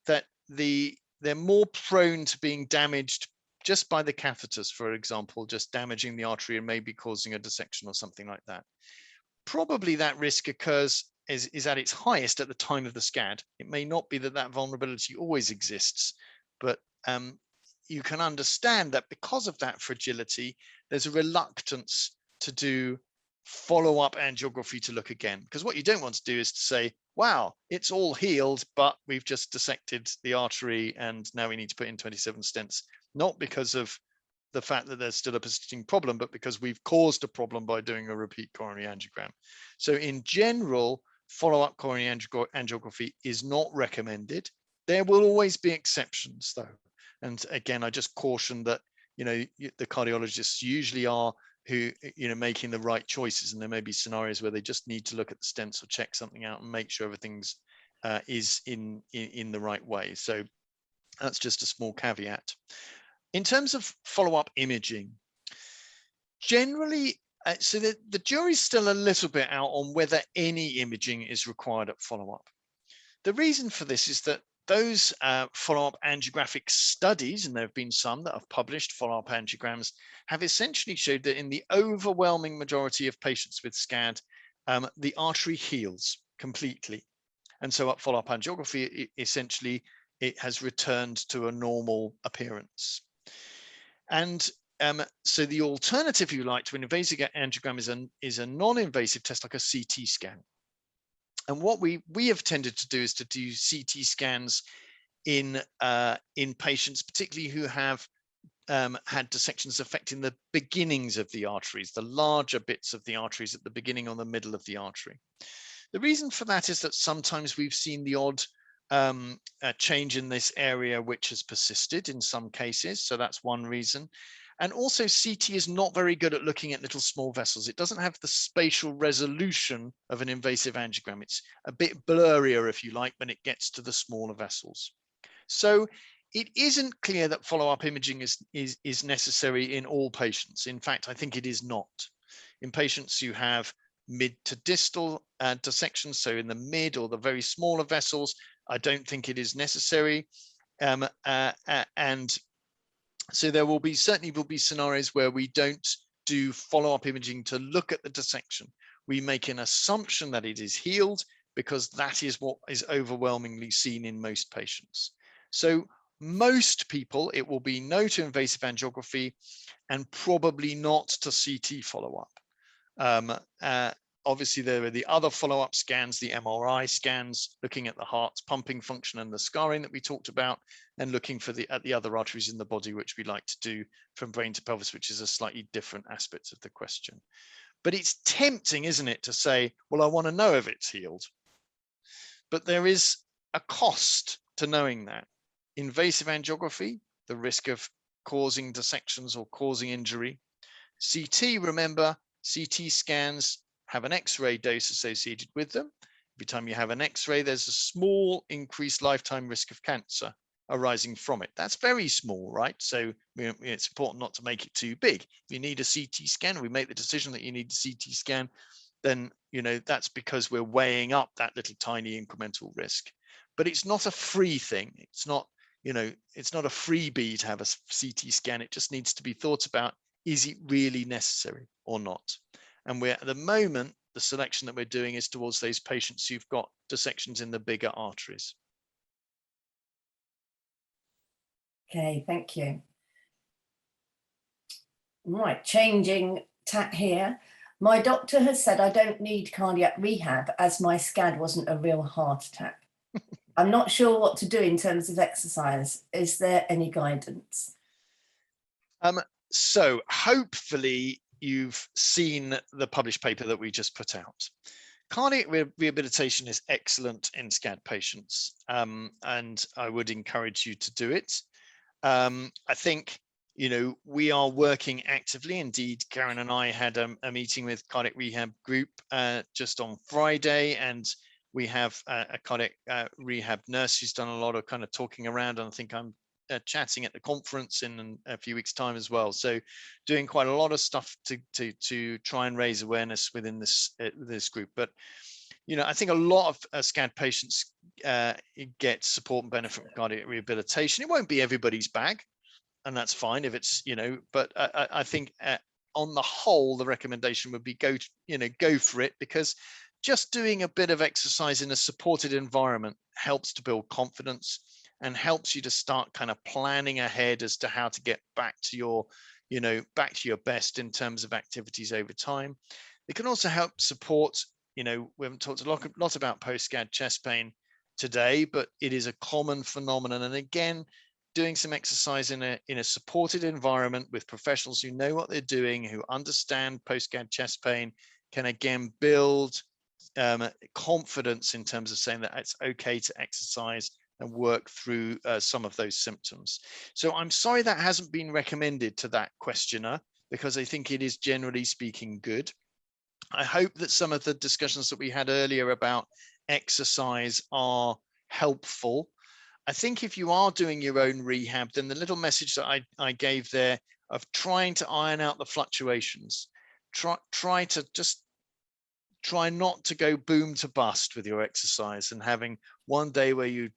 Speaker 3: that they're more prone to being damaged just by the catheters, for example, just damaging the artery and maybe causing a dissection or something like that. Probably that risk occurs is at its highest at the time of the SCAD. It may not be that vulnerability always exists, but you can understand that because of that fragility, there's a reluctance to do follow-up angiography to look again. Because what you don't want to do is to say, wow, it's all healed, but we've just dissected the artery and now we need to put in 27 stents. Not because of the fact that there's still a persisting problem, but because we've caused a problem by doing a repeat coronary angiogram. So in general, follow-up coronary angiography is not recommended. There will always be exceptions though. And again, I just caution that, you know, the cardiologists usually are who, you know, making the right choices, and there may be scenarios where they just need to look at the stents or check something out and make sure everything's is in the right way. So that's just a small caveat. In terms of follow-up imaging, generally, so the jury's still a little bit out on whether any imaging is required at follow-up. The reason for this is that those follow-up angiographic studies, and there have been some that have published follow-up angiograms, have essentially showed that in the overwhelming majority of patients with SCAD, the artery heals completely. And so at follow-up angiography, essentially, it has returned to a normal appearance. And so the alternative, if you like, to an invasive angiogram is a non-invasive test like a CT scan. And what we have tended to do is to do CT scans in patients, particularly who have had dissections affecting the beginnings of the arteries, the larger bits of the arteries at the beginning or the middle of the artery. The reason for that is that sometimes we've seen the odd change in this area which has persisted in some cases. So that's one reason. And also CT is not very good at looking at little small vessels. It doesn't have the spatial resolution of an invasive angiogram. It's a bit blurrier, if you like, when it gets to the smaller vessels. So it isn't clear that follow-up imaging is necessary in all patients. In fact, I think it is not. In patients who have mid to distal dissections, so in the mid or the very smaller vessels, I don't think it is necessary. And so there will certainly be scenarios where we don't do follow-up imaging to look at the dissection. We make an assumption that it is healed because that is what is overwhelmingly seen in most patients. So most people, it will be no to invasive angiography and probably not to CT follow-up. obviously there are the other follow-up scans, the MRI scans, looking at the heart's pumping function and the scarring that we talked about, and looking for at the other arteries in the body, which we like to do from brain to pelvis, which is a slightly different aspect of the question. But it's tempting, isn't it, to say, well, I want to know if it's healed. But there is a cost to knowing that. Invasive angiography, the risk of causing dissections or causing injury. CT, remember, CT scans have an X-ray dose associated with them. Every time you have an X-ray, there's a small increased lifetime risk of cancer arising from it. That's very small, right? So it's important not to make it too big. If you need a CT scan, we make the decision that you need a CT scan, then that's because we're weighing up that little tiny incremental risk. But it's not a free thing. It's not, it's not a freebie to have a CT scan. It just needs to be thought about. Is it really necessary or not? And we're at the moment, the selection that we're doing is towards those patients who've got dissections in the bigger arteries.
Speaker 4: Okay, thank you. Right, changing tack here. My doctor has said I don't need cardiac rehab as my SCAD wasn't a real heart attack. I'm not sure what to do in terms of exercise. Is there any guidance?
Speaker 3: So hopefully you've seen the published paper that we just put out. Cardiac rehabilitation is excellent in SCAD patients, and I would encourage you to do it. I think, we are working actively. Indeed, Karen and I had a meeting with cardiac rehab group just on Friday, and we have a cardiac rehab nurse who's done a lot of kind of talking around, and I think I'm chatting at the conference in a few weeks' time as well. So doing quite a lot of stuff to try and raise awareness within this group. But I think a lot of SCAD patients get support and benefit from cardiac rehabilitation. It won't be everybody's bag, and that's fine if it's but I think on the whole the recommendation would be go for it, because just doing a bit of exercise in a supported environment helps to build confidence and helps you to start kind of planning ahead as to how to get back to your best in terms of activities over time. It can also help support, we haven't talked a lot about post-SCAD chest pain today, but it is a common phenomenon. And again, doing some exercise in a supported environment with professionals who know what they're doing, who understand post-SCAD chest pain, can again build confidence in terms of saying that it's okay to exercise and work through some of those symptoms. So I'm sorry that hasn't been recommended to that questioner, because I think it is generally speaking good. I hope that some of the discussions that we had earlier about exercise are helpful. I think if you are doing your own rehab, then the little message that I gave there of trying to iron out the fluctuations, try not to go boom to bust with your exercise, and having one day where you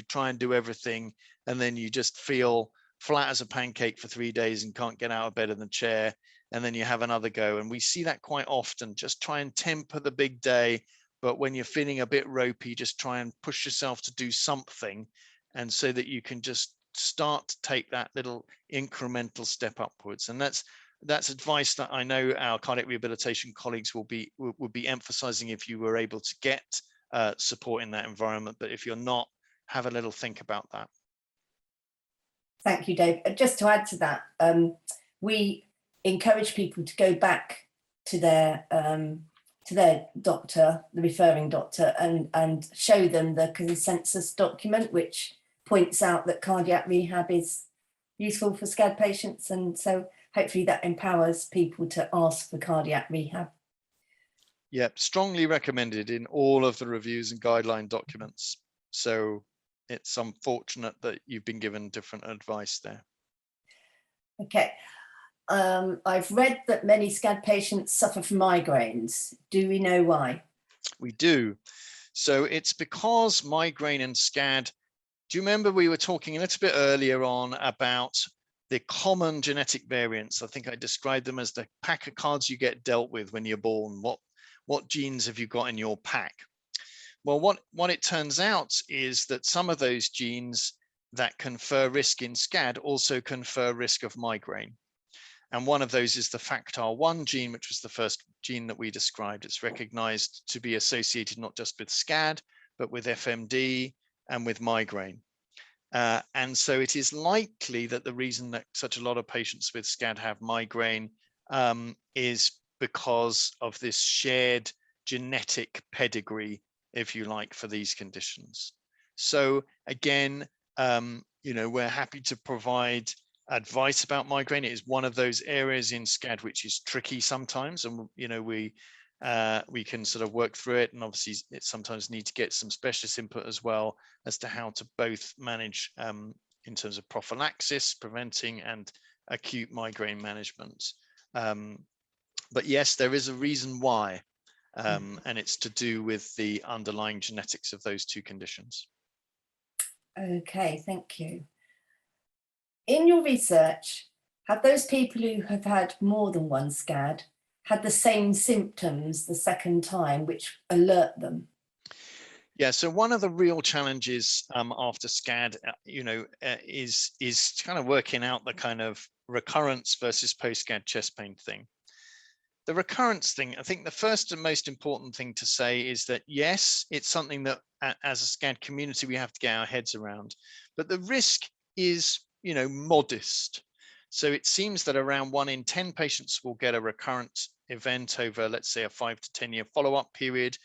Speaker 3: try and do everything and then you just feel flat as a pancake for 3 days and can't get out of bed in the chair, and then you have another go. And we see that quite often. Just try and temper the big day, but when you're feeling a bit ropey, just try and push yourself to do something, and so that you can just start to take that little incremental step upwards. And that's advice that I know our cardiac rehabilitation colleagues will be emphasizing if you were able to get support in that environment. But if you're not, have a little think about that.
Speaker 4: Thank you, Dave. Just to add to that, we encourage people to go back to their doctor, the referring doctor, and show them the consensus document, which points out that cardiac rehab is useful for SCAD patients. And so hopefully that empowers people to ask for cardiac rehab.
Speaker 3: Yep, strongly recommended in all of the reviews and guideline documents. So it's unfortunate that you've been given different advice there.
Speaker 4: Okay. I've read that many SCAD patients suffer from migraines. Do we know why? We
Speaker 3: do. So it's because migraine and SCAD, do you remember we were talking a little bit earlier on about the common genetic variants? I think I described them as the pack of cards you get dealt with when you're born. What genes have you got in your pack? Well, what it turns out is that some of those genes that confer risk in SCAD also confer risk of migraine. And one of those is the FACTR1 gene, which was the first gene that we described. It's recognized to be associated not just with Scad, but with FMD and with migraine. And so it is likely that the reason that such a lot of patients with Scad have migraine is because of this shared genetic pedigree, if you like, for these conditions. So again, we're happy to provide advice about migraine. It is one of those areas in Scad which is tricky sometimes, and we can sort of work through it, and obviously it sometimes need to get some specialist input as well as to how to both manage in terms of prophylaxis, preventing, and acute migraine management. But yes, there is a reason why, and it's to do with the underlying genetics of those two conditions.
Speaker 4: Okay, thank you. In your research, have those people who have had more than one Scad had the same symptoms the second time, which alert them?
Speaker 3: Yeah, so one of the real challenges after Scad, is kind of working out the kind of recurrence versus post-Scad chest pain thing. The recurrence thing, I think the first and most important thing to say is that, yes, it's something that as a Scad community, we have to get our heads around, but the risk is, modest. So it seems that around 1 in 10 patients will get a recurrent event over, let's say, a 5 to 10 year follow-up period.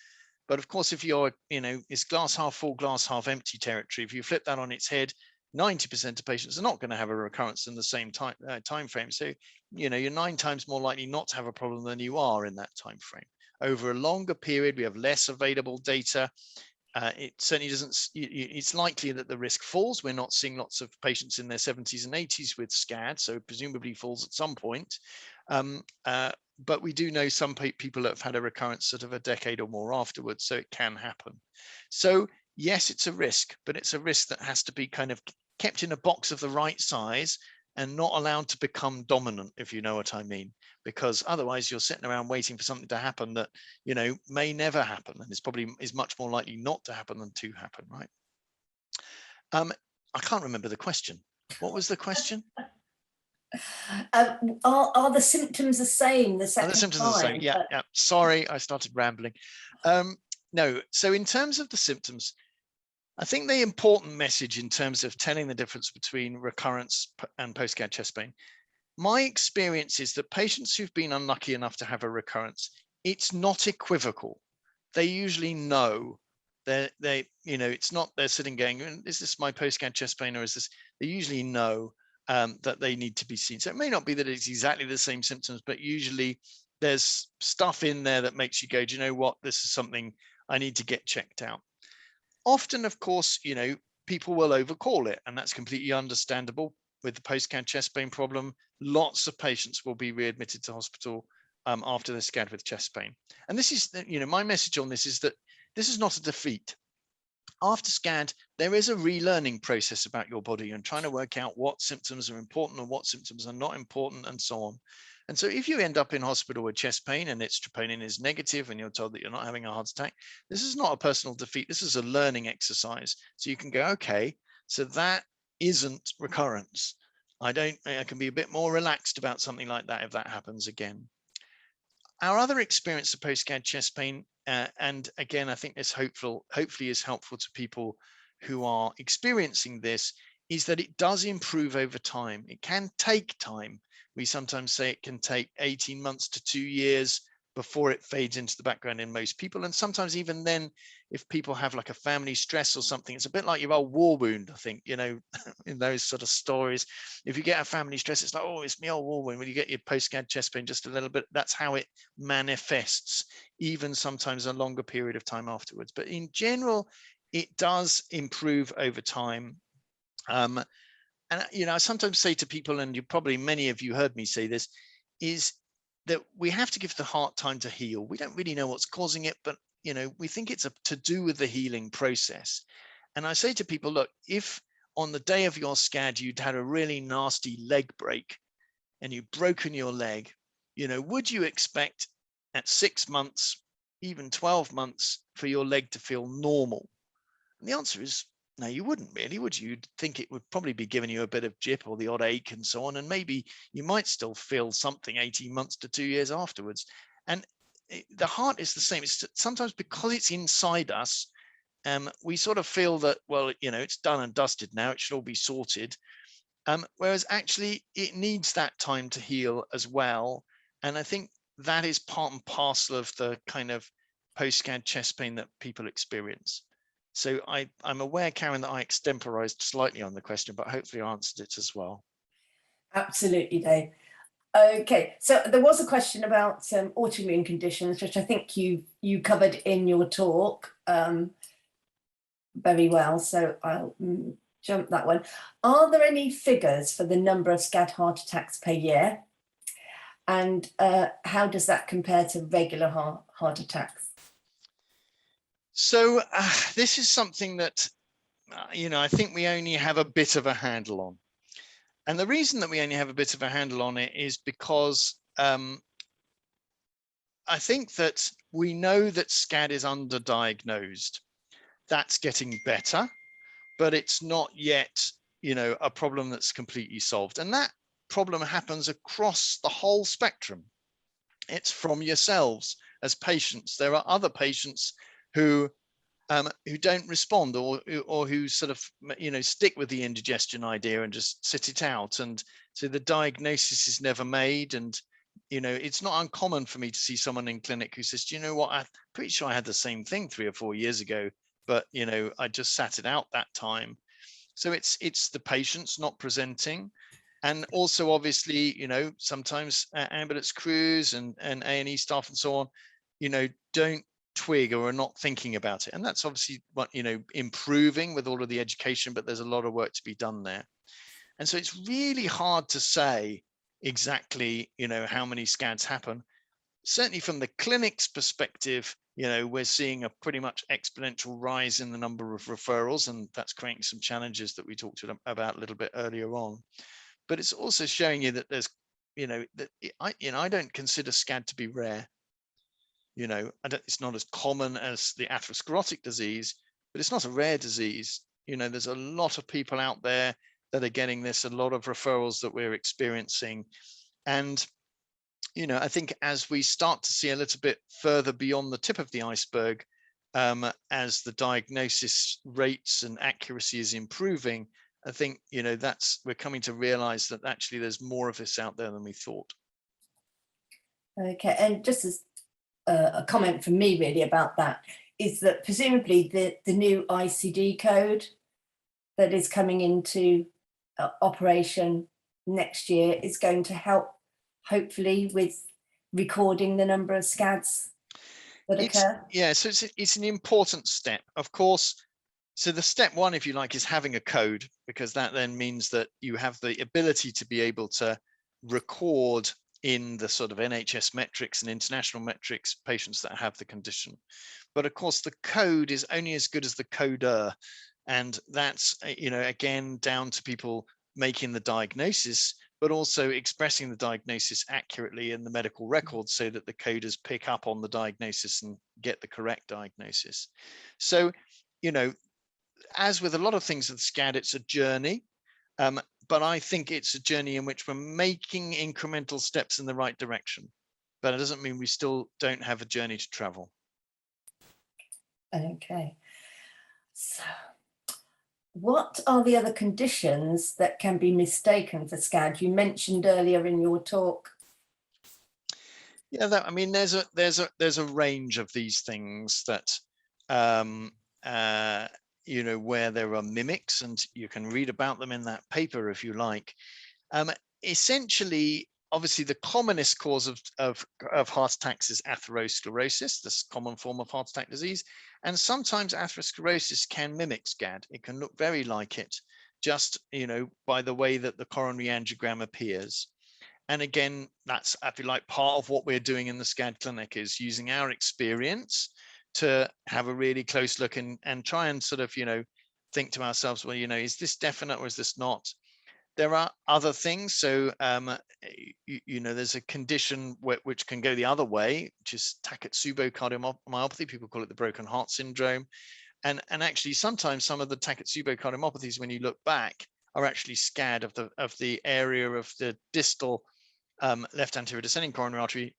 Speaker 3: But of course, if you're, it's glass half full, glass half empty territory. If you flip that on its head, 90% of patients are not going to have a recurrence in the same time frame. So, you're 9 times more likely not to have a problem than you are in that time frame. Over a longer period, we have less available data. It certainly doesn't, it's likely that the risk falls. We're not seeing lots of patients in their 70s and 80s with Scad, so presumably falls at some point. But we do know some people that have had a recurrence sort of a decade or more afterwards, so it can happen. So yes, it's a risk, but it's a risk that has to be kind of kept in a box of the right size and not allowed to become dominant, if you know what I mean, because otherwise you're sitting around waiting for something to happen that, may never happen, and it's probably is much more likely not to happen than to happen, right? I can't remember the question. What was the question?
Speaker 4: Are the symptoms the same the second time?
Speaker 3: Are the symptoms the same? Yeah. Sorry, I started rambling. No, so in terms of the symptoms, I think the important message in terms of telling the difference between recurrence and post-Scad chest pain, my experience is that patients who've been unlucky enough to have a recurrence, it's not equivocal. They usually know. It's not they're sitting going, is this my post-Scad chest pain, or is this? They usually know that they need to be seen. So it may not be that it's exactly the same symptoms, but usually there's stuff in there that makes you go, do you know what? This is something I need to get checked out. Often, of course, people will overcall it, and that's completely understandable. With the post-Scad chest pain problem, lots of patients will be readmitted to hospital after the Scad with chest pain. And this is, my message on this is that this is not a defeat. After Scad, there is a relearning process about your body and trying to work out what symptoms are important and what symptoms are not important, and so on. And so if you end up in hospital with chest pain and its troponin is negative and you're told that you're not having a heart attack, this is not a personal defeat. This is a learning exercise. So you can go, okay, so that isn't recurrence. I can be a bit more relaxed about something like that if that happens again. Our other experience of post-Scad chest pain, and again, I think this hopefully is helpful to people who are experiencing this, is that it does improve over time. It can take time. We sometimes say it can take 18 months to 2 years before it fades into the background in most people. And sometimes even then, if people have like a family stress or something, it's a bit like your old war wound, I think, in those sort of stories. If you get a family stress, it's like, oh, it's my old war wound. When you get your post-Scad chest pain just a little bit, that's how it manifests, even sometimes a longer period of time afterwards. But in general, it does improve over time. And I sometimes say to people, and many of you heard me say this, is that we have to give the heart time to heal. We don't really know what's causing it, but we think it's to do with the healing process. And I say to people, look, if on the day of your Scad you'd had a really nasty leg break and you'd broken your leg, would you expect at 6 months, even 12 months, for your leg to feel normal? And the answer is Now, you wouldn't really, would you? You'd think it would probably be giving you a bit of jip or the odd ache and so on, and maybe you might still feel something 18 months to 2 years afterwards. And the heart is the same. It's sometimes because it's inside us, we sort of feel that, well, it's done and dusted now, it should all be sorted. Whereas actually it needs that time to heal as well. And I think that is part and parcel of the kind of post-SCAD chest pain that people experience. So I'm aware, Karen, that I extemporized slightly on the question, but hopefully I answered it as well.
Speaker 4: Absolutely, Dave. Okay, so there was a question about autoimmune conditions, which I think you covered in your talk very well, so I'll jump that one. Are there any figures for the number of SCAD heart attacks per year? And how does that compare to regular heart attacks?
Speaker 3: So this is something that, I think we only have a bit of a handle on. And the reason that we only have a bit of a handle on it is because I think that we know that SCAD is underdiagnosed. That's getting better, but it's not yet, a problem that's completely solved. And that problem happens across the whole spectrum. It's from yourselves as patients. There are other patients who don't respond or who sort of, stick with the indigestion idea and just sit it out. And so the diagnosis is never made. And, it's not uncommon for me to see someone in clinic who says, do you know what, I'm pretty sure I had the same thing 3 or 4 years ago, but, I just sat it out that time. So it's the patients not presenting. And also, obviously, sometimes ambulance crews and A&E staff and so on, don't twig or are not thinking about it. And that's obviously what, improving with all of the education, but there's a lot of work to be done there. And so it's really hard to say exactly, how many SCADs happen. Certainly from the clinic's perspective, we're seeing a pretty much exponential rise in the number of referrals, and that's creating some challenges that we talked about a little bit earlier on. But it's also showing you that there's, I don't consider SCAD to be rare. It's not as common as the atherosclerotic disease, but it's not a rare disease. There's a lot of people out there that are getting this, a lot of referrals that we're experiencing. And, I think as we start to see a little bit further beyond the tip of the iceberg, as the diagnosis rates and accuracy is improving, I think, we're coming to realize that actually there's more of this out there than we thought.
Speaker 4: Okay, and just as a comment from me really about that is that presumably the new ICD code that is coming into operation next year is going to help, hopefully, with recording the number of SCADs that occur.
Speaker 3: Yeah, so it's an important step, of course. So the step one, if you like, is having a code, because that then means that you have the ability to be able to record in the sort of NHS metrics and international metrics patients that have the condition. But of course, the code is only as good as the coder. And that's, again, down to people making the diagnosis, but also expressing the diagnosis accurately in the medical records so that the coders pick up on the diagnosis and get the correct diagnosis. So, as with a lot of things with SCAD, it's a journey, but I think it's a journey in which we're making incremental steps in the right direction. But it doesn't mean we still don't have a journey to travel.
Speaker 4: Okay. So, what are the other conditions that can be mistaken for SCAD? You mentioned earlier in your talk.
Speaker 3: Yeah, there's a range of these things that where there are mimics, and you can read about them in that paper if you like. Essentially, obviously, the commonest cause of heart attacks is atherosclerosis, this common form of heart attack disease. And sometimes atherosclerosis can mimic SCAD. It can look very like it, just by the way that the coronary angiogram appears. And again, that's, if you like, part of what we're doing in the SCAD clinic is using our experience to have a really close look and try and sort of, think to ourselves, well, is this definite or is this not? There are other things. So, there's a condition which can go the other way, which is Takotsubo cardiomyopathy. People call it the broken heart syndrome. And actually, sometimes some of the Takotsubo cardiomyopathies, when you look back, are actually Scad of the area of the distal left anterior descending coronary artery.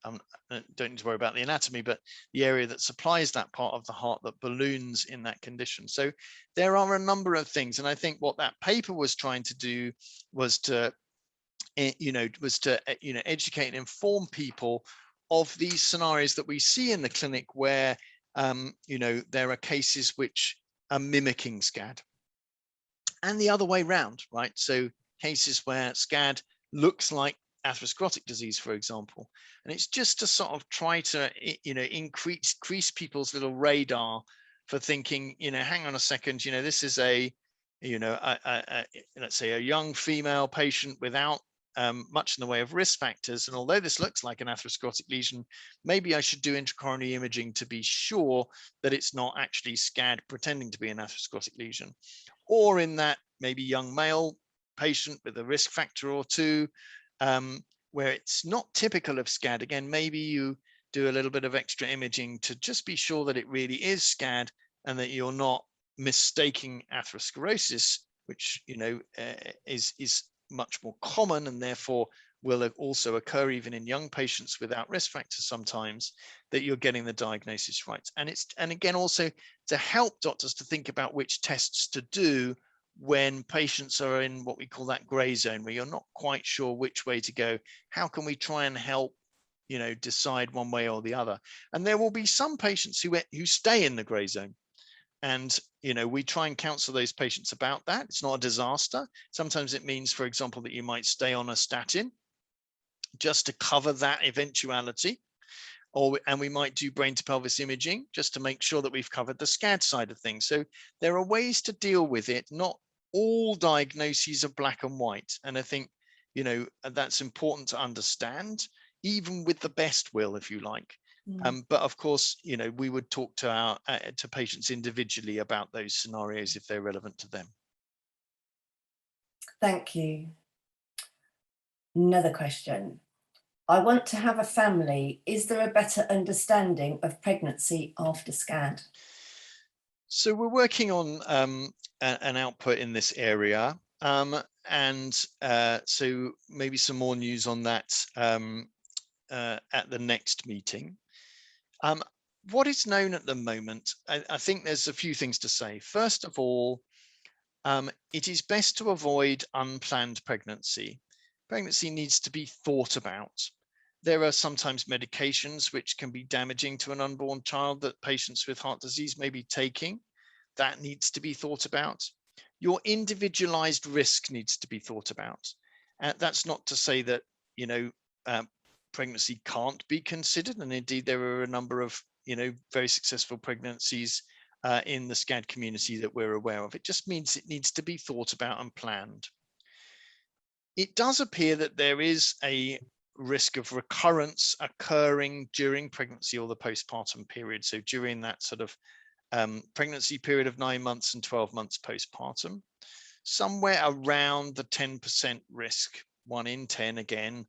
Speaker 3: Don't need to worry about the anatomy, but the area that supplies that part of the heart that balloons in that condition. So there are a number of things, and I think what that paper was trying to do was to educate and inform people of these scenarios that we see in the clinic where there are cases which are mimicking Scad, and the other way round, right? So cases where Scad looks like atherosclerotic disease, for example, and it's just to sort of try to increase people's little radar for thinking, hang on a second, this is let's say a young female patient without much in the way of risk factors, and although this looks like an atherosclerotic lesion, maybe I should do intracoronary imaging to be sure that it's not actually Scad pretending to be an atherosclerotic lesion. Or in that maybe young male patient with a risk factor or two, where it's not typical of Scad, again, maybe you do a little bit of extra imaging to just be sure that it really is Scad and that you're not mistaking atherosclerosis, which is much more common and therefore will also occur even in young patients without risk factors sometimes, that you're getting the diagnosis right. And again, also to help doctors to think about which tests to do when patients are in what we call that gray zone, where you're not quite sure which way to go. How can we try and help decide one way or the other? And there will be some patients who stay in the gray zone. And, we try and counsel those patients about that. It's not a disaster. Sometimes it means, for example, that you might stay on a statin just to cover that eventuality. And we might do brain to pelvis imaging just to make sure that we've covered the Scad side of things. So there are ways to deal with it. Not all diagnoses are black and white. And I think, that's important to understand, even with the best will, if you like. But of course, we would talk to to patients individually about those scenarios if they're relevant to them.
Speaker 4: Thank you. Another question. I want to have a family. Is there a better understanding of pregnancy after Scad?
Speaker 3: So we're working on an output in this area. So maybe some more news on that at the next meeting. What is known at the moment, I think there's a few things to say. First of all, it is best to avoid unplanned pregnancy. Pregnancy needs to be thought about. There are sometimes medications which can be damaging to an unborn child that patients with heart disease may be taking. That needs to be thought about. Your individualized risk needs to be thought about. That's not to say that, pregnancy can't be considered, and indeed there are a number of very successful pregnancies in the Scad community that we're aware of. It just means it needs to be thought about and planned. It does appear that there is a risk of recurrence occurring during pregnancy or the postpartum period. So during that sort of pregnancy period of 9 months and 12 months postpartum, somewhere around the 10% risk, 1 in 10 again,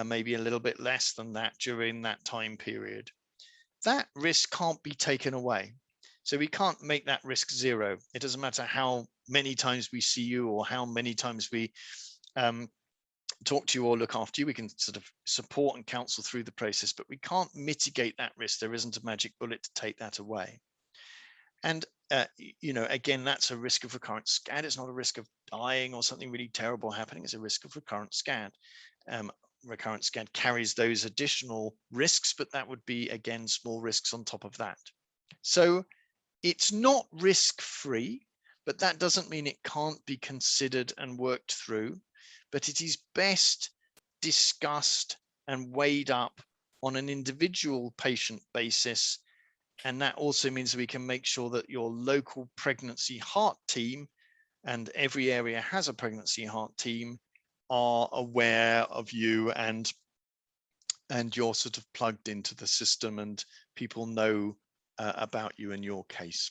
Speaker 3: maybe a little bit less than that during that time period. That risk can't be taken away. So we can't make that risk zero. It doesn't matter how many times we see you or how many times we talk to you or look after you. We can sort of support and counsel through the process, but we can't mitigate that risk. There isn't a magic bullet to take that away. And, again, that's a risk of recurrent Scad. It's not a risk of dying or something really terrible happening. It's a risk of recurrent Scad. Recurrent Scad carries those additional risks, but that would be, again, small risks on top of that. So it's not risk-free, but that doesn't mean it can't be considered and worked through. But it is best discussed and weighed up on an individual patient basis. And that also means we can make sure that your local pregnancy heart team, and every area has a pregnancy heart team, are aware of you and you're sort of plugged into the system and people know about you and your case.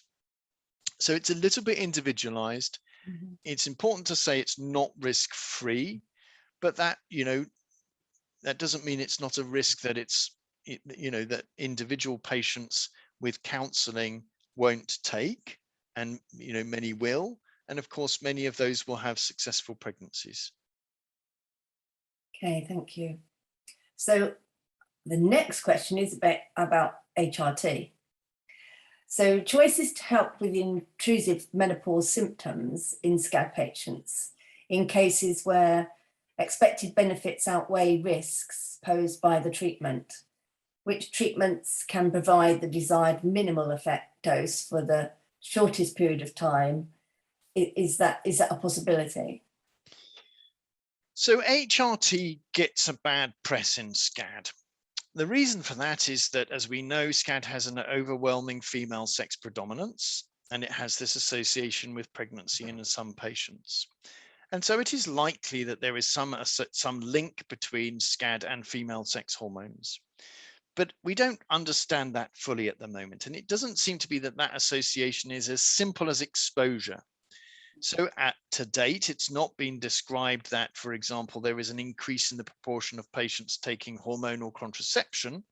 Speaker 3: So it's a little bit individualized. Mm-hmm. It's important to say it's not risk-free, but that, that doesn't mean it's not a risk that that individual patients with counseling won't take. and many will, and of course many of those will have successful pregnancies.
Speaker 4: Okay, thank you. So the next question is about HRT. So choices to help with intrusive menopause symptoms in Scad patients in cases where expected benefits outweigh risks posed by the treatment. Which treatments can provide the desired minimal effect dose for the shortest period of time? Is that a possibility?
Speaker 3: So HRT gets a bad press in Scad. The reason for that is that, as we know, Scad has an overwhelming female sex predominance, and it has this association with pregnancy in some patients. And so it is likely that there is some link between Scad and female sex hormones. But we don't understand that fully at the moment. And it doesn't seem to be that association is as simple as exposure. So to date, it's not been described that, for example, there is an increase in the proportion of patients taking hormonal contraception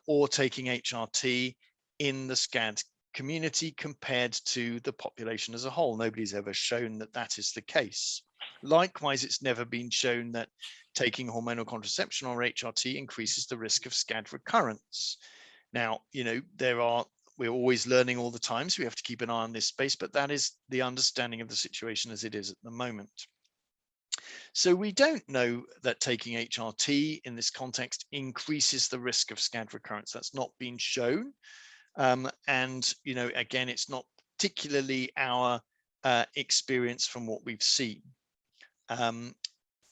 Speaker 3: or taking HRT in the Scad community compared to the population as a whole. Nobody's ever shown that that is the case. Likewise, it's never been shown that taking hormonal contraception or HRT increases the risk of Scad recurrence. Now, we're always learning all the time, so we have to keep an eye on this space, but that is the understanding of the situation as it is at the moment. So we don't know that taking HRT in this context increases the risk of Scad recurrence. That's not been shown. And, again, it's not particularly our experience from what we've seen.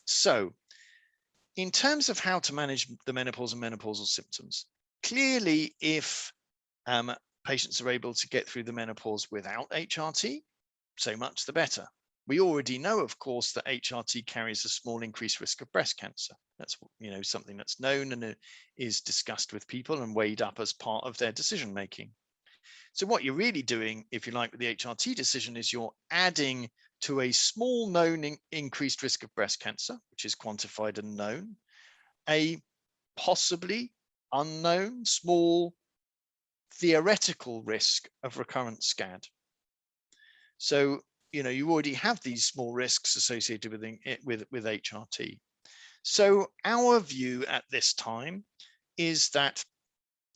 Speaker 3: So in terms of how to manage the menopause and menopausal symptoms, clearly if patients are able to get through the menopause without HRT, so much the better. We already know, of course, that HRT carries a small increased risk of breast cancer. That's something that's known and is discussed with people and weighed up as part of their decision making. So what you're really doing, if you like, with the HRT decision is you're adding to a small known increased risk of breast cancer, which is quantified and known, a possibly unknown small theoretical risk of recurrent Scad. So, you already have these small risks associated with HRT. So our view at this time is that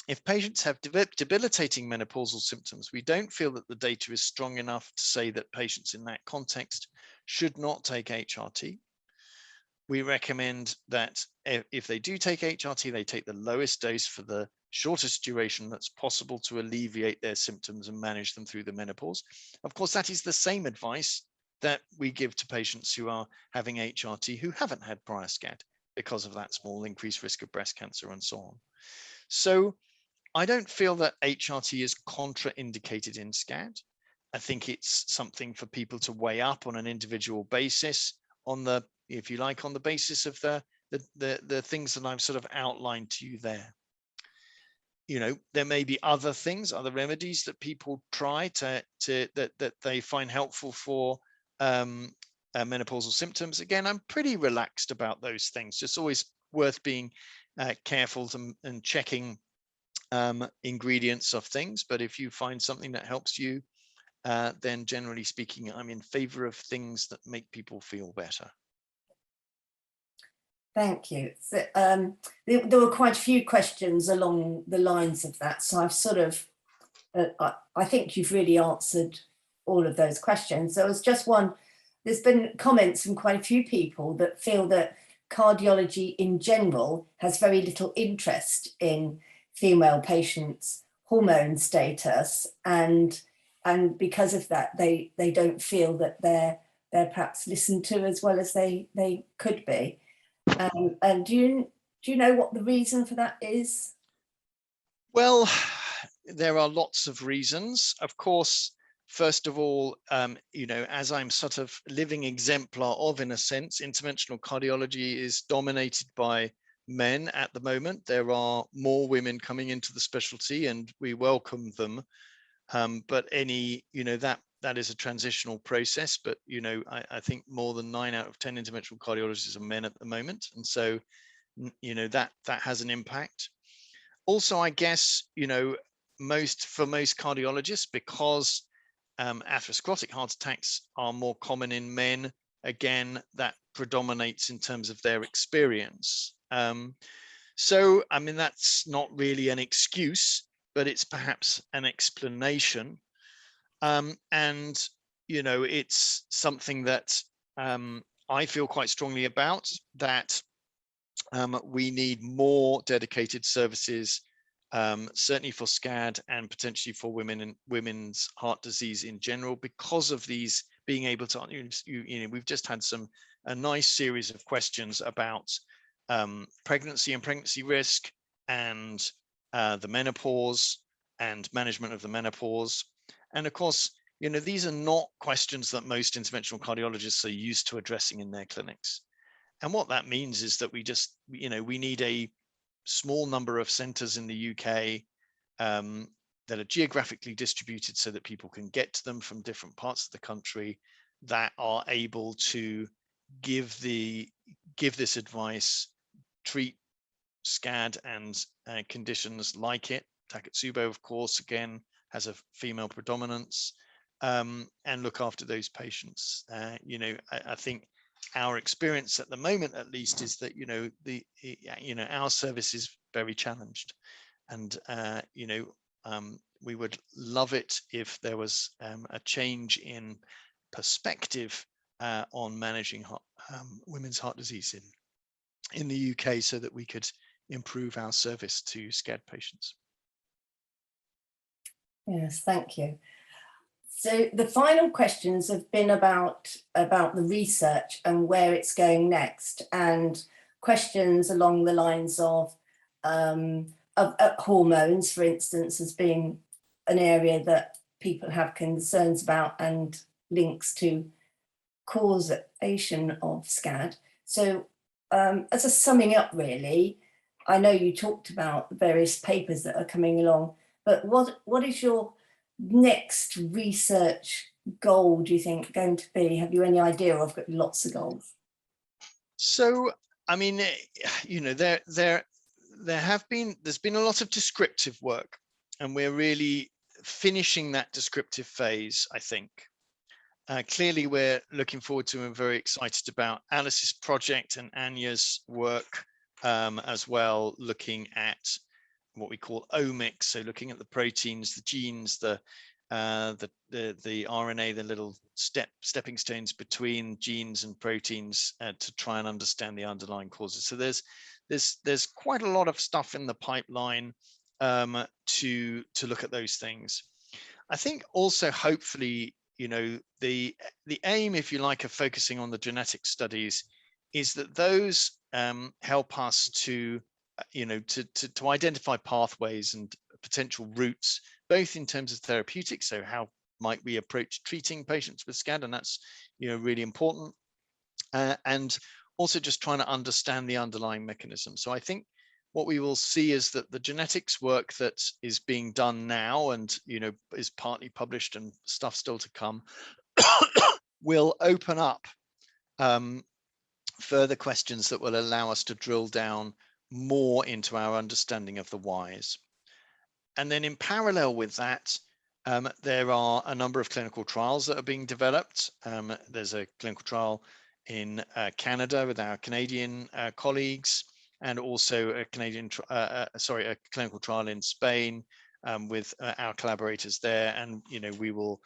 Speaker 3: if patients have debilitating menopausal symptoms, we don't feel that the data is strong enough to say that patients in that context should not take HRT. We recommend that if they do take HRT, they take the lowest dose for the shortest duration that's possible to alleviate their symptoms and manage them through the menopause. Of course, that is the same advice that we give to patients who are having HRT who haven't had prior Scad because of that small increased risk of breast cancer and so on. So I don't feel that HRT is contraindicated in Scad. I think it's something for people to weigh up on an individual basis on the, if you like, on the basis of the things that I've sort of outlined to you there. There may be other things, other remedies that people try that they find helpful for menopausal symptoms. Again, I'm pretty relaxed about those things. Just always worth being careful and checking ingredients of things. But if you find something that helps you, then generally speaking, I'm in favor of things that make people feel better.
Speaker 4: Thank you. So, there were quite a few questions along the lines of that. So I've sort of, I think you've really answered all of those questions. There was just one, there's been comments from quite a few people that feel that cardiology in general has very little interest in female patients' hormone status, and because of that, they don't feel that they're perhaps listened to as well as they could be. And do you know what the reason for that is?
Speaker 3: Well, there are lots of reasons. Of course, first of all, as I'm sort of living exemplar of, in a sense, interventional cardiology is dominated by men at the moment. There are more women coming into the specialty and we welcome them. But that is a transitional process, but I think more than 9 out of 10 interventional cardiologists are men at the moment, and so that has an impact. Also, I guess for most cardiologists, because atherosclerotic heart attacks are more common in men. Again, that predominates in terms of their experience. So, I mean, that's not really an excuse, but it's perhaps an explanation. And, you know, it's something that I feel quite strongly about, that we need more dedicated services, certainly for Scad and potentially for women and women's heart disease in general, because of these being able to, you know, we've just had a nice series of questions about pregnancy and pregnancy risk, and the menopause and management of the menopause. And of course, you know, these are not questions that most interventional cardiologists are used to addressing in their clinics. And what that means is that we just, you know, we need a small number of centers in the UK that are geographically distributed so that people can get to them from different parts of the country, that are able to give this advice, treat Scad and conditions like it. Takotsubo, of course, again, has a female predominance, and look after those patients. You know, I think our experience at the moment, at least, is that, you know, our service is very challenged, and you know, we would love it if there was a change in perspective on managing women's heart disease in the UK, so that we could improve our service to Scad patients.
Speaker 4: Yes, thank you. So the final questions have been about the research and where it's going next, and questions along the lines of hormones, for instance, as being an area that people have concerns about and links to causation of Scad. So as a summing up, really, I know you talked about the various papers that are coming along, but what is your next research goal, do you think, going to be? Have you any idea? I've got lots of goals.
Speaker 3: So, I mean, you know, there's been a lot of descriptive work, and we're really finishing that descriptive phase, I think. Clearly, we're looking forward to and very excited about Alice's project and Anya's work as well, looking at what we call omics, so looking at the proteins, the genes, the RNA, the little stepping stones between genes and proteins, to try and understand the underlying causes. So there's quite a lot of stuff in the pipeline to look at those things. I think also, hopefully, you know, the aim, if you like, of focusing on the genetic studies is that those help us to, you know, to identify pathways and potential routes, both in terms of therapeutics, so how might we approach treating patients with Scad, and that's, you know, really important, and also just trying to understand the underlying mechanism. So I think what we will see is that the genetics work that is being done now, and, you know, is partly published and stuff still to come, will open up further questions that will allow us to drill down more into our understanding of the whys. And then in parallel with that, there are a number of clinical trials that are being developed. There's a clinical trial in Canada with our Canadian colleagues, and also a clinical trial in Spain with our collaborators there. And, you know, we will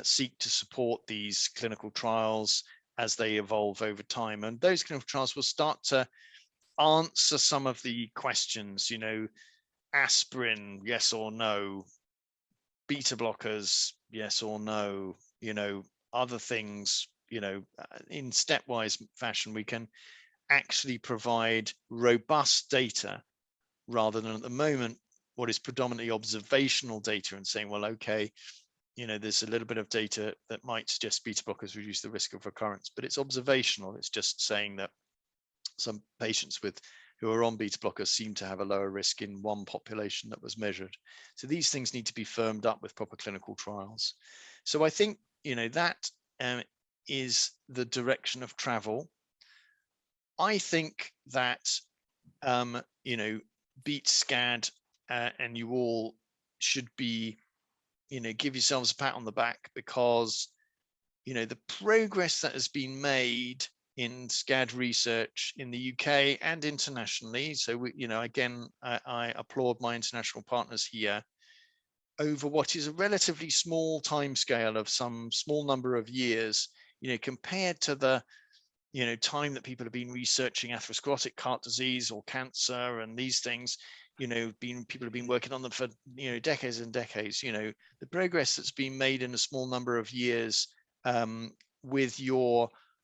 Speaker 3: seek to support these clinical trials as they evolve over time. And those clinical trials will start to answer some of the questions, you know, aspirin, yes or no, beta blockers, yes or no, you know, other things, you know, in stepwise fashion, we can actually provide robust data rather than at the moment what is predominantly observational data, and saying, well, okay, you know, there's a little bit of data that might suggest beta blockers reduce the risk of recurrence, but it's observational. It's just saying that some patients who are on beta blockers seem to have a lower risk in one population that was measured. So these things need to be firmed up with proper clinical trials. So I think, you know, that is the direction of travel. I think that, you know, beat Scad, and you all should be, give yourselves a pat on the back, because, the progress that has been made in SCAD research in the UK and internationally. So, again, I applaud my international partners here, over what is a relatively small timescale of some small number of years, compared to the, time that people have been researching atherosclerotic heart disease or cancer and these things. People have been working on them for decades and decades. The progress that's been made in a small number of years, with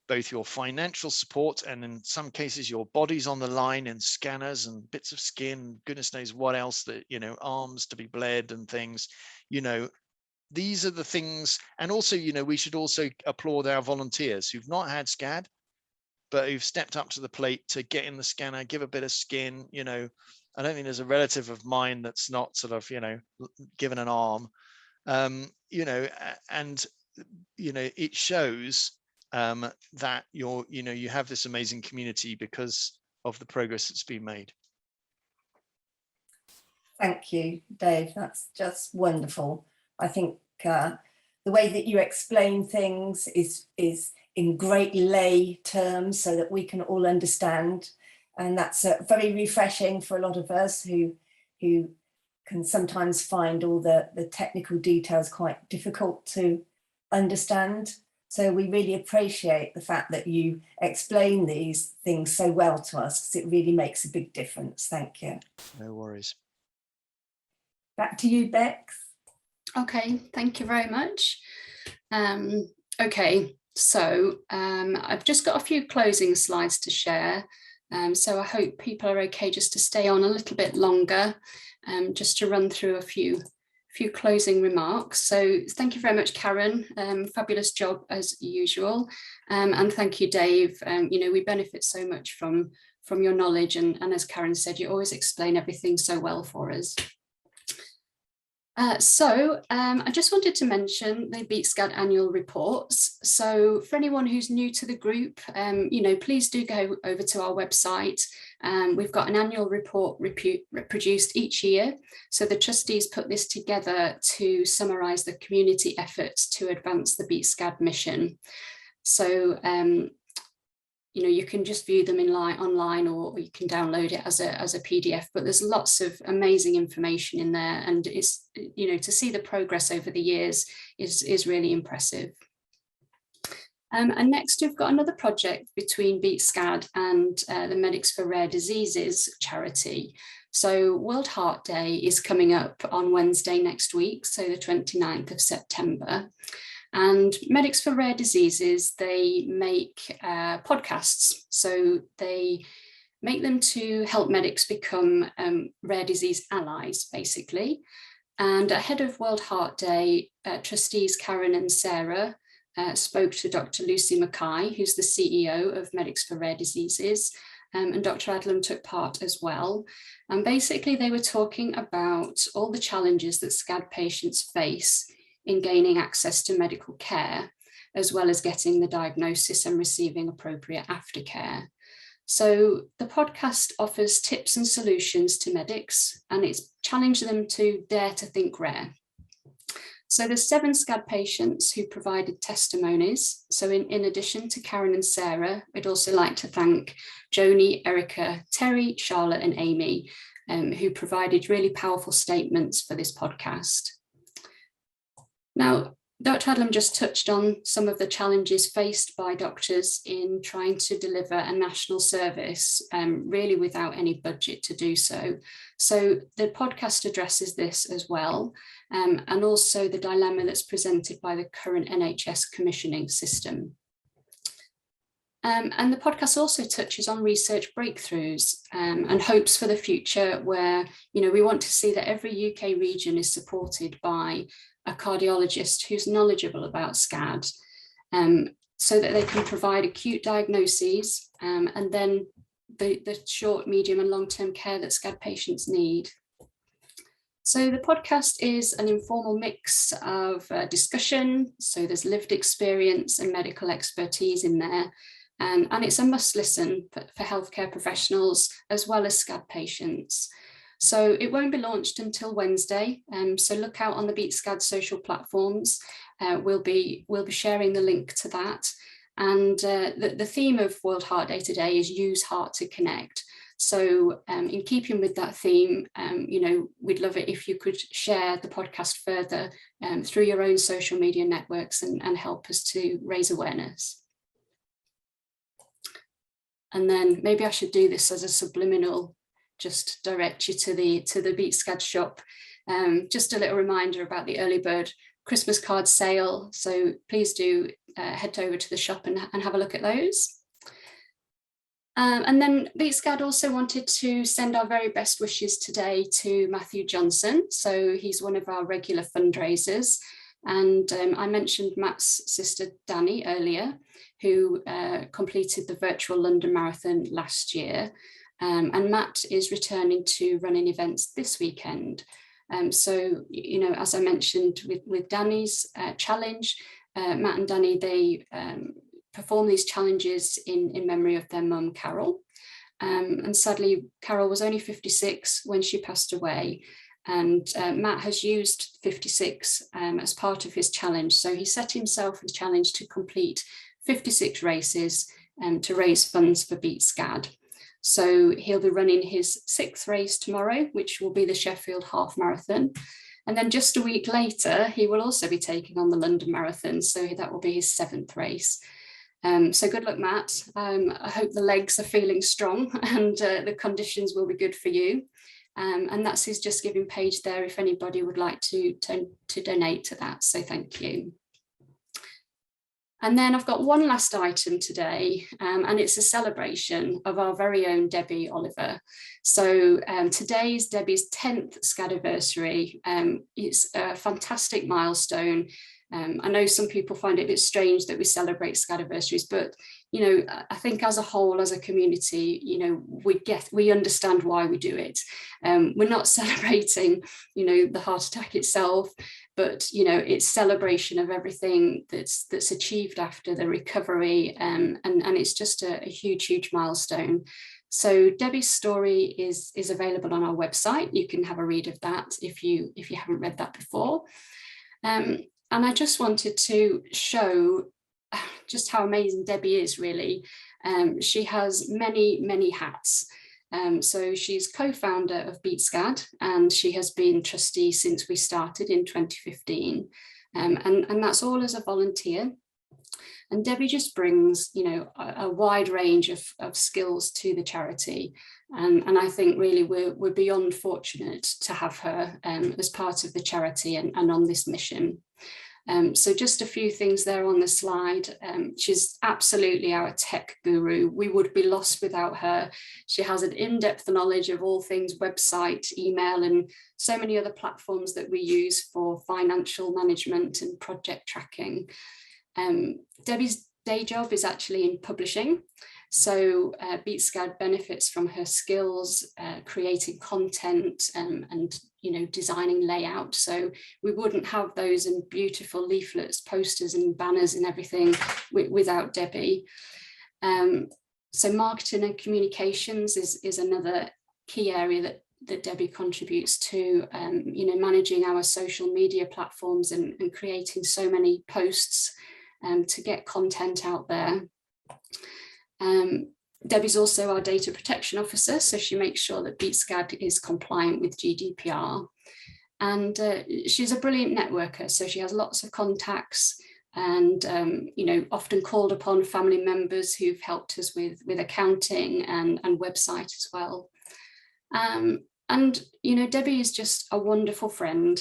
Speaker 3: both your financial support and in some cases your body's on the line, and scanners and bits of skin, goodness knows what else, that arms to be bled and things. These are the things. And also, we should also applaud our volunteers who've not had SCAD, but who've stepped up to the plate to get in the scanner, give a bit of skin. I don't think there's a relative of mine that's not sort of, given an arm, and it shows that you have this amazing community because of the progress that's been made.
Speaker 4: Thank you, Dave. That's just wonderful. I think the way that you explain things is in great lay terms so that we can all understand. And that's very refreshing for a lot of us who can sometimes find all the technical details quite difficult to understand. So we really appreciate the fact that you explain these things so well to us, because it really makes a big difference. Thank you.
Speaker 3: No worries.
Speaker 4: Back to you, Bex.
Speaker 1: Okay, thank you very much. Okay, so I've just got a few closing slides to share. So I hope people are okay just to stay on a little bit longer, just to run through a few closing remarks. So thank you very much, Karen. Fabulous job as usual. And thank you, Dave. We benefit so much from your knowledge, and as Karen said, you always explain everything so well for us. I just wanted to mention the Beat SCAD annual reports. So for anyone who's new to the group, please do go over to our website. We've got an annual report produced each year. So the trustees put this together to summarise the community efforts to advance the Beat SCAD mission. So you can just view them online, or you can download it as a PDF, but there's lots of amazing information in there, and it's, to see the progress over the years is really impressive. And next we've got another project between Beat SCAD and the Medics for Rare Diseases charity. So World Heart Day is coming up on Wednesday next week, so the 29th of September. And Medics for Rare Diseases, they make podcasts. So they make them to help medics become rare disease allies, basically. And ahead of World Heart Day, trustees Karen and Sarah spoke to Dr. Lucy Mackay, who's the CEO of Medics for Rare Diseases, and Dr. Adlam took part as well. And basically they were talking about all the challenges that SCAD patients face in gaining access to medical care, as well as getting the diagnosis and receiving appropriate aftercare. So the podcast offers tips and solutions to medics, and it's challenged them to dare to think rare. So there's 7 SCAD patients who provided testimonies. So in addition to Karen and Sarah, I'd also like to thank Joni, Erica, Terry, Charlotte and Amy, who provided really powerful statements for this podcast. Now, Dr. Adlam just touched on some of the challenges faced by doctors in trying to deliver a national service, really without any budget to do so. So the podcast addresses this as well, and also the dilemma that's presented by the current NHS commissioning system. And the podcast also touches on research breakthroughs and hopes for the future, where we want to see that every UK region is supported by a cardiologist who's knowledgeable about SCAD, so that they can provide acute diagnoses and then the short, medium and long-term care that SCAD patients need. So the podcast is an informal mix of discussion, so there's lived experience and medical expertise in there, and it's a must listen for healthcare professionals as well as SCAD patients. So it won't be launched until Wednesday. So look out on the Beat Scad social platforms. We'll be sharing the link to that. And the theme of World Heart Day today is use heart to connect. So in keeping with that theme, you know, we'd love it if you could share the podcast further through your own social media networks and help us to raise awareness. And then maybe I should do this as a subliminal, just direct you to the Beat Scad shop. Just a little reminder about the early bird Christmas card sale. So please do head over to the shop and have a look at those. And then Beat Scad also wanted to send our very best wishes today to Matthew Johnson. So he's one of our regular fundraisers. And I mentioned Matt's sister Danny earlier, who completed the virtual London Marathon last year. And Matt is returning to running events this weekend. So, you know, as I mentioned with Danny's challenge, Matt and Danny, they perform these challenges in memory of their mum, Carol. And sadly, Carol was only 56 when she passed away. And Matt has used 56 as part of his challenge. So he set himself a challenge to complete 56 races to raise funds for Beat Scad. So he'll be running his 6th race tomorrow, which will be the Sheffield Half Marathon. And then just a week later, he will also be taking on the London Marathon. So that will be his 7th race. So good luck, Matt. I hope the legs are feeling strong and the conditions will be good for you. And that's his Just Giving page there if anybody would like to donate to that. So thank you. And then I've got one last item today, and it's a celebration of our very own Debbie Oliver. So today is Debbie's 10th Scadiversary. It's a fantastic milestone. I know some people find it a bit strange that we celebrate Scadiversaries, but you know, I think as a whole, as a community, you know, we understand why we do it. We're not celebrating, you know, the heart attack itself, but you know, it's celebration of everything that's achieved after the recovery, and it's just a huge milestone. So Debbie's story is available on our website. You can have a read of that if you haven't read that before. And I just wanted to show just how amazing Debbie is, really. She has many hats. So she's co-founder of Beat Scad, and she has been trustee since we started in 2015. And that's all as a volunteer. And Debbie just brings, you know, a wide range of skills to the charity. And I think really we're beyond fortunate to have her as part of the charity and on this mission. So just a few things there on the slide. She's absolutely our tech guru. We would be lost without her. She has an in-depth knowledge of all things website, email, and so many other platforms that we use for financial management and project tracking. Debbie's day job is actually in publishing. So Beat Scad benefits from her skills, creating content and you know, designing layout. So we wouldn't have those in beautiful leaflets, posters and banners and everything without Debbie. So marketing and communications is another key area that Debbie contributes to, you know, managing our social media platforms and creating so many posts to get content out there. Debbie's also our data protection officer, so she makes sure that Beat Scad is compliant with GDPR. And she's a brilliant networker, so she has lots of contacts and, you know, often called upon family members who've helped us with accounting and website as well. And, you know, Debbie is just a wonderful friend,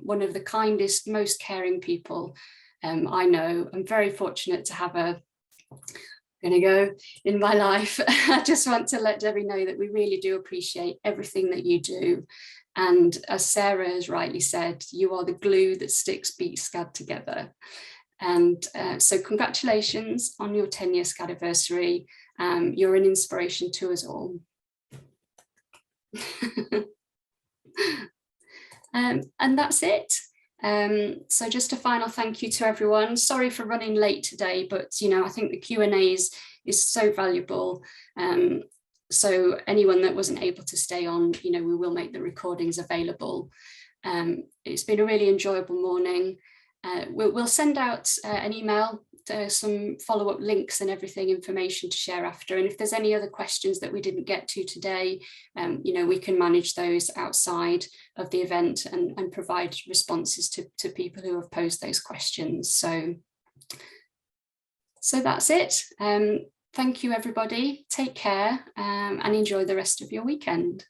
Speaker 1: one of the kindest, most caring people I know. I'm very fortunate to have her in my life. I just want to let Debbie know that we really do appreciate everything that you do. And as Sarah has rightly said, you are the glue that sticks Beat Scad together. And so congratulations on your 10-year Scadiversary. You're an inspiration to us all. And that's it. So just a final thank you to everyone. Sorry for running late today, but you know, I think the Q&A is so valuable. So anyone that wasn't able to stay on, you know, we will make the recordings available. It's been a really enjoyable morning. We'll send out an email, some follow-up links and everything, information to share after. And if there's any other questions that we didn't get to today, you know, we can manage those outside of the event and provide responses to people who have posed those questions. So that's it. Thank you, everybody. Take care and enjoy the rest of your weekend.